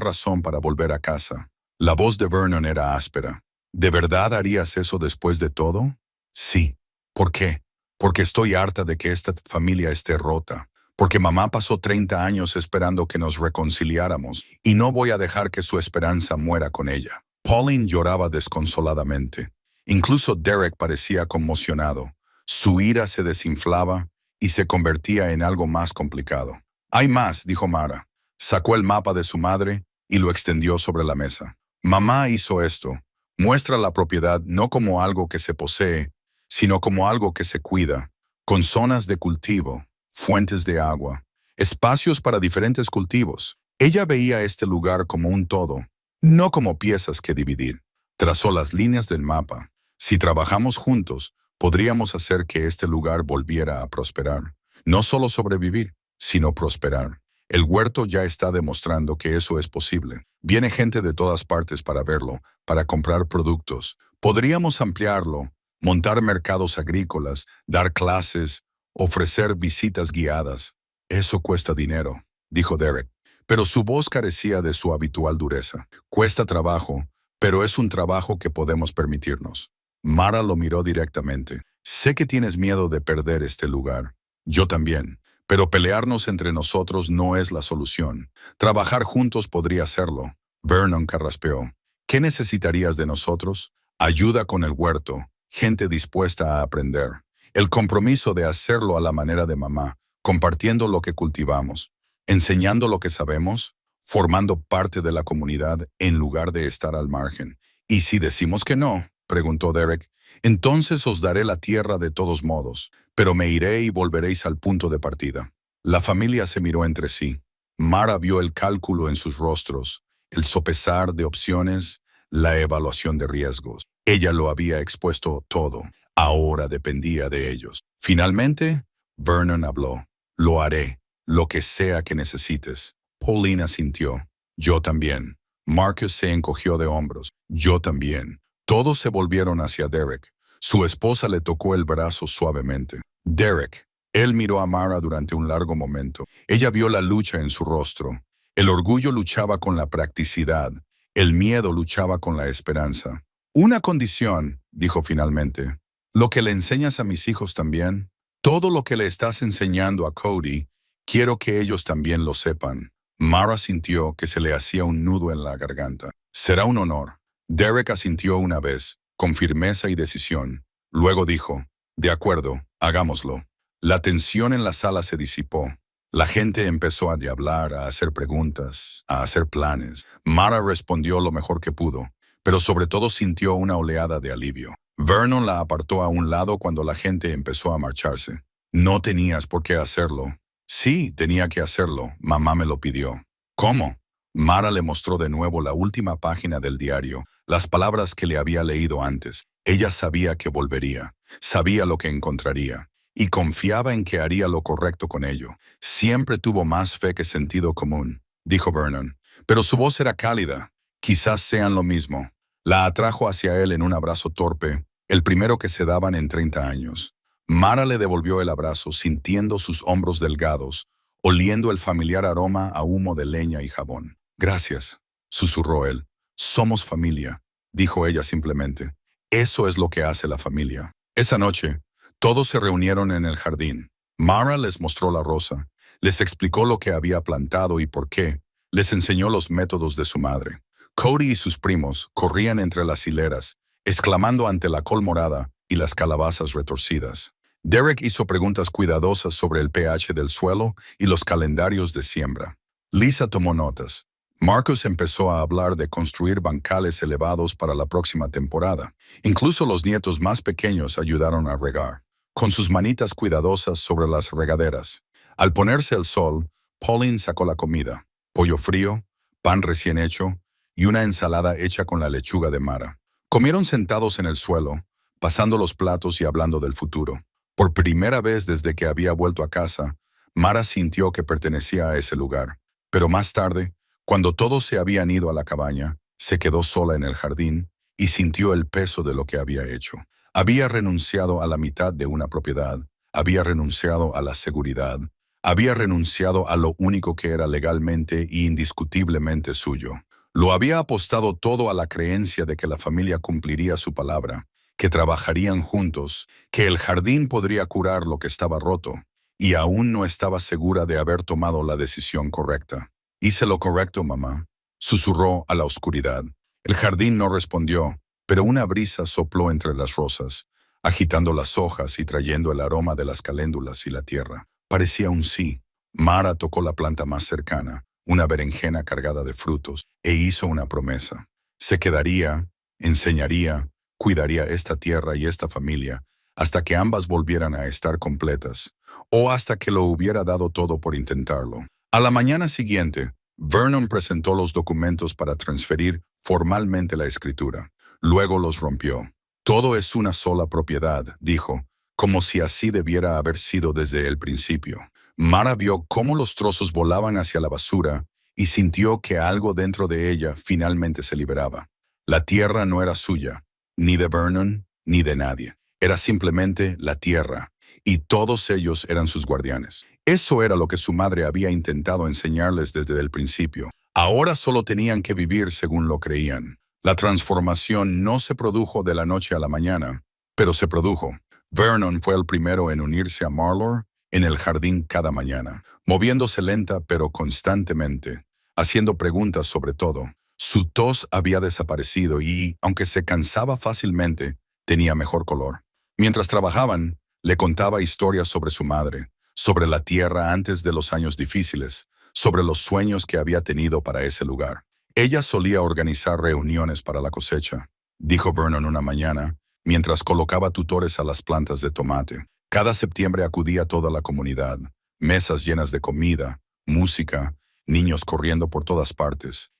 S1: razón para volver a casa. La voz de Vernon era áspera. ¿De verdad harías eso después de todo? Sí. ¿Por qué? Porque estoy harta de que esta familia esté rota. Porque mamá pasó 30 años esperando que nos reconciliáramos y no voy a dejar que su esperanza muera con ella. Pauline lloraba desconsoladamente. Incluso Derek parecía conmocionado. Su ira se desinflaba y se convertía en algo más complicado. Hay más, dijo Mara. Sacó el mapa de su madre y lo extendió sobre la mesa. Mamá hizo esto. Muestra la propiedad no como algo que se posee, sino como algo que se cuida, con zonas de cultivo, fuentes de agua, espacios para diferentes cultivos. Ella veía este lugar como un todo, no como piezas que dividir. Trazó las líneas del mapa. Si trabajamos juntos, podríamos hacer que este lugar volviera a prosperar. No solo sobrevivir, sino prosperar. El huerto ya está demostrando que eso es posible. Viene gente de todas partes para verlo, para comprar productos. Podríamos ampliarlo, montar mercados agrícolas, dar clases, ofrecer visitas guiadas. Eso cuesta dinero, dijo Derek, pero su voz carecía de su habitual dureza. Cuesta trabajo, pero es un trabajo que podemos permitirnos. Mara lo miró directamente. Sé que tienes miedo de perder este lugar. Yo también. Pero pelearnos entre nosotros no es la solución. Trabajar juntos podría serlo. Vernon carraspeó. ¿Qué necesitarías de nosotros? Ayuda con el huerto, gente dispuesta a aprender. El compromiso de hacerlo a la manera de mamá, compartiendo lo que cultivamos, enseñando lo que sabemos, formando parte de la comunidad en lugar de estar al margen. ¿Y si decimos que no? Preguntó Derek. Entonces os daré la tierra de todos modos, pero me iré y volveréis al punto de partida. La familia se miró entre sí. Mara vio el cálculo en sus rostros, el sopesar de opciones, la evaluación de riesgos. Ella lo había expuesto todo. Ahora dependía de ellos. Finalmente, Vernon habló. Lo haré, lo que sea que necesites. Paulina sintió. Yo también. Marcus se encogió de hombros. Yo también. Todos se volvieron hacia Derek. Su esposa le tocó el brazo suavemente. Derek. Él miró a Mara durante un largo momento. Ella vio la lucha en su rostro. El orgullo luchaba con la practicidad. El miedo luchaba con la esperanza. Una condición, dijo finalmente. Lo que le enseñas a mis hijos también. Todo lo que le estás enseñando a Cody, quiero que ellos también lo sepan. Mara sintió que se le hacía un nudo en la garganta. Será un honor. Derek asintió una vez, con firmeza y decisión. Luego dijo, de acuerdo, hagámoslo. La tensión en la sala se disipó. La gente empezó a hablar, a hacer preguntas, a hacer planes. Mara respondió lo mejor que pudo, pero sobre todo sintió una oleada de alivio. Vernon la apartó a un lado cuando la gente empezó a marcharse. No tenías por qué hacerlo. Sí, tenía que hacerlo. Mamá me lo pidió. ¿Cómo? Mara le mostró de nuevo la última página del diario, las palabras que le había leído antes. Ella sabía que volvería, sabía lo que encontraría, y confiaba en que haría lo correcto con ello. Siempre tuvo más fe que sentido común, dijo Vernon, pero su voz era cálida. Quizás sean lo mismo. La atrajo hacia él en un abrazo torpe, el primero que se daban en 30 años. Mara le devolvió el abrazo sintiendo sus hombros delgados, oliendo el familiar aroma a humo de leña y jabón. Gracias, susurró él. Somos familia. dijo ella simplemente. Eso es lo que hace la familia. Esa noche, todos se reunieron en el jardín. Mara les mostró la rosa, les explicó lo que había plantado y por qué, les enseñó los métodos de su madre. Cody y sus primos corrían entre las hileras, exclamando ante la col morada y las calabazas retorcidas. Derek hizo preguntas cuidadosas sobre el pH del suelo y los calendarios de siembra. Lisa tomó notas. Marcus empezó a hablar de construir bancales elevados para la próxima temporada. Incluso los nietos más pequeños ayudaron a regar, con sus manitas cuidadosas sobre las regaderas. Al ponerse el sol, Pauline sacó la comida: pollo frío, pan recién hecho y una ensalada hecha con la lechuga de Mara. Comieron sentados en el suelo, pasando los platos y hablando del futuro. Por primera vez desde que había vuelto a casa, Mara sintió que pertenecía a ese lugar. Pero más tarde, cuando todos se habían ido a la cabaña, se quedó sola en el jardín y sintió el peso de lo que había hecho. Había renunciado a la mitad de una propiedad, había renunciado a la seguridad, había renunciado a lo único que era legalmente e indiscutiblemente suyo. Lo había apostado todo a la creencia de que la familia cumpliría su palabra, que trabajarían juntos, que el jardín podría curar lo que estaba roto, y aún no estaba segura de haber tomado la decisión correcta. «Hice lo correcto, mamá», susurró a la oscuridad. El jardín no respondió, pero una brisa sopló entre las rosas, agitando las hojas y trayendo el aroma de las caléndulas y la tierra. Parecía un sí. Mara tocó la planta más cercana, una berenjena cargada de frutos, e hizo una promesa. Se quedaría, enseñaría, cuidaría esta tierra y esta familia hasta que ambas volvieran a estar completas, o hasta que lo hubiera dado todo por intentarlo. A la mañana siguiente, Vernon presentó los documentos para transferir formalmente la escritura. Luego los rompió. «Todo es una sola propiedad», dijo, como si así debiera haber sido desde el principio. Mara vio cómo los trozos volaban hacia la basura y sintió que algo dentro de ella finalmente se liberaba. La tierra no era suya, ni de Vernon, ni de nadie. Era simplemente la tierra, y todos ellos eran sus guardianes. Eso era lo que su madre había intentado enseñarles desde el principio. Ahora solo tenían que vivir según lo creían. La transformación no se produjo de la noche a la mañana, pero se produjo. Vernon fue el primero en unirse a Marlor en el jardín cada mañana, moviéndose lenta pero constantemente, haciendo preguntas sobre todo. Su tos había desaparecido y, aunque se cansaba fácilmente, tenía mejor color. Mientras trabajaban, le contaba historias sobre su madre, sobre la tierra antes de los años difíciles, sobre los sueños que había tenido para ese lugar. Ella solía organizar reuniones para la cosecha, dijo Vernon una mañana, mientras colocaba tutores a las plantas de tomate. Cada septiembre acudía toda la comunidad, mesas llenas de comida, música, niños corriendo por todas partes.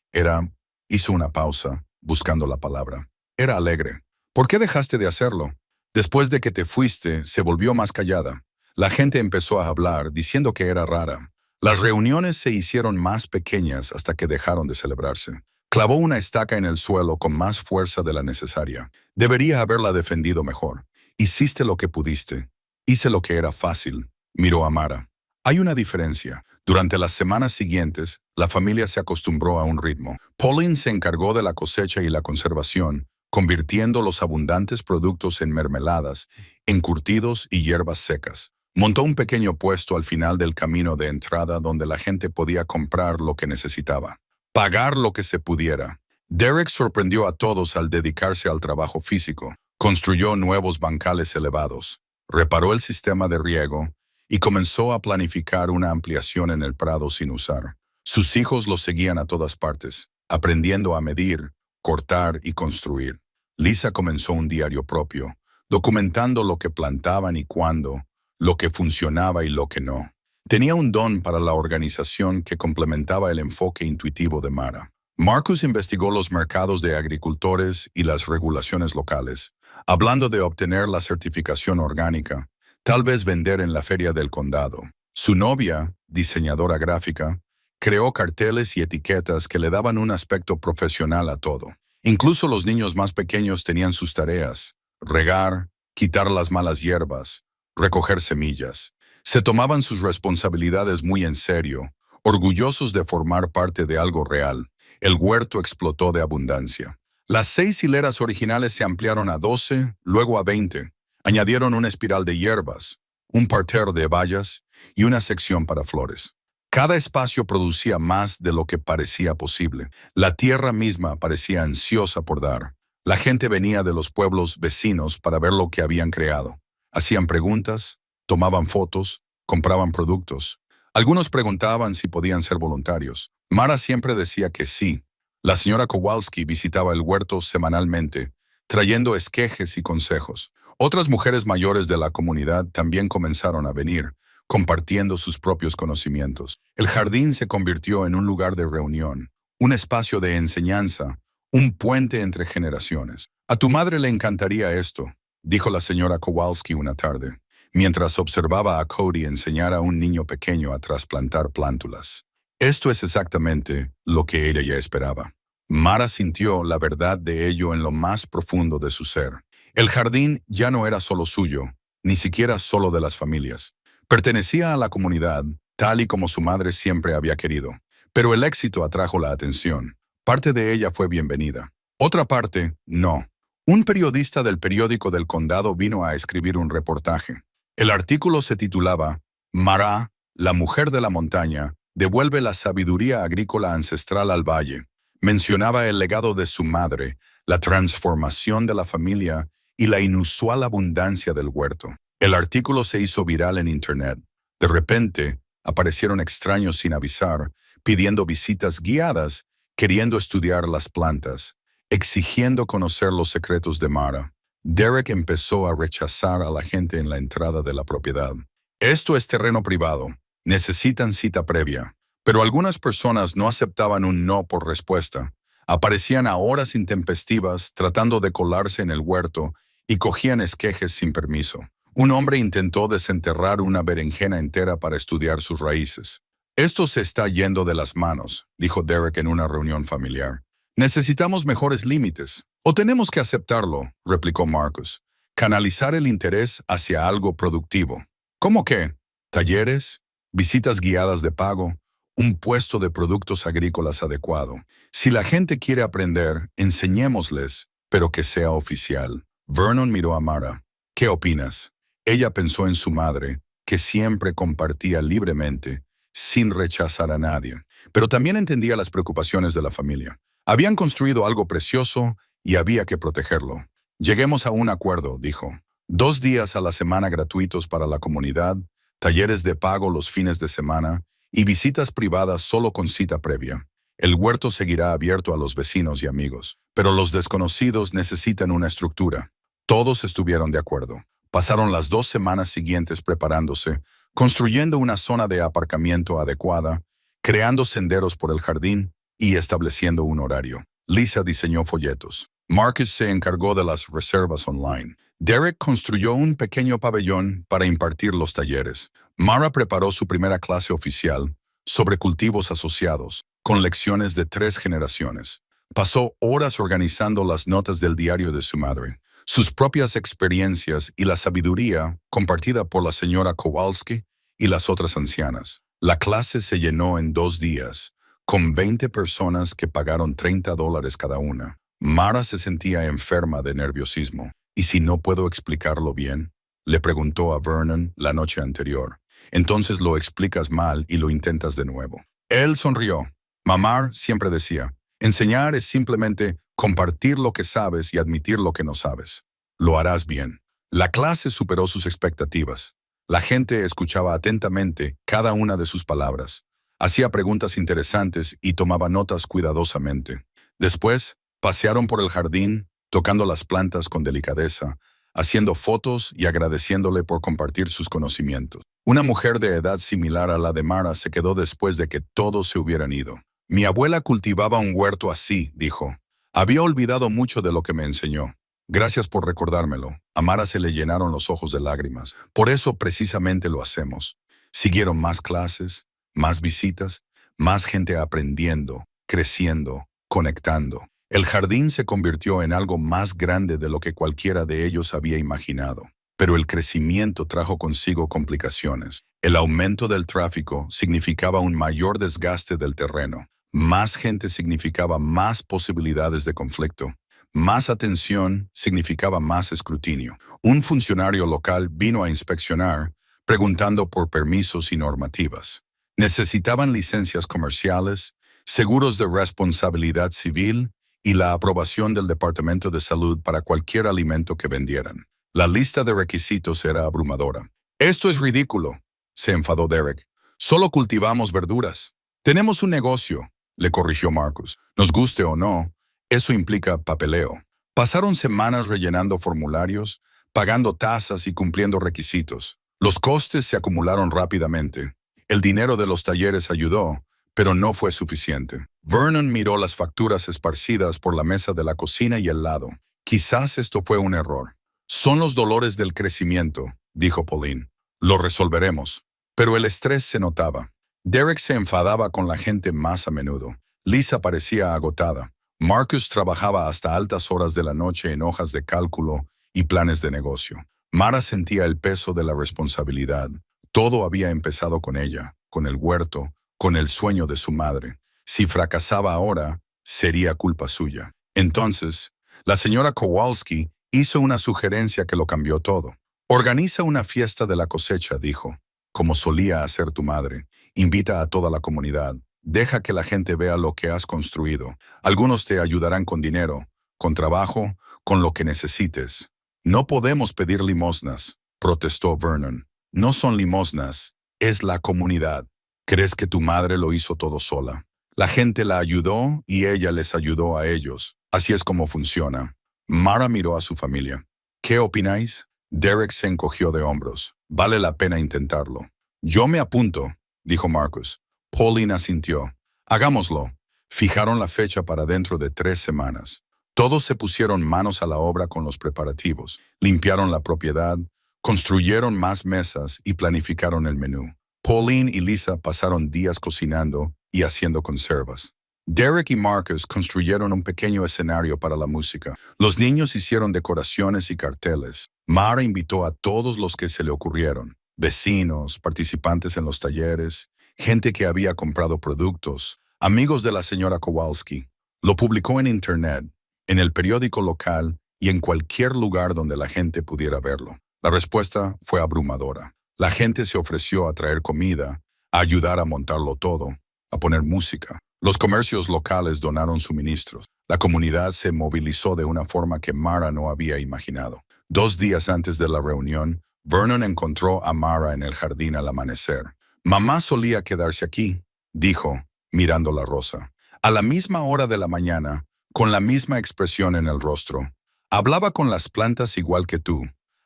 S1: Hizo una pausa, buscando la palabra. Era alegre. «¿Por qué dejaste de hacerlo?» Después de que te fuiste, se volvió más callada. La gente empezó a hablar, diciendo que era rara. Las reuniones se hicieron más pequeñas hasta que dejaron de celebrarse. Clavó una estaca en el suelo con más fuerza de la necesaria. Debería haberla defendido mejor. «Hiciste lo que pudiste. Hice lo que era fácil», miró a Mara. Hay una diferencia. Durante las semanas siguientes, la familia se acostumbró a un ritmo. Pauline se encargó de la cosecha y la conservación, convirtiendo los abundantes productos en mermeladas, encurtidos y hierbas secas. Montó un pequeño puesto al final del camino de entrada donde la gente podía comprar lo que necesitaba, pagar lo que se pudiera. Derek sorprendió a todos al dedicarse al trabajo físico. Construyó nuevos bancales elevados, reparó el sistema de riego y comenzó a planificar una ampliación en el prado sin usar. Sus hijos lo seguían a todas partes, aprendiendo a medir, cortar y construir. Lisa comenzó un diario propio, documentando lo que plantaban y cuándo, lo que funcionaba y lo que no. Tenía un don para la organización que complementaba el enfoque intuitivo de Mara. Marcus investigó los mercados de agricultores y las regulaciones locales, hablando de obtener la certificación orgánica, tal vez vender en la feria del condado. Su novia, diseñadora gráfica, creó carteles y etiquetas que le daban un aspecto profesional a todo. Incluso los niños más pequeños tenían sus tareas: regar, quitar las malas hierbas, recoger semillas. Se tomaban sus responsabilidades muy en serio, orgullosos de formar parte de algo real. El huerto explotó de abundancia. Las 6 hileras originales se ampliaron a 12, luego a 20. Añadieron una espiral de hierbas, un parterre de bayas y una sección para flores. Cada espacio producía más de lo que parecía posible. La tierra misma parecía ansiosa por dar. La gente venía de los pueblos vecinos para ver lo que habían creado. Hacían preguntas, tomaban fotos, compraban productos. Algunos preguntaban si podían ser voluntarios. Mara siempre decía que sí. La señora Kowalski visitaba el huerto semanalmente, trayendo esquejes y consejos. Otras mujeres mayores de la comunidad también comenzaron a venir, compartiendo sus propios conocimientos. El jardín se convirtió en un lugar de reunión, un espacio de enseñanza, un puente entre generaciones. A tu madre le encantaría esto, dijo la señora Kowalski una tarde, mientras observaba a Cody enseñar a un niño pequeño a trasplantar plántulas. Esto es exactamente lo que ella ya esperaba. Mara sintió la verdad de ello en lo más profundo de su ser. El jardín ya no era solo suyo, ni siquiera solo de las familias. Pertenecía a la comunidad, tal y como su madre siempre había querido. Pero el éxito atrajo la atención. Parte de ella fue bienvenida. Otra parte, no. Un periodista del periódico del condado vino a escribir un reportaje. El artículo se titulaba Mara, la mujer de la montaña, devuelve la sabiduría agrícola ancestral al valle. Mencionaba el legado de su madre, la transformación de la familia y la inusual abundancia del huerto. El artículo se hizo viral en Internet. De repente, aparecieron extraños sin avisar, pidiendo visitas guiadas, queriendo estudiar las plantas, exigiendo conocer los secretos de Mara. Derek empezó a rechazar a la gente en la entrada de la propiedad. Esto es terreno privado. Necesitan cita previa. Pero algunas personas no aceptaban un no por respuesta. Aparecían a horas intempestivas tratando de colarse en el huerto y cogían esquejes sin permiso. Un hombre intentó desenterrar una berenjena entera para estudiar sus raíces. Esto se está yendo de las manos, dijo Derek en una reunión familiar. Necesitamos mejores límites. O tenemos que aceptarlo, replicó Marcus. Canalizar el interés hacia algo productivo. ¿Cómo qué? ¿Talleres? ¿Visitas guiadas de pago? ¿Un puesto de productos agrícolas adecuado? Si la gente quiere aprender, enseñémosles, pero que sea oficial. Vernon miró a Mara. ¿Qué opinas? Ella pensó en su madre, que siempre compartía libremente, sin rechazar a nadie, pero también entendía las preocupaciones de la familia. Habían construido algo precioso y había que protegerlo. Lleguemos a un acuerdo, dijo. 2 días a la semana gratuitos para la comunidad, talleres de pago los fines de semana y visitas privadas solo con cita previa. El huerto seguirá abierto a los vecinos y amigos, pero los desconocidos necesitan una estructura. Todos estuvieron de acuerdo. Pasaron las 2 semanas siguientes preparándose, construyendo una zona de aparcamiento adecuada, creando senderos por el jardín y estableciendo un horario. Lisa diseñó folletos. Marcus se encargó de las reservas online. Derek construyó un pequeño pabellón para impartir los talleres. Mara preparó su primera clase oficial sobre cultivos asociados, con lecciones de 3 generaciones. Pasó horas organizando las notas del diario de su madre, sus propias experiencias y la sabiduría compartida por la señora Kowalski y las otras ancianas. La clase se llenó en 2 días, con 20 personas que pagaron $30 cada una. Mara se sentía enferma de nerviosismo. ¿Y si no puedo explicarlo bien?, le preguntó a Vernon la noche anterior. Entonces lo explicas mal y lo intentas de nuevo. Él sonrió. Mamá siempre decía, enseñar es simplemente compartir lo que sabes y admitir lo que no sabes. Lo harás bien. La clase superó sus expectativas. La gente escuchaba atentamente cada una de sus palabras. Hacía preguntas interesantes y tomaba notas cuidadosamente. Después, pasearon por el jardín, tocando las plantas con delicadeza, haciendo fotos y agradeciéndole por compartir sus conocimientos. Una mujer de edad similar a la de Mara se quedó después de que todos se hubieran ido. Mi abuela cultivaba un huerto así, dijo. Había olvidado mucho de lo que me enseñó. Gracias por recordármelo. A Mara se le llenaron los ojos de lágrimas. Por eso precisamente lo hacemos. Siguieron más clases, más visitas, más gente aprendiendo, creciendo, conectando. El jardín se convirtió en algo más grande de lo que cualquiera de ellos había imaginado. Pero el crecimiento trajo consigo complicaciones. El aumento del tráfico significaba un mayor desgaste del terreno. Más gente significaba más posibilidades de conflicto. Más atención significaba más escrutinio. Un funcionario local vino a inspeccionar, preguntando por permisos y normativas. Necesitaban licencias comerciales, seguros de responsabilidad civil y la aprobación del Departamento de Salud para cualquier alimento que vendieran. La lista de requisitos era abrumadora. «Esto es ridículo», se enfadó Derek. «Solo cultivamos verduras». «Tenemos un negocio», le corrigió Marcus. «Nos guste o no, eso implica papeleo». Pasaron semanas rellenando formularios, pagando tasas y cumpliendo requisitos. Los costes se acumularon rápidamente. El dinero de los talleres ayudó, pero no fue suficiente. Vernon miró las facturas esparcidas por la mesa de la cocina y el lado. Quizás esto fue un error. «Son los dolores del crecimiento», dijo Pauline. «Lo resolveremos». Pero el estrés se notaba. Derek se enfadaba con la gente más a menudo. Lisa parecía agotada. Marcus trabajaba hasta altas horas de la noche en hojas de cálculo y planes de negocio. Mara sentía el peso de la responsabilidad. Todo había empezado con ella, con el huerto, con el sueño de su madre. Si fracasaba ahora, sería culpa suya. Entonces, la señora Kowalski hizo una sugerencia que lo cambió todo. «Organiza una fiesta de la cosecha», dijo, «como solía hacer tu madre. Invita a toda la comunidad. Deja que la gente vea lo que has construido. Algunos te ayudarán con dinero, con trabajo, con lo que necesites». «No podemos pedir limosnas», protestó Vernon. «No son limosnas, es la comunidad. ¿Crees que tu madre lo hizo todo sola? La gente la ayudó y ella les ayudó a ellos. Así es como funciona». Mara miró a su familia. «¿Qué opináis?» Derek se encogió de hombros. «Vale la pena intentarlo». «Yo me apunto», dijo Marcus. Pauline asintió. «Hagámoslo». Fijaron la fecha para dentro de 3 semanas. Todos se pusieron manos a la obra con los preparativos. Limpiaron la propiedad, construyeron más mesas y planificaron el menú. Pauline y Lisa pasaron días cocinando y haciendo conservas. Derek y Marcus construyeron un pequeño escenario para la música. Los niños hicieron decoraciones y carteles. Mara invitó a todos los que se le ocurrieron. Vecinos, participantes en los talleres, gente que había comprado productos, amigos de la señora Kowalski. Lo publicó en Internet, en el periódico local y en cualquier lugar donde la gente pudiera verlo. La respuesta fue abrumadora. La gente se ofreció a traer comida, a ayudar a montarlo todo, a poner música. Los comercios locales donaron suministros. La comunidad se movilizó de una forma que Mara no había imaginado. 2 días antes de la reunión, Vernon encontró a Mara en el jardín al amanecer. «Mamá solía quedarse aquí», dijo, mirando la rosa. «A la misma hora de la mañana, con la misma expresión en el rostro. Hablaba con las plantas igual que tú.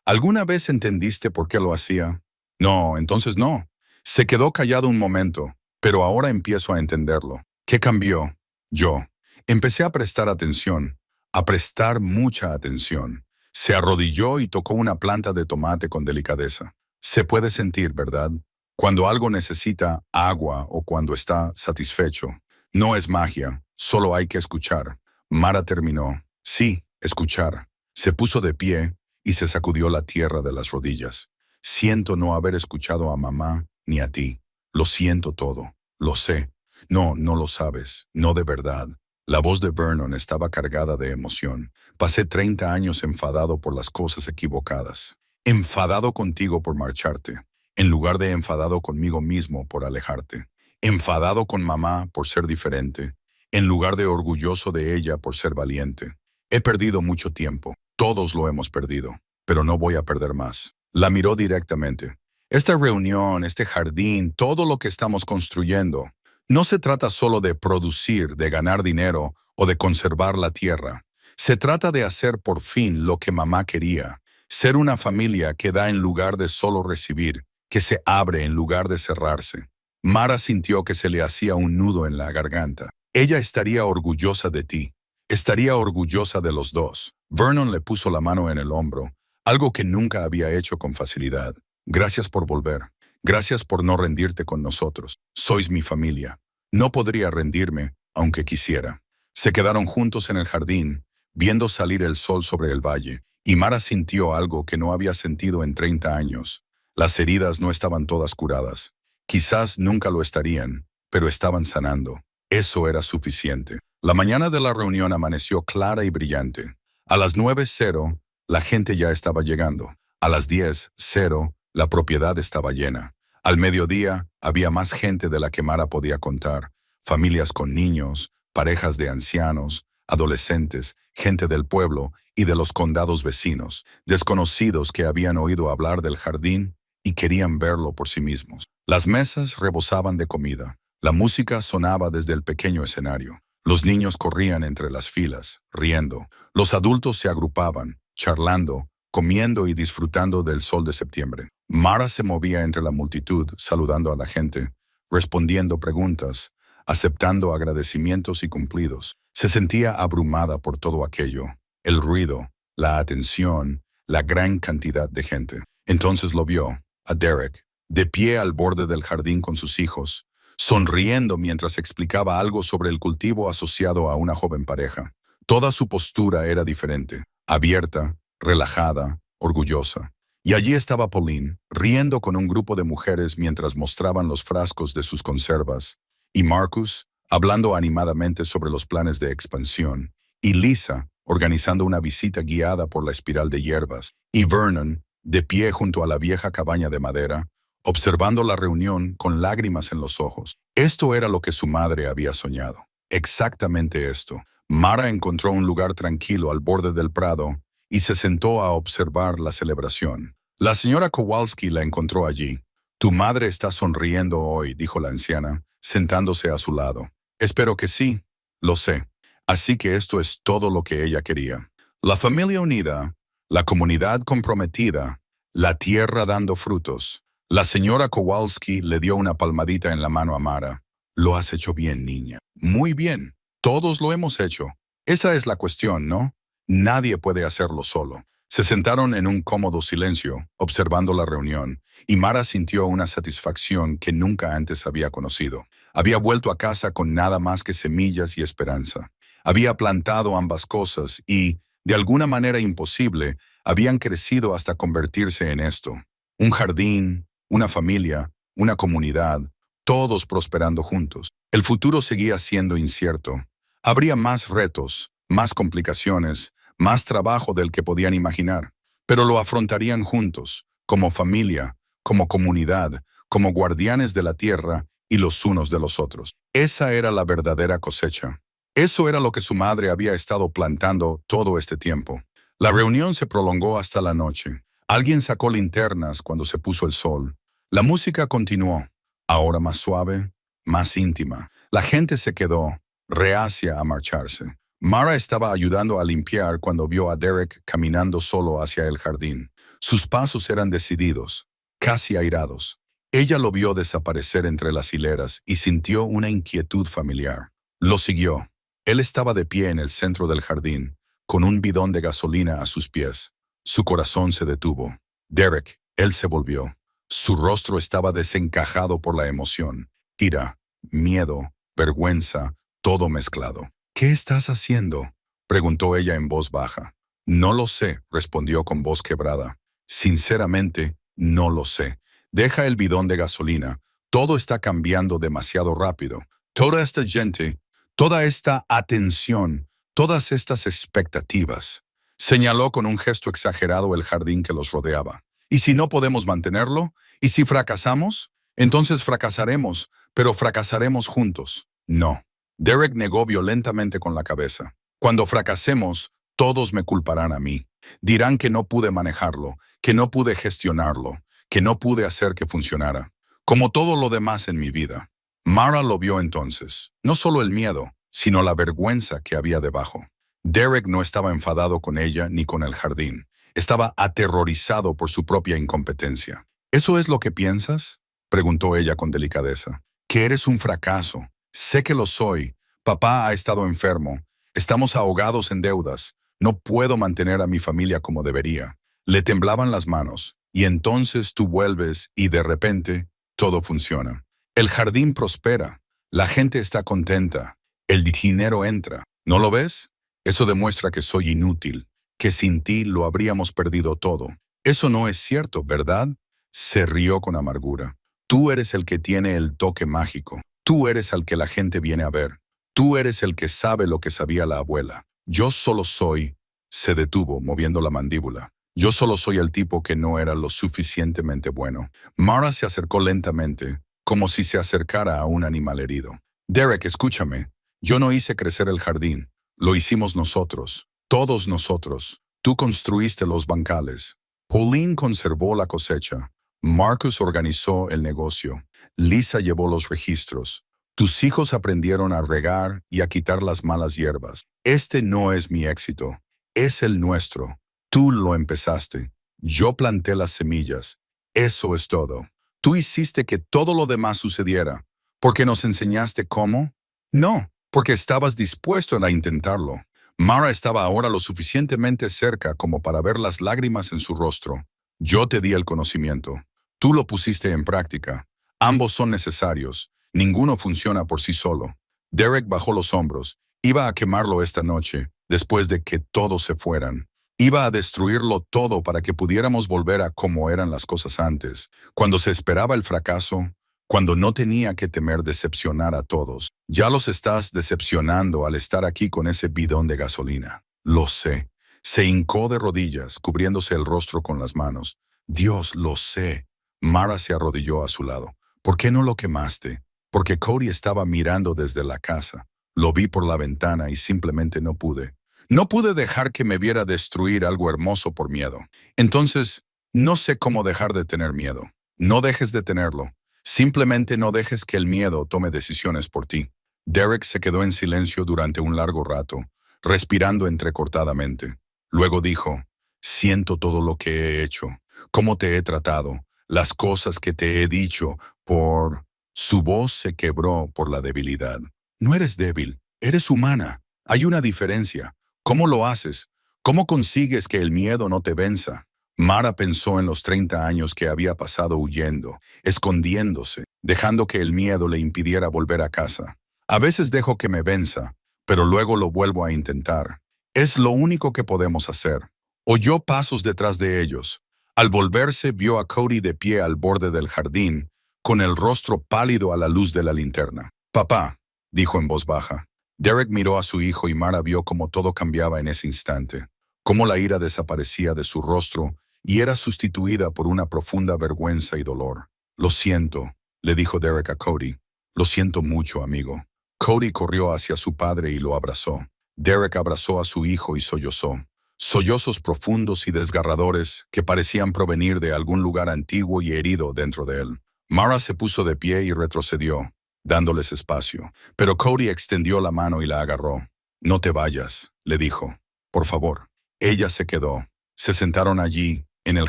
S1: ¿Alguna vez entendiste por qué lo hacía?» «No, entonces no». Se quedó callado un momento, pero ahora empiezo a entenderlo. ¿Qué cambió? Yo. Empecé a prestar atención, a prestar mucha atención. Se arrodilló y tocó una planta de tomate con delicadeza. Se puede sentir, ¿verdad? Cuando algo necesita agua o cuando está satisfecho. No es magia, solo hay que escuchar. Mara terminó. Sí, escuchar. Se puso de pie y se sacudió la tierra de las rodillas. «Siento no haber escuchado a mamá ni a ti. Lo siento todo. Lo sé. No, no lo sabes. No de verdad». La voz de Vernon estaba cargada de emoción. «Pasé 30 años enfadado por las cosas equivocadas. Enfadado contigo por marcharte, en lugar de enfadado conmigo mismo por alejarte. Enfadado con mamá por ser diferente, en lugar de orgulloso de ella por ser valiente. He perdido mucho tiempo. Todos lo hemos perdido, pero no voy a perder más». La miró directamente. «Esta reunión, este jardín, todo lo que estamos construyendo, no se trata solo de producir, de ganar dinero o de conservar la tierra. Se trata de hacer por fin lo que mamá quería, ser una familia que da en lugar de solo recibir, que se abre en lugar de cerrarse». Mara sintió que se le hacía un nudo en la garganta. Ella estaría orgullosa de ti, estaría orgullosa de los dos. Vernon le puso la mano en el hombro, algo que nunca había hecho con facilidad. «Gracias por volver. Gracias por no rendirte con nosotros. Sois mi familia. No podría rendirme, aunque quisiera». Se quedaron juntos en el jardín, viendo salir el sol sobre el valle, y Mara sintió algo que no había sentido en 30 años. Las heridas no estaban todas curadas. Quizás nunca lo estarían, pero estaban sanando. Eso era suficiente. La mañana de la reunión amaneció clara y brillante. A las 9:00, la gente ya estaba llegando. A las 10:00, la propiedad estaba llena. Al mediodía, había más gente de la que Mara podía contar. Familias con niños, parejas de ancianos, adolescentes, gente del pueblo y de los condados vecinos, desconocidos que habían oído hablar del jardín y querían verlo por sí mismos. Las mesas rebosaban de comida. La música sonaba desde el pequeño escenario. Los niños corrían entre las filas, riendo. Los adultos se agrupaban, charlando, comiendo y disfrutando del sol de septiembre. Mara se movía entre la multitud, saludando a la gente, respondiendo preguntas, aceptando agradecimientos y cumplidos. Se sentía abrumada por todo aquello, el ruido, la atención, la gran cantidad de gente. Entonces lo vio, a Derek, de pie al borde del jardín con sus hijos, sonriendo mientras explicaba algo sobre el cultivo asociado a una joven pareja. Toda su postura era diferente, abierta, relajada, orgullosa. Y allí estaba Pauline, riendo con un grupo de mujeres mientras mostraban los frascos de sus conservas, y Marcus, hablando animadamente sobre los planes de expansión, y Lisa, organizando una visita guiada por la espiral de hierbas, y Vernon, de pie junto a la vieja cabaña de madera, observando la reunión con lágrimas en los ojos. Esto era lo que su madre había soñado. Exactamente esto. Mara encontró un lugar tranquilo al borde del prado y se sentó a observar la celebración. La señora Kowalski la encontró allí. «Tu madre está sonriendo hoy», dijo la anciana, sentándose a su lado. «Espero que sí, lo sé. Así que esto es todo lo que ella quería. La familia unida, la comunidad comprometida, la tierra dando frutos». La señora Kowalski le dio una palmadita en la mano a Mara. «Lo has hecho bien, niña». «Muy bien. Todos lo hemos hecho. Esa es la cuestión, ¿no? Nadie puede hacerlo solo». Se sentaron en un cómodo silencio, observando la reunión, y Mara sintió una satisfacción que nunca antes había conocido. Había vuelto a casa con nada más que semillas y esperanza. Había plantado ambas cosas y, de alguna manera imposible, habían crecido hasta convertirse en esto. Un jardín, una familia, una comunidad, todos prosperando juntos. El futuro seguía siendo incierto. Habría más retos, más complicaciones, más trabajo del que podían imaginar, pero lo afrontarían juntos, como familia, como comunidad, como guardianes de la tierra y los unos de los otros. Esa era la verdadera cosecha. Eso era lo que su madre había estado plantando todo este tiempo. La reunión se prolongó hasta la noche. Alguien sacó linternas cuando se puso el sol. La música continuó, ahora más suave, más íntima. La gente se quedó, reacia a marcharse. Mara estaba ayudando a limpiar cuando vio a Derek caminando solo hacia el jardín. Sus pasos eran decididos, casi airados. Ella lo vio desaparecer entre las hileras y sintió una inquietud familiar. Lo siguió. Él estaba de pie en el centro del jardín, con un bidón de gasolina a sus pies. Su corazón se detuvo. Derek, él se volvió. Su rostro estaba desencajado por la emoción. Ira, miedo, vergüenza, todo mezclado. «¿Qué estás haciendo?», preguntó ella en voz baja. «No lo sé», respondió con voz quebrada. «Sinceramente, no lo sé. Deja el bidón de gasolina. Todo está cambiando demasiado rápido. Toda esta gente, toda esta atención, todas estas expectativas». Señaló con un gesto exagerado el jardín que los rodeaba. «¿Y si no podemos mantenerlo? ¿Y si fracasamos? Entonces fracasaremos, pero fracasaremos juntos». «No». Derek negó violentamente con la cabeza. «Cuando fracasemos, todos me culparán a mí. Dirán que no pude manejarlo, que no pude gestionarlo, que no pude hacer que funcionara. Como todo lo demás en mi vida». Mara lo vio entonces. No solo el miedo, sino la vergüenza que había debajo. Derek no estaba enfadado con ella ni con el jardín. Estaba aterrorizado por su propia incompetencia. «¿Eso es lo que piensas?», preguntó ella con delicadeza. «Que eres un fracaso. Sé que lo soy. Papá ha estado enfermo. Estamos ahogados en deudas. No puedo mantener a mi familia como debería». Le temblaban las manos. «Y entonces tú vuelves y de repente todo funciona. El jardín prospera. La gente está contenta. El dinero entra. ¿No lo ves? Eso demuestra que soy inútil, que sin ti lo habríamos perdido todo. Eso no es cierto, ¿verdad?». Se rió con amargura. «Tú eres el que tiene el toque mágico. Tú eres al que la gente viene a ver. Tú eres el que sabe lo que sabía la abuela. Yo solo soy... Se detuvo, moviendo la mandíbula. Yo solo soy el tipo que no era lo suficientemente bueno. Mara se acercó lentamente, como si se acercara a un animal herido. Derek, escúchame. Yo no hice crecer el jardín. Lo hicimos nosotros. Todos nosotros. Tú construiste los bancales. Pauline conservó la cosecha. Marcus organizó el negocio. Lisa llevó los registros. Tus hijos aprendieron a regar y a quitar las malas hierbas. Este no es mi éxito. Es el nuestro. Tú lo empezaste. Yo planté las semillas. Eso es todo. Tú hiciste que todo lo demás sucediera. ¿Por qué nos enseñaste cómo? No, porque estabas dispuesto a intentarlo. Mara estaba ahora lo suficientemente cerca como para ver las lágrimas en su rostro. Yo te di el conocimiento. Tú lo pusiste en práctica. Ambos son necesarios. Ninguno funciona por sí solo. Derek bajó los hombros. Iba a quemarlo esta noche, después de que todos se fueran. Iba a destruirlo todo para que pudiéramos volver a cómo eran las cosas antes, cuando se esperaba el fracaso, cuando no tenía que temer decepcionar a todos. Ya los estás decepcionando al estar aquí con ese bidón de gasolina. Lo sé. Se hincó de rodillas, cubriéndose el rostro con las manos. Dios, lo sé. Mara se arrodilló a su lado. ¿Por qué no lo quemaste? Porque Cody estaba mirando desde la casa. Lo vi por la ventana y simplemente no pude. No pude dejar que me viera destruir algo hermoso por miedo. Entonces, no sé cómo dejar de tener miedo. No dejes de tenerlo. Simplemente no dejes que el miedo tome decisiones por ti. Derek se quedó en silencio durante un largo rato, respirando entrecortadamente. Luego dijo, siento todo lo que he hecho, cómo te he tratado, las cosas que te he dicho, por... Su voz se quebró por la debilidad. No eres débil, eres humana. Hay una diferencia. ¿Cómo lo haces? ¿Cómo consigues que el miedo no te venza? Mara pensó en los 30 años que había pasado huyendo, escondiéndose, dejando que el miedo le impidiera volver a casa. A veces dejo que me venza, pero luego lo vuelvo a intentar. Es lo único que podemos hacer. Oyó pasos detrás de ellos. Al volverse vio a Cody de pie al borde del jardín, con el rostro pálido a la luz de la linterna. Papá, dijo en voz baja. Derek miró a su hijo y Mara vio cómo todo cambiaba en ese instante, cómo la ira desaparecía de su rostro y era sustituida por una profunda vergüenza y dolor. Lo siento, le dijo Derek a Cody. Lo siento mucho, amigo. Cody corrió hacia su padre y lo abrazó. Derek abrazó a su hijo y sollozó. Sollozos profundos y desgarradores que parecían provenir de algún lugar antiguo y herido dentro de él. Mara se puso de pie y retrocedió, dándoles espacio. Pero Cody extendió la mano y la agarró. No te vayas, le dijo. Por favor. Ella se quedó. Se sentaron allí, en el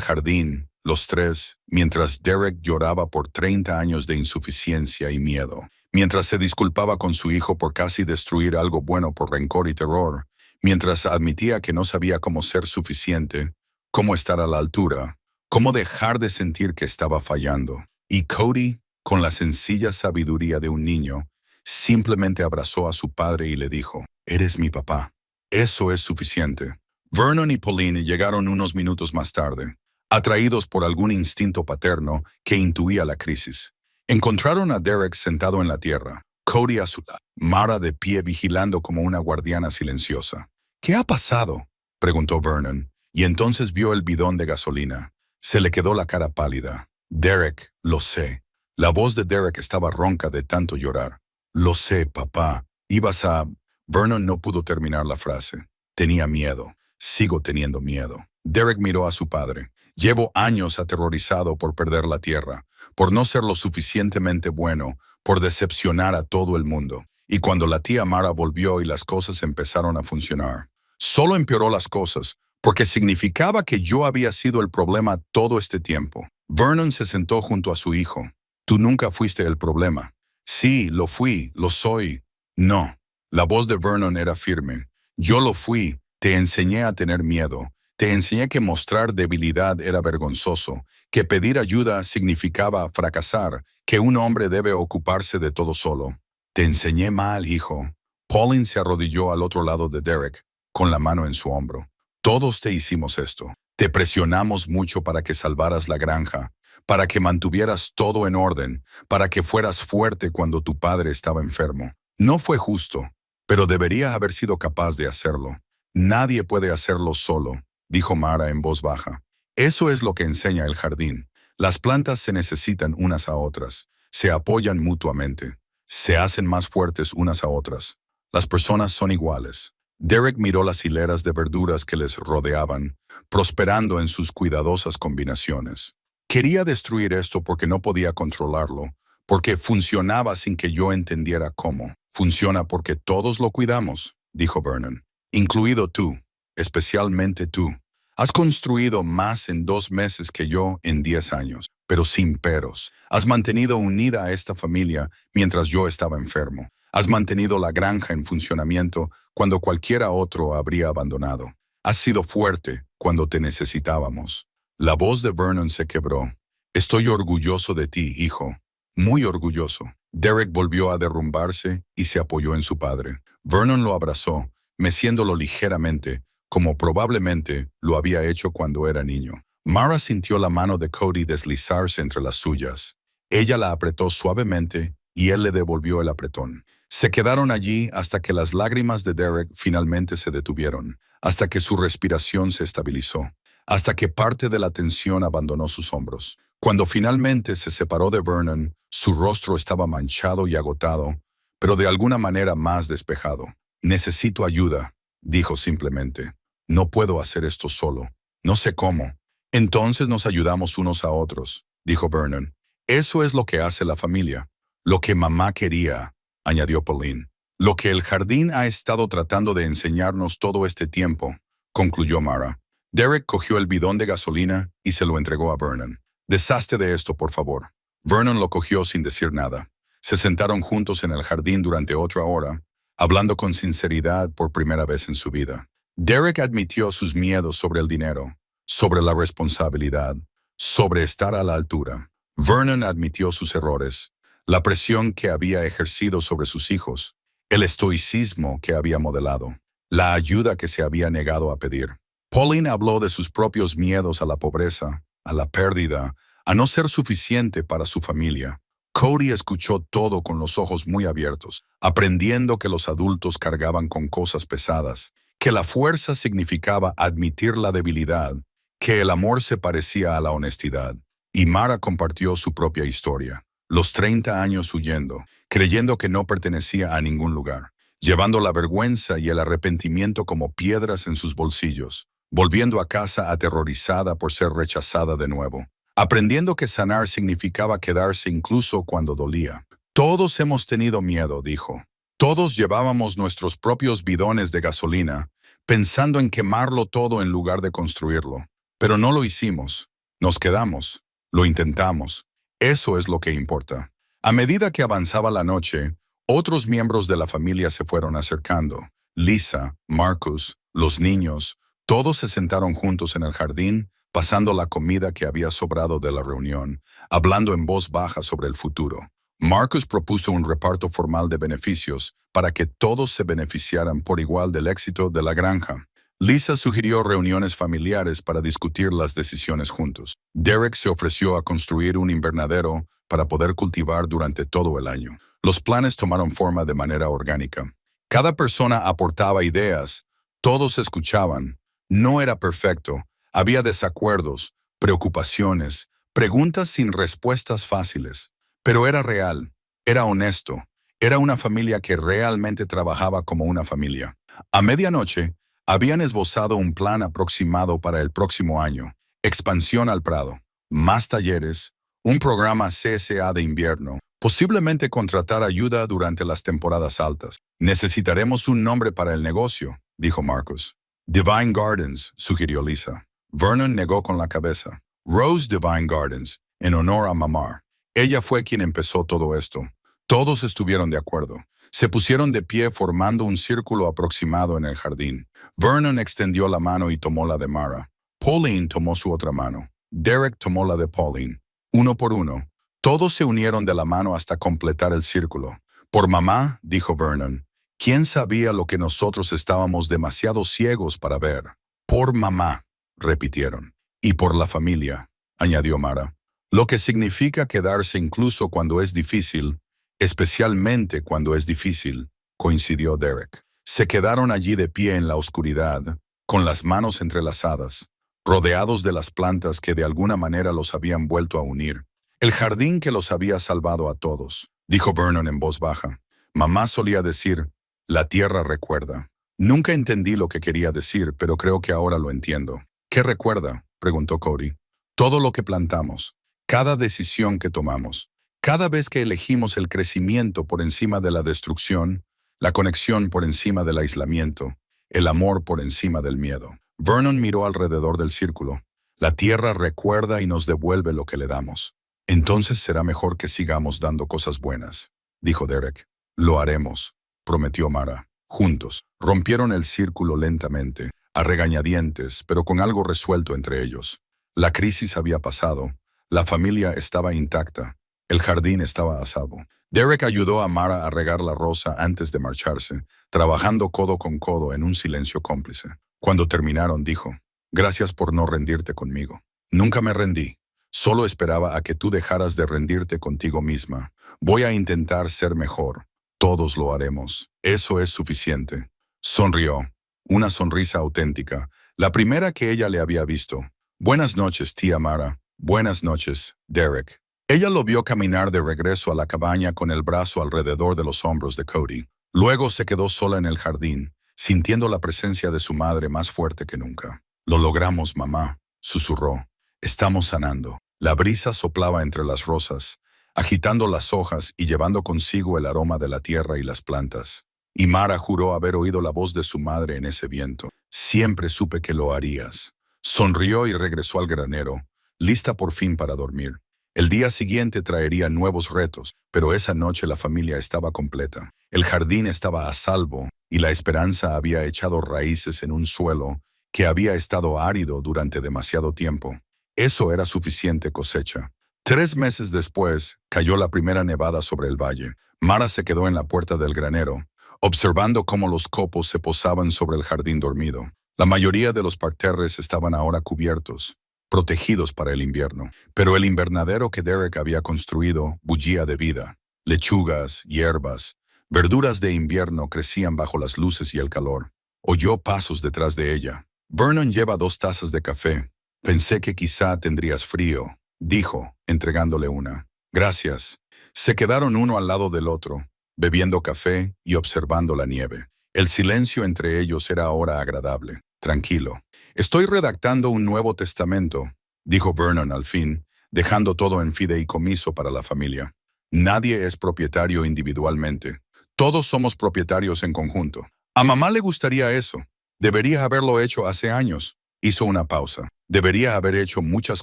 S1: jardín, los tres, mientras Derek lloraba por 30 años de insuficiencia y miedo. Mientras se disculpaba con su hijo por casi destruir algo bueno por rencor y terror. Mientras admitía que no sabía cómo ser suficiente, cómo estar a la altura, cómo dejar de sentir que estaba fallando. Y Cody, con la sencilla sabiduría de un niño, simplemente abrazó a su padre y le dijo, «Eres mi papá. Eso es suficiente». Vernon y Pauline llegaron unos minutos más tarde, atraídos por algún instinto paterno que intuía la crisis. Encontraron a Derek sentado en la tierra, Cody a su lado, Mara de pie vigilando como una guardiana silenciosa. «¿Qué ha pasado?», preguntó Vernon, y entonces vio el bidón de gasolina. Se le quedó la cara pálida. «Derek, lo sé». La voz de Derek estaba ronca de tanto llorar. «Lo sé, papá. Ibas a...» Vernon no pudo terminar la frase. Tenía miedo. Sigo teniendo miedo. Derek miró a su padre. «Llevo años aterrorizado por perder la tierra, por no ser lo suficientemente bueno, por decepcionar a todo el mundo. Y cuando la tía Mara volvió y las cosas empezaron a funcionar, solo empeoró las cosas, porque significaba que yo había sido el problema todo este tiempo». Vernon se sentó junto a su hijo. «Tú nunca fuiste el problema». «Sí, lo fui, lo soy». «No». La voz de Vernon era firme. «Yo lo fui. Te enseñé a tener miedo. Te enseñé que mostrar debilidad era vergonzoso, que pedir ayuda significaba fracasar, que un hombre debe ocuparse de todo solo. Te enseñé mal, hijo». Pauline se arrodilló al otro lado de Derek, con la mano en su hombro. «Todos te hicimos esto. Te presionamos mucho para que salvaras la granja, para que mantuvieras todo en orden, para que fueras fuerte cuando tu padre estaba enfermo. No fue justo, pero debería haber sido capaz de hacerlo. Nadie puede hacerlo solo, dijo Mara en voz baja. Eso es lo que enseña el jardín. Las plantas se necesitan unas a otras, se apoyan mutuamente, se hacen más fuertes unas a otras. Las personas son iguales. Derek miró las hileras de verduras que les rodeaban, prosperando en sus cuidadosas combinaciones. Quería destruir esto porque no podía controlarlo, porque funcionaba sin que yo entendiera cómo. Funciona porque todos lo cuidamos, dijo Vernon, incluido tú, especialmente tú. Has construido más en 2 meses que yo en 10 años, pero sin peros. Has mantenido unida a esta familia mientras yo estaba enfermo. Has mantenido la granja en funcionamiento cuando cualquiera otro habría abandonado. Has sido fuerte cuando te necesitábamos. La voz de Vernon se quebró. Estoy orgulloso de ti, hijo. Muy orgulloso. Derek volvió a derrumbarse y se apoyó en su padre. Vernon lo abrazó, meciéndolo ligeramente, como probablemente lo había hecho cuando era niño. Mara sintió la mano de Cody deslizarse entre las suyas. Ella la apretó suavemente y él le devolvió el apretón. Se quedaron allí hasta que las lágrimas de Derek finalmente se detuvieron, hasta que su respiración se estabilizó, hasta que parte de la tensión abandonó sus hombros. Cuando finalmente se separó de Vernon, su rostro estaba manchado y agotado, pero de alguna manera más despejado. Necesito ayuda, dijo simplemente. No puedo hacer esto solo. No sé cómo. Entonces nos ayudamos unos a otros, dijo Vernon. Eso es lo que hace la familia. Lo que mamá quería, añadió Pauline. Lo que el jardín ha estado tratando de enseñarnos todo este tiempo, concluyó Mara. Derek cogió el bidón de gasolina y se lo entregó a Vernon. Deshazte de esto, por favor. Vernon lo cogió sin decir nada. Se sentaron juntos en el jardín durante otra hora, hablando con sinceridad por primera vez en su vida. Derek admitió sus miedos sobre el dinero, sobre la responsabilidad, sobre estar a la altura. Vernon admitió sus errores, la presión que había ejercido sobre sus hijos, el estoicismo que había modelado, la ayuda que se había negado a pedir. Pauline habló de sus propios miedos a la pobreza, a la pérdida, a no ser suficiente para su familia. Cody escuchó todo con los ojos muy abiertos, aprendiendo que los adultos cargaban con cosas pesadas, que la fuerza significaba admitir la debilidad, que el amor se parecía a la honestidad. Y Mara compartió su propia historia. Los 30 años huyendo, creyendo que no pertenecía a ningún lugar, llevando la vergüenza y el arrepentimiento como piedras en sus bolsillos, volviendo a casa aterrorizada por ser rechazada de nuevo, aprendiendo que sanar significaba quedarse incluso cuando dolía. Todos hemos tenido miedo, dijo. Todos llevábamos nuestros propios bidones de gasolina, pensando en quemarlo todo en lugar de construirlo. Pero no lo hicimos. Nos quedamos. Lo intentamos. Eso es lo que importa. A medida que avanzaba la noche, otros miembros de la familia se fueron acercando. Lisa, Marcus, los niños, todos se sentaron juntos en el jardín, pasando la comida que había sobrado de la reunión, hablando en voz baja sobre el futuro. Marcus propuso un reparto formal de beneficios para que todos se beneficiaran por igual del éxito de la granja. Lisa sugirió reuniones familiares para discutir las decisiones juntos. Derek se ofreció a construir un invernadero para poder cultivar durante todo el año. Los planes tomaron forma de manera orgánica. Cada persona aportaba ideas, todos escuchaban. No era perfecto, había desacuerdos, preocupaciones, preguntas sin respuestas fáciles. Pero era real, era honesto, era una familia que realmente trabajaba como una familia. A medianoche, habían esbozado un plan aproximado para el próximo año. Expansión al Prado, más talleres, un programa CSA de invierno, posiblemente contratar ayuda durante las temporadas altas. Necesitaremos un nombre para el negocio, dijo Marcus. Divine Gardens, sugirió Lisa. Vernon negó con la cabeza. Rose Divine Gardens, en honor a Mamar. Ella fue quien empezó todo esto. Todos estuvieron de acuerdo. Se pusieron de pie formando un círculo aproximado en el jardín. Vernon extendió la mano y tomó la de Mara. Pauline tomó su otra mano. Derek tomó la de Pauline. Uno por uno, todos se unieron de la mano hasta completar el círculo. Por mamá, dijo Vernon. ¿Quién sabía lo que nosotros estábamos demasiado ciegos para ver? Por mamá, repitieron. Y por la familia, añadió Mara. Lo que significa quedarse incluso cuando es difícil, Especialmente cuando es difícil, coincidió Derek. Se quedaron allí de pie en la oscuridad, con las manos entrelazadas, rodeados de las plantas que de alguna manera los habían vuelto a unir. El jardín que los había salvado a todos, dijo Vernon en voz baja. Mamá solía decir, la tierra recuerda. Nunca entendí lo que quería decir, pero creo que ahora lo entiendo. ¿Qué recuerda?, preguntó Cody. Todo lo que plantamos, cada decisión que tomamos, cada vez que elegimos el crecimiento por encima de la destrucción, la conexión por encima del aislamiento, el amor por encima del miedo. Vernon miró alrededor del círculo. La tierra recuerda y nos devuelve lo que le damos. Entonces será mejor que sigamos dando cosas buenas, dijo Derek. Lo haremos, prometió Mara. Juntos, rompieron el círculo lentamente, a regañadientes, pero con algo resuelto entre ellos. La crisis había pasado, la familia estaba intacta, el jardín estaba a salvo. Derek ayudó a Mara a regar la rosa antes de marcharse, trabajando codo con codo en un silencio cómplice. Cuando terminaron, dijo, gracias por no rendirte conmigo. Nunca me rendí. Solo esperaba a que tú dejaras de rendirte contigo misma. Voy a intentar ser mejor. Todos lo haremos. Eso es suficiente. Sonrió. Una sonrisa auténtica, la primera que ella le había visto. Buenas noches, tía Mara. Buenas noches, Derek. Ella lo vio caminar de regreso a la cabaña con el brazo alrededor de los hombros de Cody. Luego se quedó sola en el jardín, sintiendo la presencia de su madre más fuerte que nunca. Lo logramos, mamá, susurró. Estamos sanando. La brisa soplaba entre las rosas, agitando las hojas y llevando consigo el aroma de la tierra y las plantas. Y Mara juró haber oído la voz de su madre en ese viento. Siempre supe que lo harías. Sonrió y regresó al granero, lista por fin para dormir. El día siguiente traería nuevos retos, pero esa noche la familia estaba completa. El jardín estaba a salvo y la esperanza había echado raíces en un suelo que había estado árido durante demasiado tiempo. Eso era suficiente cosecha. 3 meses después, cayó la primera nevada sobre el valle. Mara se quedó en la puerta del granero, observando cómo los copos se posaban sobre el jardín dormido. La mayoría de los parterres estaban ahora cubiertos, protegidos para el invierno. Pero el invernadero que Derek había construido bullía de vida. Lechugas, hierbas, verduras de invierno crecían bajo las luces y el calor. Oyó pasos detrás de ella. Vernon lleva 2 tazas de café. Pensé que quizá tendrías frío, dijo, entregándole una. Gracias. Se quedaron uno al lado del otro, bebiendo café y observando la nieve. El silencio entre ellos era ahora agradable, tranquilo. Estoy redactando un Nuevo Testamento, dijo Vernon al fin, dejando todo en fideicomiso para la familia. Nadie es propietario individualmente. Todos somos propietarios en conjunto. A mamá le gustaría eso. Debería haberlo hecho hace años. Hizo una pausa. Debería haber hecho muchas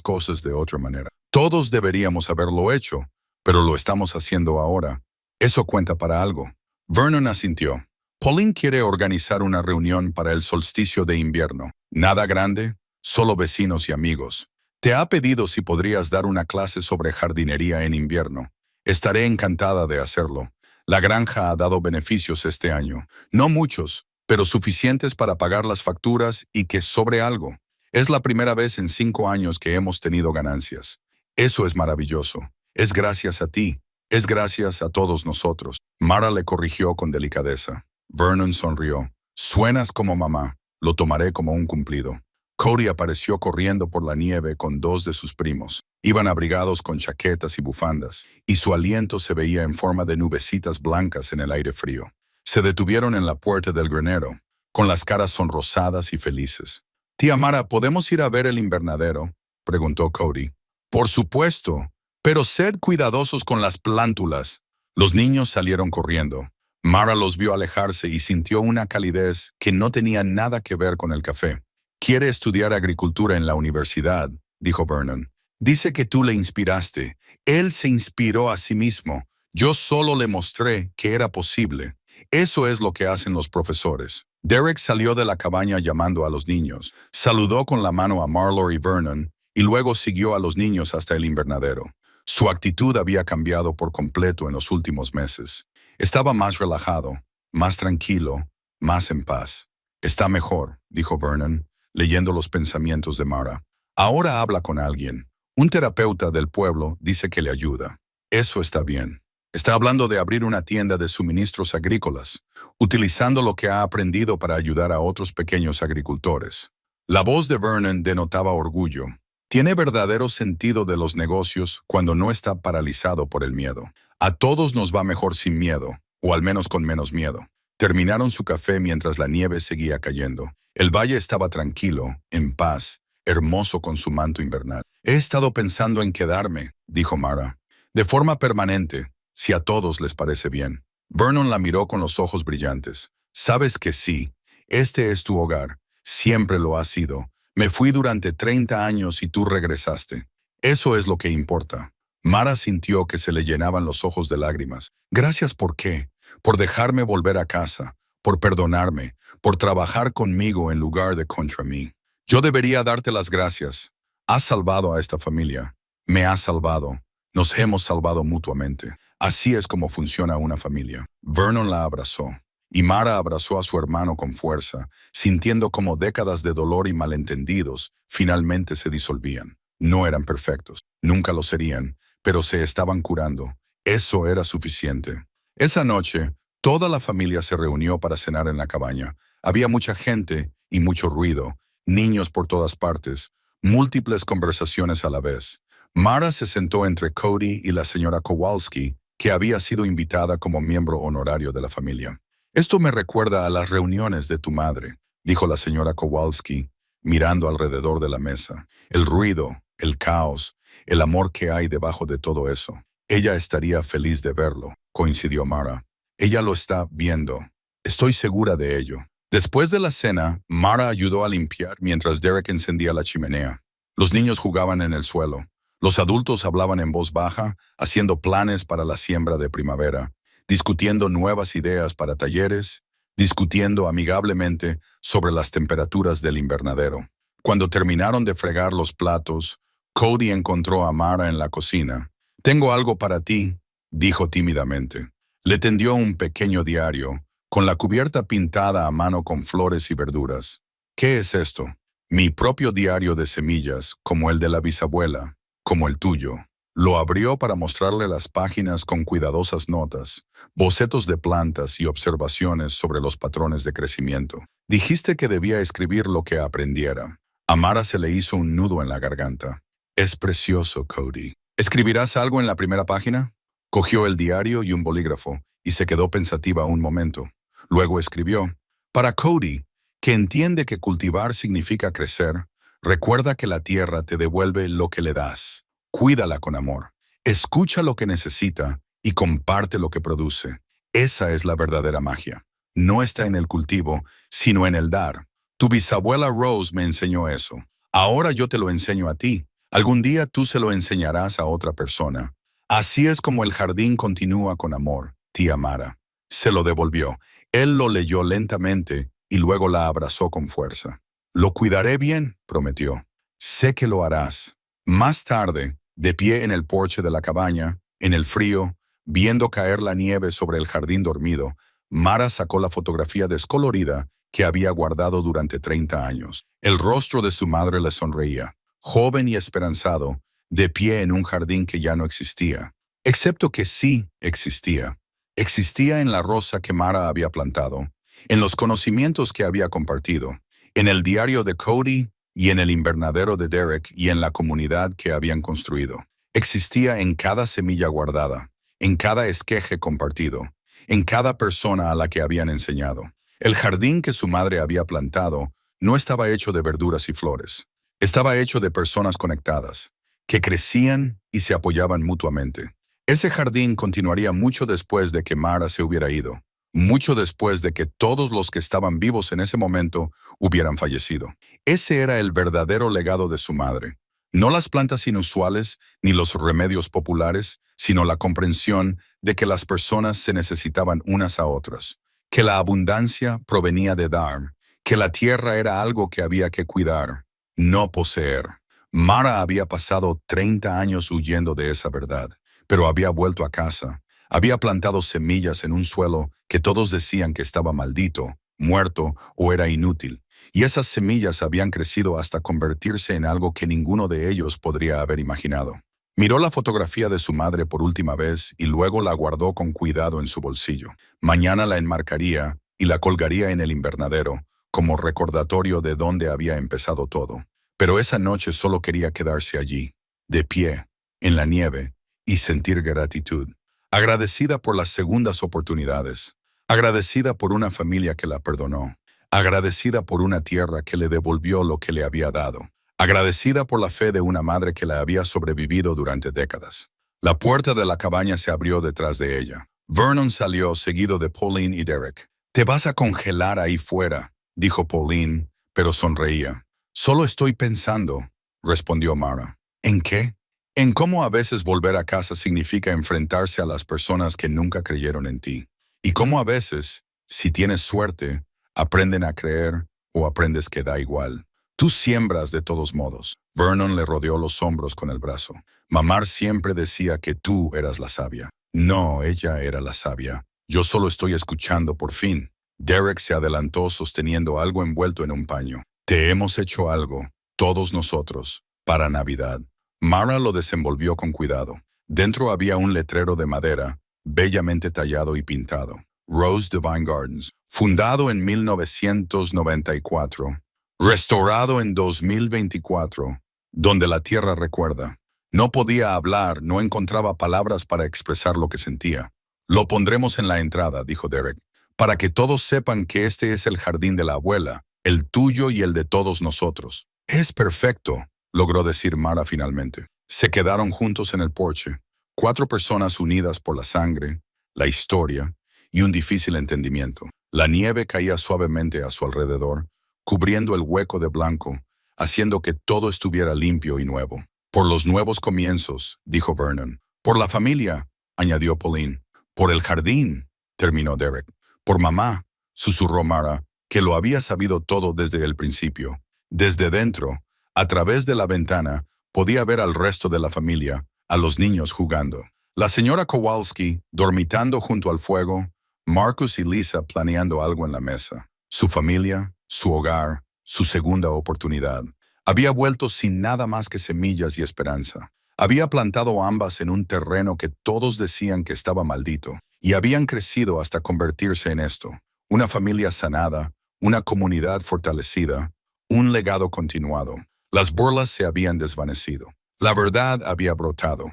S1: cosas de otra manera. Todos deberíamos haberlo hecho, pero lo estamos haciendo ahora. Eso cuenta para algo. Vernon asintió. Pauline quiere organizar una reunión para el solsticio de invierno. Nada grande, solo vecinos y amigos. Te ha pedido si podrías dar una clase sobre jardinería en invierno. Estaré encantada de hacerlo. La granja ha dado beneficios este año. No muchos, pero suficientes para pagar las facturas y que sobre algo. Es la primera vez en 5 años que hemos tenido ganancias. Eso es maravilloso. Es gracias a ti. Es gracias a todos nosotros. Mara le corrigió con delicadeza. Vernon sonrió. Suenas como mamá. Lo tomaré como un cumplido. Cody apareció corriendo por la nieve con 2 de sus primos. Iban abrigados con chaquetas y bufandas, y su aliento se veía en forma de nubecitas blancas en el aire frío. Se detuvieron en la puerta del granero, con las caras sonrosadas y felices. Tía Mara, ¿podemos ir a ver el invernadero?, preguntó Cody. Por supuesto, pero sed cuidadosos con las plántulas. Los niños salieron corriendo. Mara los vio alejarse y sintió una calidez que no tenía nada que ver con el café. Quiere estudiar agricultura en la universidad, dijo Vernon. Dice que tú le inspiraste. Él se inspiró a sí mismo. Yo solo le mostré que era posible. Eso es lo que hacen los profesores. Derek salió de la cabaña llamando a los niños. Saludó con la mano a Marlowe y Vernon y luego siguió a los niños hasta el invernadero. Su actitud había cambiado por completo en los últimos meses. Estaba más relajado, más tranquilo, más en paz. Está mejor, dijo Vernon, leyendo los pensamientos de Mara. Ahora habla con alguien. Un terapeuta del pueblo dice que le ayuda. Eso está bien. Está hablando de abrir una tienda de suministros agrícolas, utilizando lo que ha aprendido para ayudar a otros pequeños agricultores. La voz de Vernon denotaba orgullo. Tiene verdadero sentido de los negocios cuando no está paralizado por el miedo. A todos nos va mejor sin miedo, o al menos con menos miedo. Terminaron su café mientras la nieve seguía cayendo. El valle estaba tranquilo, en paz, hermoso con su manto invernal. He estado pensando en quedarme, dijo Mara, de forma permanente, si a todos les parece bien. Vernon la miró con los ojos brillantes. Sabes que sí, este es tu hogar, siempre lo ha sido. Me fui durante 30 años y tú regresaste. Eso es lo que importa. Mara sintió que se le llenaban los ojos de lágrimas. Gracias por qué, por dejarme volver a casa, por perdonarme, por trabajar conmigo en lugar de contra mí. Yo debería darte las gracias. Has salvado a esta familia. Me has salvado. Nos hemos salvado mutuamente. Así es como funciona una familia. Vernon la abrazó, y Mara abrazó a su hermano con fuerza, sintiendo como décadas de dolor y malentendidos finalmente se disolvían. No eran perfectos, nunca lo serían, pero se estaban curando. Eso era suficiente. Esa noche, toda la familia se reunió para cenar en la cabaña. Había mucha gente y mucho ruido, niños por todas partes, múltiples conversaciones a la vez. Mara se sentó entre Cody y la señora Kowalski, que había sido invitada como miembro honorario de la familia. Esto me recuerda a las reuniones de tu madre, dijo la señora Kowalski, mirando alrededor de la mesa. El ruido, el caos, el amor que hay debajo de todo eso. Ella estaría feliz de verlo, coincidió Mara. Ella lo está viendo. Estoy segura de ello. Después de la cena, Mara ayudó a limpiar mientras Derek encendía la chimenea. Los niños jugaban en el suelo. Los adultos hablaban en voz baja, haciendo planes para la siembra de primavera, discutiendo nuevas ideas para talleres, discutiendo amigablemente sobre las temperaturas del invernadero. Cuando terminaron de fregar los platos, Cody encontró a Mara en la cocina. «Tengo algo para ti», dijo tímidamente. Le tendió un pequeño diario, con la cubierta pintada a mano con flores y verduras. «¿Qué es esto?» «Mi propio diario de semillas, como el de la bisabuela, como el tuyo». Lo abrió para mostrarle las páginas con cuidadosas notas, bocetos de plantas y observaciones sobre los patrones de crecimiento. «Dijiste que debía escribir lo que aprendiera». A Mara se le hizo un nudo en la garganta. «Es precioso, Cody. ¿Escribirás algo en la primera página?» Cogió el diario y un bolígrafo, y se quedó pensativa un momento. Luego escribió: «Para Cody, que entiende que cultivar significa crecer, recuerda que la tierra te devuelve lo que le das. Cuídala con amor. Escucha lo que necesita y comparte lo que produce. Esa es la verdadera magia. No está en el cultivo, sino en el dar. Tu bisabuela Rose me enseñó eso. Ahora yo te lo enseño a ti. Algún día tú se lo enseñarás a otra persona. Así es como el jardín continúa con amor, tía Mara». Se lo devolvió. Él lo leyó lentamente y luego la abrazó con fuerza. «Lo cuidaré bien», prometió. «Sé que lo harás». Más tarde, de pie en el porche de la cabaña, en el frío, viendo caer la nieve sobre el jardín dormido, Mara sacó la fotografía descolorida que había guardado durante 30 años. El rostro de su madre le sonreía, joven y esperanzado, de pie en un jardín que ya no existía. Excepto que sí existía. Existía en la rosa que Mara había plantado, en los conocimientos que había compartido, en el diario de Cody y en el invernadero de Derek y en la comunidad que habían construido. Existía en cada semilla guardada, en cada esqueje compartido, en cada persona a la que habían enseñado. El jardín que su madre había plantado no estaba hecho de verduras y flores. Estaba hecho de personas conectadas, que crecían y se apoyaban mutuamente. Ese jardín continuaría mucho después de que Mara se hubiera ido, mucho después de que todos los que estaban vivos en ese momento hubieran fallecido. Ese era el verdadero legado de su madre. No las plantas inusuales ni los remedios populares, sino la comprensión de que las personas se necesitaban unas a otras, que la abundancia provenía de dar, que la tierra era algo que había que cuidar, no poseer. Mara había pasado 30 años huyendo de esa verdad, pero había vuelto a casa. Había plantado semillas en un suelo que todos decían que estaba maldito, muerto o era inútil, y esas semillas habían crecido hasta convertirse en algo que ninguno de ellos podría haber imaginado. Miró la fotografía de su madre por última vez y luego la guardó con cuidado en su bolsillo. Mañana la enmarcaría y la colgaría en el invernadero, como recordatorio de dónde había empezado todo. Pero esa noche solo quería quedarse allí, de pie, en la nieve, y sentir gratitud. Agradecida por las segundas oportunidades, agradecida por una familia que la perdonó, agradecida por una tierra que le devolvió lo que le había dado, agradecida por la fe de una madre que la había sobrevivido durante décadas. La puerta de la cabaña se abrió detrás de ella. Vernon salió seguido de Pauline y Derek. «Te vas a congelar ahí fuera», dijo Pauline, pero sonreía. «Solo estoy pensando», respondió Mara. «¿En qué?» «En cómo a veces volver a casa significa enfrentarse a las personas que nunca creyeron en ti. Y cómo a veces, si tienes suerte, aprenden a creer o aprendes que da igual. Tú siembras de todos modos». Vernon le rodeó los hombros con el brazo. «Mamá siempre decía que tú eras la sabia». «No, ella era la sabia. Yo solo estoy escuchando por fin». Derek se adelantó sosteniendo algo envuelto en un paño. «Te hemos hecho algo, todos nosotros, para Navidad». Mara lo desenvolvió con cuidado. Dentro había un letrero de madera, bellamente tallado y pintado. Rose Divine Gardens, fundado en 1994, restaurado en 2024, donde la tierra recuerda. No podía hablar, no encontraba palabras para expresar lo que sentía. «Lo pondremos en la entrada», dijo Derek, «para que todos sepan que este es el jardín de la abuela, el tuyo y el de todos nosotros». «Es perfecto», logró decir Mara finalmente. Se quedaron juntos en el porche, 4 personas unidas por la sangre, la historia y un difícil entendimiento. La nieve caía suavemente a su alrededor, cubriendo el hueco de blanco, haciendo que todo estuviera limpio y nuevo. «Por los nuevos comienzos», dijo Vernon. «Por la familia», añadió Pauline. «Por el jardín», terminó Derek. «Por mamá», susurró Mara, que lo había sabido todo desde el principio. Desde dentro, a través de la ventana, podía ver al resto de la familia, a los niños jugando. La señora Kowalski, dormitando junto al fuego, Marcus y Lisa planeando algo en la mesa. Su familia, su hogar, su segunda oportunidad. Había vuelto sin nada más que semillas y esperanza. Había plantado ambas en un terreno que todos decían que estaba maldito, y habían crecido hasta convertirse en esto. Una familia sanada, una comunidad fortalecida, un legado continuado. Las burlas se habían desvanecido. La verdad había brotado.